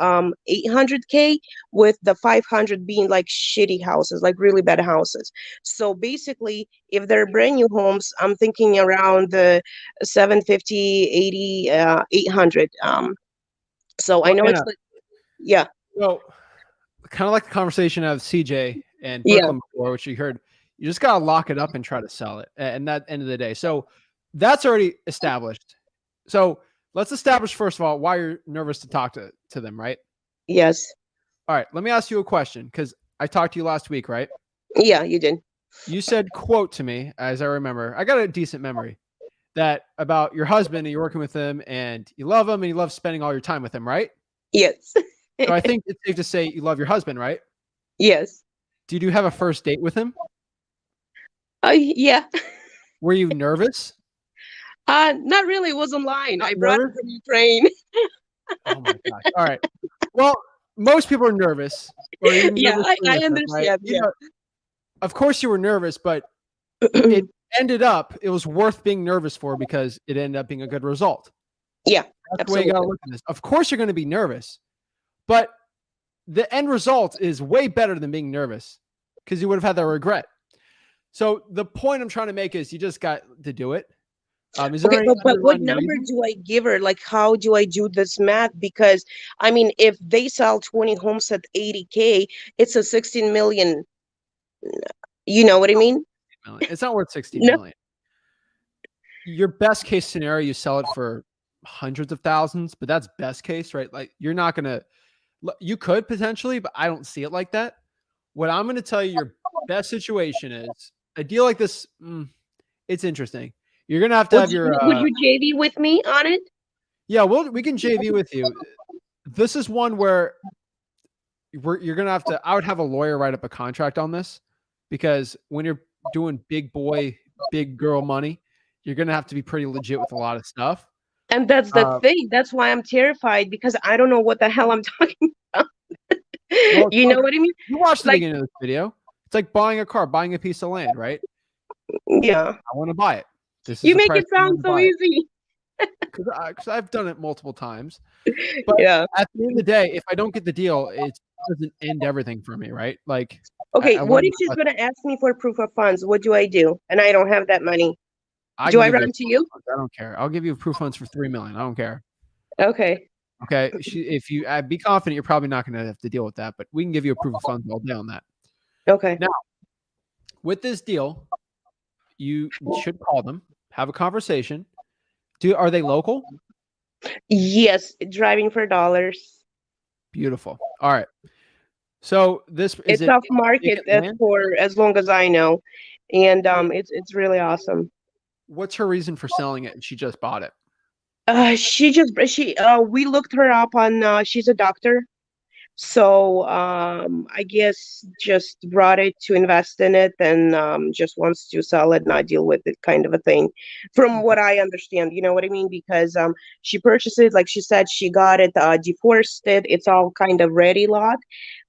800K, with the 500 being like shitty houses, like really bad houses. So basically, if they're brand new homes, I'm thinking around the 750, 80, 800. So I know it's like, Well, kind of like the conversation I had with CJ and Brooklyn before, which you heard. You just got to lock it up and try to sell it. And that end of the day. So that's already established. So let's establish, first of all, why you're nervous to talk to them, right? Yes. All right. Let me ask you a question, because I talked to you last week, right? Yeah, you did. You said, quote to me, as I remember, I got a decent memory, that about your husband and you're working with him and you love him and you love spending all your time with him, right? Yes. So I think it's safe to say you love your husband, right? Yes. Did you have a first date with him? Yeah. Were you nervous? Not really. It was online. I brought it from Ukraine. Oh my gosh. All right. Well, most people are nervous. Or even Yeah, nervous I with them, understand. right? Yeah. Of course you were nervous, but it was worth being nervous for, because it ended up being a good result. Yeah. That's the way you got to look at this. Of course you're going to be nervous, but the end result is way better than being nervous, because you would have had that regret. So the point I'm trying to make is you just got to do it. Is there Okay, any but what underlying number reason? do I give her? Like, how do I do this math? Because I mean, if they sell 20 homes at 80K, it's a 16 million. You know what I mean? It's not worth 16 No. million. Your best case scenario, you sell it for hundreds of thousands, but that's best case, right? Like, you're not going to, you could potentially, but I don't see it like that. What I'm going to tell you, your best situation is a deal like this. It's interesting. You're going to have Would your, you JV with me on it? yeah, we can JV with you. This is one where you're going to have to, I would have a lawyer write up a contract on this, because when you're doing big boy, big girl money, you're going to have to be pretty legit with a lot of stuff. And that's the thing. That's why I'm terrified, because I don't know what the hell I'm talking about. Well, you know what I mean? You watched the Like, beginning of this video. It's like buying a car, buying a piece of land, right? Yeah. I want to buy it. This is You the make price it I want sound to so buy it. easy. Because I've done it multiple times. But Yeah. at the end of the day, if I don't get the deal, it doesn't end everything for me, right? Like, Okay, I what want if she's gonna ask me for proof of funds? What do I do? And I don't have that money. Do I run to you? I don't care. I'll give you proof funds for $3 million. I don't care. Okay. Okay. If you be confident, you're probably not going to have to deal with that, but we can give you a proof of funds all day on that. Okay. Now, with this deal, you should call them, have a conversation. Are they local? Yes, driving for dollars. Beautiful. All right. So It's off market for as long as I know, and it's really awesome. What's her reason for selling it? And she just bought it. We looked her up on. She's a doctor, so I guess just brought it to invest in it, and just wants to sell it, not deal with it, kind of a thing. From what I understand, you know what I mean? Because she purchased it, like she said, she got it deforested. It's all kind of ready lot,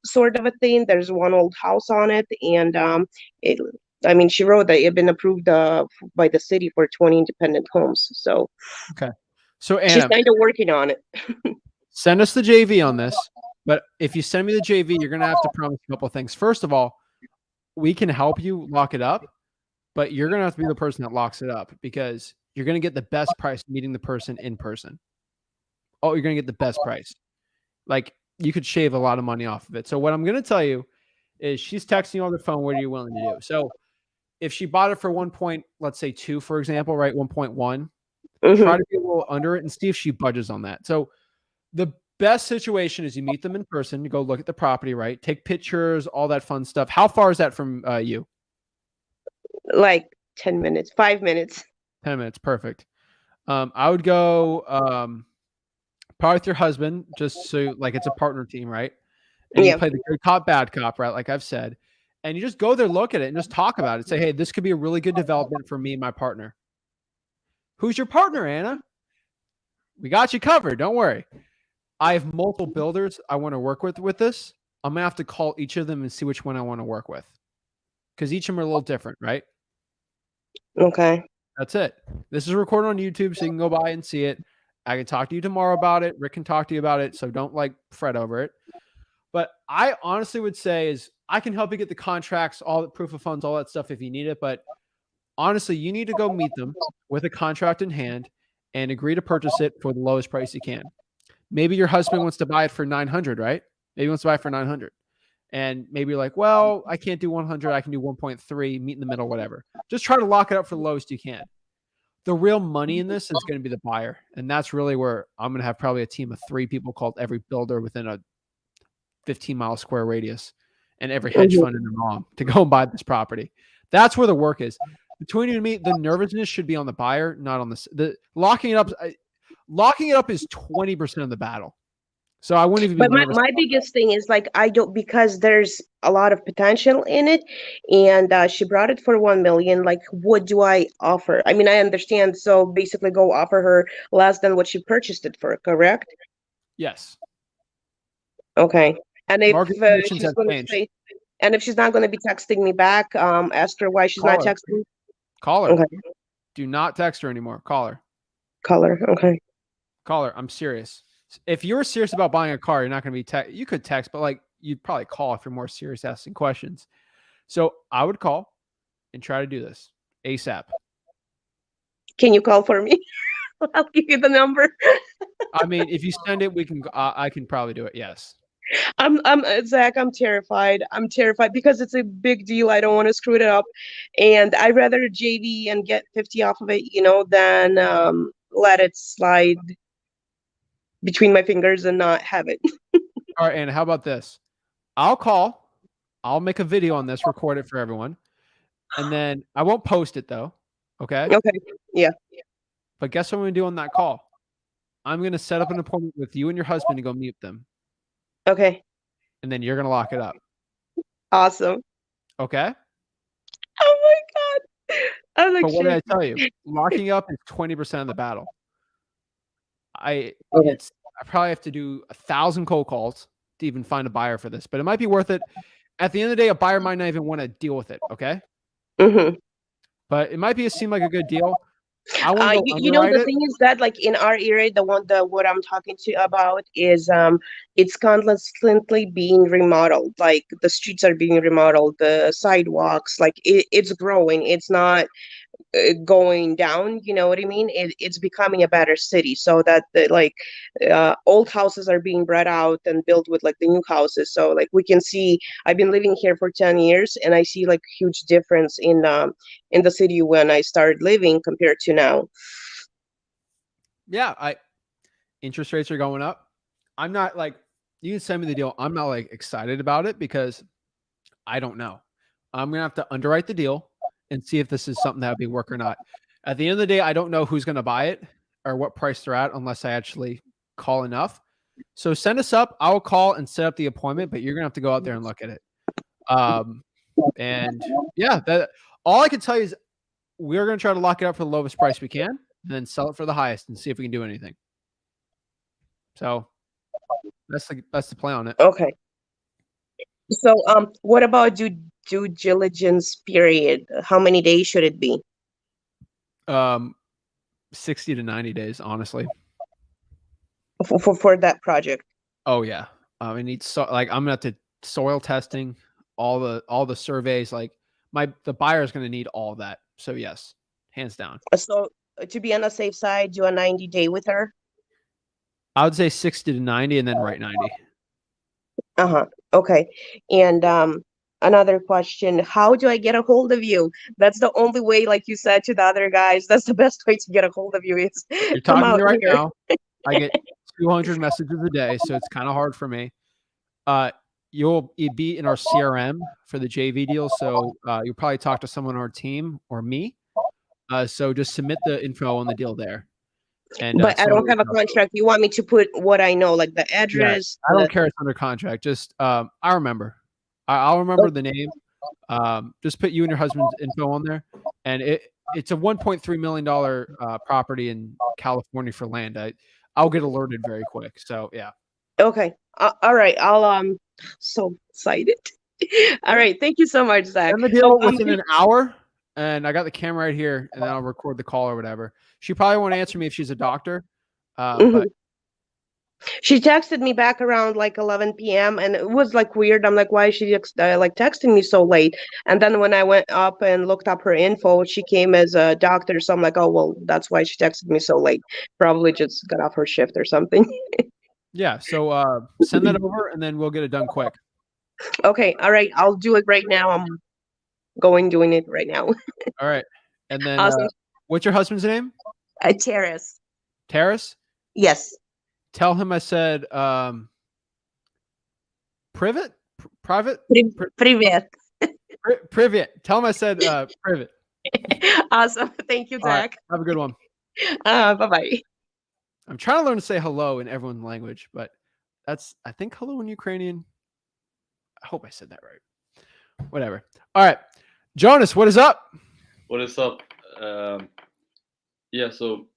sort of a thing. There's one old house on it, and she wrote that it had been approved by the city for 20 independent homes. So okay. So Anna, she's kind of working on it. Send us the JV on this. But if you send me the JV, you're going to have to promise a couple of things. First of all, we can help you lock it up, but you're going to have to be the person that locks it up, because you're going to get the best price meeting the person in person. Oh, you're going to get the best price. Like, you could shave a lot of money off of it. So what I'm going to tell you is, she's texting you on the phone. What are you willing to do? So if she bought it for 1.2, for example, right? 1.1, try to be a little under it and see if she budges on that. So the best situation is you meet them in person, you go look at the property, right? Take pictures, all that fun stuff. How far is that from you? Like 10 minutes, 5 minutes. 10 minutes. Perfect. I would go probably with your husband, just so like it's a partner team, right? And you play the good cop, bad cop, right? Like I've said. And you just go there, look at it, and just talk about it. Say, hey, this could be a really good development for me and my partner. Who's your partner, Anna? We got you covered. Don't worry. I have multiple builders I want to work with this. I'm going to have to call each of them and see which one I want to work with, because each of them are a little different, right? Okay. That's it. This is recorded on YouTube, so you can go by and see it. I can talk to you tomorrow about it. Rick can talk to you about it, so don't fret over it. But I honestly would say is I can help you get the contracts, all the proof of funds, all that stuff if you need it. But honestly, you need to go meet them with a contract in hand and agree to purchase it for the lowest price you can. Maybe your husband wants to buy it for $900, right? Maybe he wants to buy it for $900. and maybe like, well, I can't do 100. I can do 1.3, meet in the middle, whatever. Just try to lock it up for the lowest you can. The real money in this is going to be the buyer. And that's really where I'm going to have probably a team of 3 people called every builder within a 15-mile square radius and every hedge fund in the mom to go and buy this property. That's where the work is. Between you and me, the nervousness should be on the buyer, not on the locking it up. Locking it up is 20% of the battle. So I wouldn't even be But nervous. my biggest thing is like I don't, because there's a lot of potential in it, and she brought it for 1 million. Like, what do I offer? I mean, I understand. So basically, go offer her less than what she purchased it for. Correct? Yes. Okay. And if Market conditions she's have going to changed. say, and if she's not going to be texting me back, ask her why she's Call not her. texting. Call her. Okay. Do not text her anymore. Call her. Call her. Okay. Call her. I'm serious. If you're serious about buying a car, you're not going to be text. You could text, but like you'd probably call if you're more serious asking questions. So I would call and try to do this ASAP. Can you call for me? I'll give you the number. I mean, if you send it, we can. I can probably do it. Yes. I'm Zach, I'm terrified. I'm terrified because it's a big deal. I don't want to screw it up. And I'd rather JV and get 50 off of it, than let it slide between my fingers and not have it. All right. And how about this? I'll call. I'll make a video on this, record it for everyone. And then I won't post it though. Okay. Okay. Yeah. But guess what I'm going to do on that call? I'm going to set up an appointment with you and your husband to go meet them. Okay. And then you're going to lock it up. Awesome. Okay. Oh my God. I'm like, but what did I tell you? Locking up is 20% of the battle. I probably have to do 1,000 cold calls to even find a buyer for this, but it might be worth it. At the end of the day, a buyer might not even want to deal with it. Okay. But it might seem like a good deal. I want to the thing is that like in our area, what I'm talking to you about is it's constantly being remodeled. Like the streets are being remodeled, the sidewalks, like it's growing. It's not going down. You know what I mean? It's becoming a better city. So that old houses are being brought out and built with like the new houses. So like we can see. I've been living here for 10 years, and I see like huge difference in the city when I started living compared to now. Yeah, interest rates are going up. I'm not like, you can send me the deal. I'm not like excited about it because I don't know. I'm gonna have to underwrite the deal and see if this is something that would be work or not. At the end of the day, I don't know who's going to buy it or what price they're at unless I actually call enough. So send us up. I'll call and set up the appointment, but you're going to have to go out there and look at it. And yeah, all I can tell you is we're going to try to lock it up for the lowest price we can and then sell it for the highest and see if we can do anything. So that's the play on it. Okay. So what about due diligence period? How many days should it be? 60 to 90 days, honestly. For that project. Oh yeah. It needs I'm gonna have to soil testing, all the surveys, like the buyer is gonna need all of that. So yes, hands down. So to be on the safe side, do a 90-day with her? I would say 60 to 90 and then write 90. Okay. And another question, how do I get a hold of you? That's the only way, like you said to the other guys, that's the best way to get a hold of you is you're talking to me right now. I get 200 messages a day, so it's kind of hard for me. You'll be in our CRM for the JV deal, so you'll probably talk to someone on our team or me. So just submit the info on the deal there. But I don't have a contract. You want me to put what I know, like the address? Yeah, I don't care. It's under contract. Just I remember. I'll remember the name. Just put you and your husband's info on there, and it's a $1.3 million property in California for land. I'll get alerted very quick. So yeah. Okay. All right. I'll so excited. All right. Thank you so much, Zach. Send the deal within an hour, and I got the camera right here, and then I'll record the call or whatever. She probably won't answer me if she's a doctor, but she texted me back around like 11 p.m. and it was like weird. I'm like, why is she like texting me so late? And then when I went up and looked up her info, she came as a doctor. So I'm like, oh, well, that's why she texted me so late. Probably just got off her shift or something. Yeah. So send that over and then we'll get it done quick. Okay. All right. I'll do it right now. I'm doing it right now. All right. And then Awesome. what's your husband's name? Terrace. Terrace? Yes. Tell him I said privet? Private? Privet. Privet. Tell him I said privet. Awesome. Thank you, All right. Zach. Have a good one. Bye-bye. I'm trying to learn to say hello in everyone's language, but that's, I think, hello in Ukrainian. I hope I said that right. Whatever. All right. Jonas, what is up? What is up? Yeah, so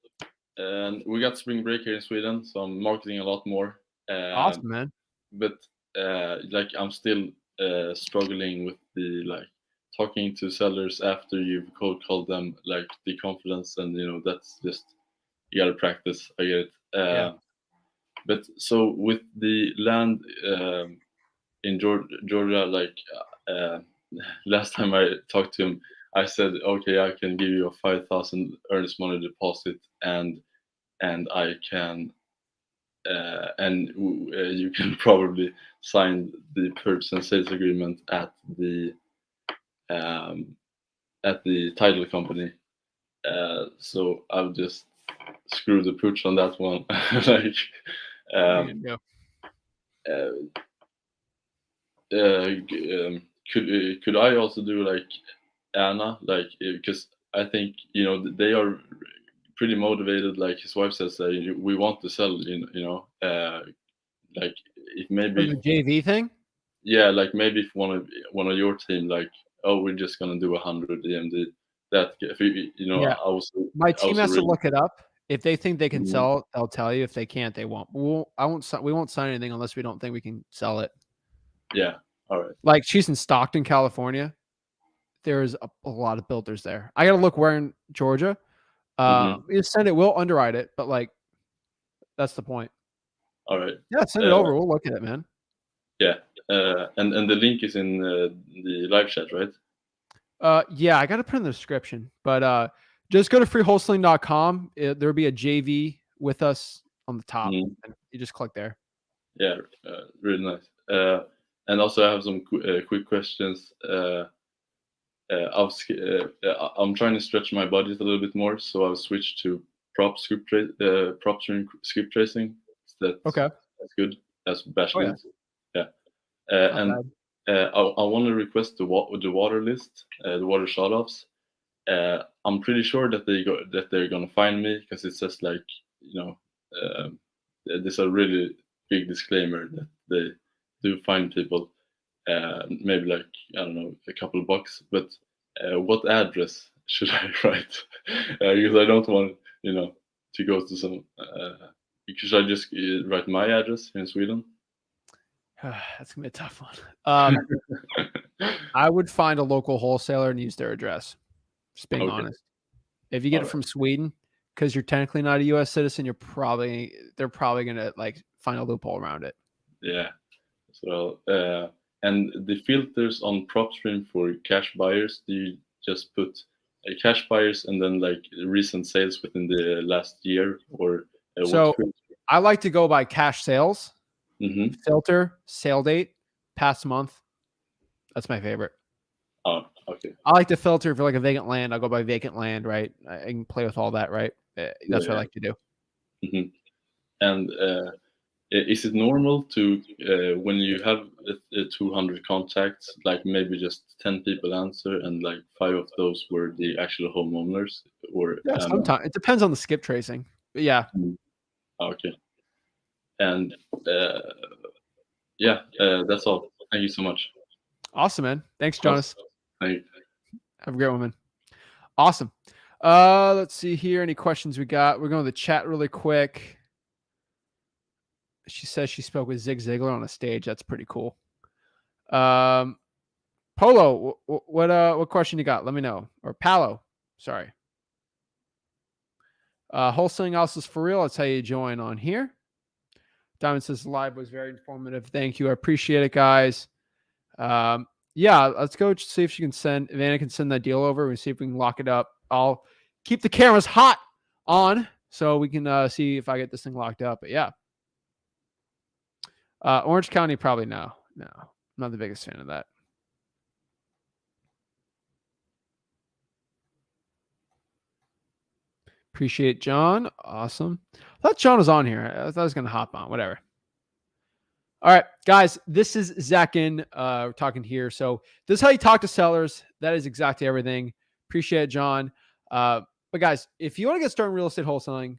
we got spring break here in Sweden, so I'm marketing a lot more. Awesome, man. But like I'm still struggling with the like talking to sellers after you've cold called them, like the confidence, and that's just you gotta practice. I get it. Yeah. But so with the land in Georgia, like last time I talked to him, I said, okay, I can give you a 5,000 earnest money deposit, and I can you can probably sign the purchase and sales agreement at the title company. So I'll just screw the pooch on that one. Like, could I also do like Anna, like, because I think they are pretty motivated. Like his wife says, we want to sell. Like if maybe the JV thing. Yeah, like maybe if one of your team, like, oh, we're just gonna do 100 EMD. That if Yeah. My team has to look it up. If they think they can sell it, they'll tell you. If they can't, they won't. We won't sign anything unless we don't think we can sell it. Yeah. All right. Like she's in Stockton, California. There's a lot of builders there. I gotta look where in Georgia. You send it, we'll underwrite it, but like that's the point. All right. Yeah, send it over. We'll look at it, man. Yeah. And the link is in the live chat, right? Yeah, I gotta put in the description, but just go to freewholesaling.com. There'll be a JV with us on the top, and you just click there. Yeah, really nice. And also I have some quick questions. I'm trying to stretch my budget a little bit more, so I've switched to PropStream script tracing. That's good. That's bashment. Yeah. And I want to request the water list, the water shutoffs. I'm pretty sure that they're gonna find me, because it says like there's a really big disclaimer that they do find people. Maybe like, I don't know, a couple of bucks. But what address should I write? Because I don't want to go to some. Should I just write my address in Sweden? That's gonna be a tough one. I would find a local wholesaler and use their address. Just being honest. If you get it from Sweden, because you're technically not a U.S. citizen, they're probably gonna like find a loophole around it. Yeah. So and the filters on PropStream for cash buyers, do you just put cash buyers and then like recent sales within the last year, or so I like to go by cash sales. Filter, sale date, past month. That's my favorite. Oh, okay. I like to filter for like a vacant land. I'll go by vacant land, right? I can play with all that, right? That's what I like to do. And is it normal to when you have 200 contacts, like maybe just 10 people answer and like 5 of those were the actual homeowners? Or yeah, sometimes it depends on the skip tracing. But yeah. Okay. And yeah, that's all. Thank you so much. Awesome, man. Thanks, Jonas. Thank you. Have a great one, man. Awesome. Let's see here. Any questions we got? We're going to the chat really quick. She says she spoke with Zig Ziglar on a stage. That's pretty cool. Polo, what question you got? Let me know. Or Palo, sorry. Wholesaling also is for real. That's how you join on here. Diamond says live was very informative. Thank you. I appreciate it, guys. Yeah, let's go see if she can send, if Anna can send that deal over. We'll see if we can lock it up. I'll keep the cameras hot on so we can see if I get this thing locked up. But yeah. Orange County, probably no. not the biggest fan of that. Appreciate John. Awesome. I thought John was on here. I thought I was going to hop on. Whatever. All right, guys, this is Zach Ginn. We're talking here. So this is how you talk to sellers. That is exactly everything. Appreciate it, John. But guys, if you want to get started in real estate wholesaling,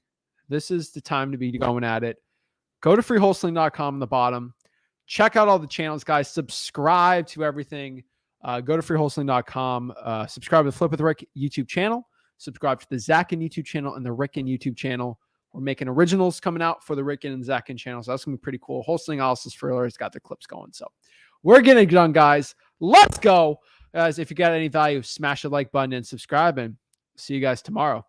this is the time to be going at it. Go to freewholesaling.com on the bottom. Check out all the channels, guys. Subscribe to everything. Go to freewholesaling.com. Subscribe to the Flip with Rick YouTube channel. Subscribe to the Zach Ginn YouTube channel and the Rick Ginn YouTube channel. We're making originals coming out for the Rick Ginn and Zach Ginn channels. So that's going to be pretty cool. Wholesaling Analysis Thriller has got the clips going. So we're getting it done, guys. Let's go. Guys, if you got any value, smash the like button and subscribe, and see you guys tomorrow.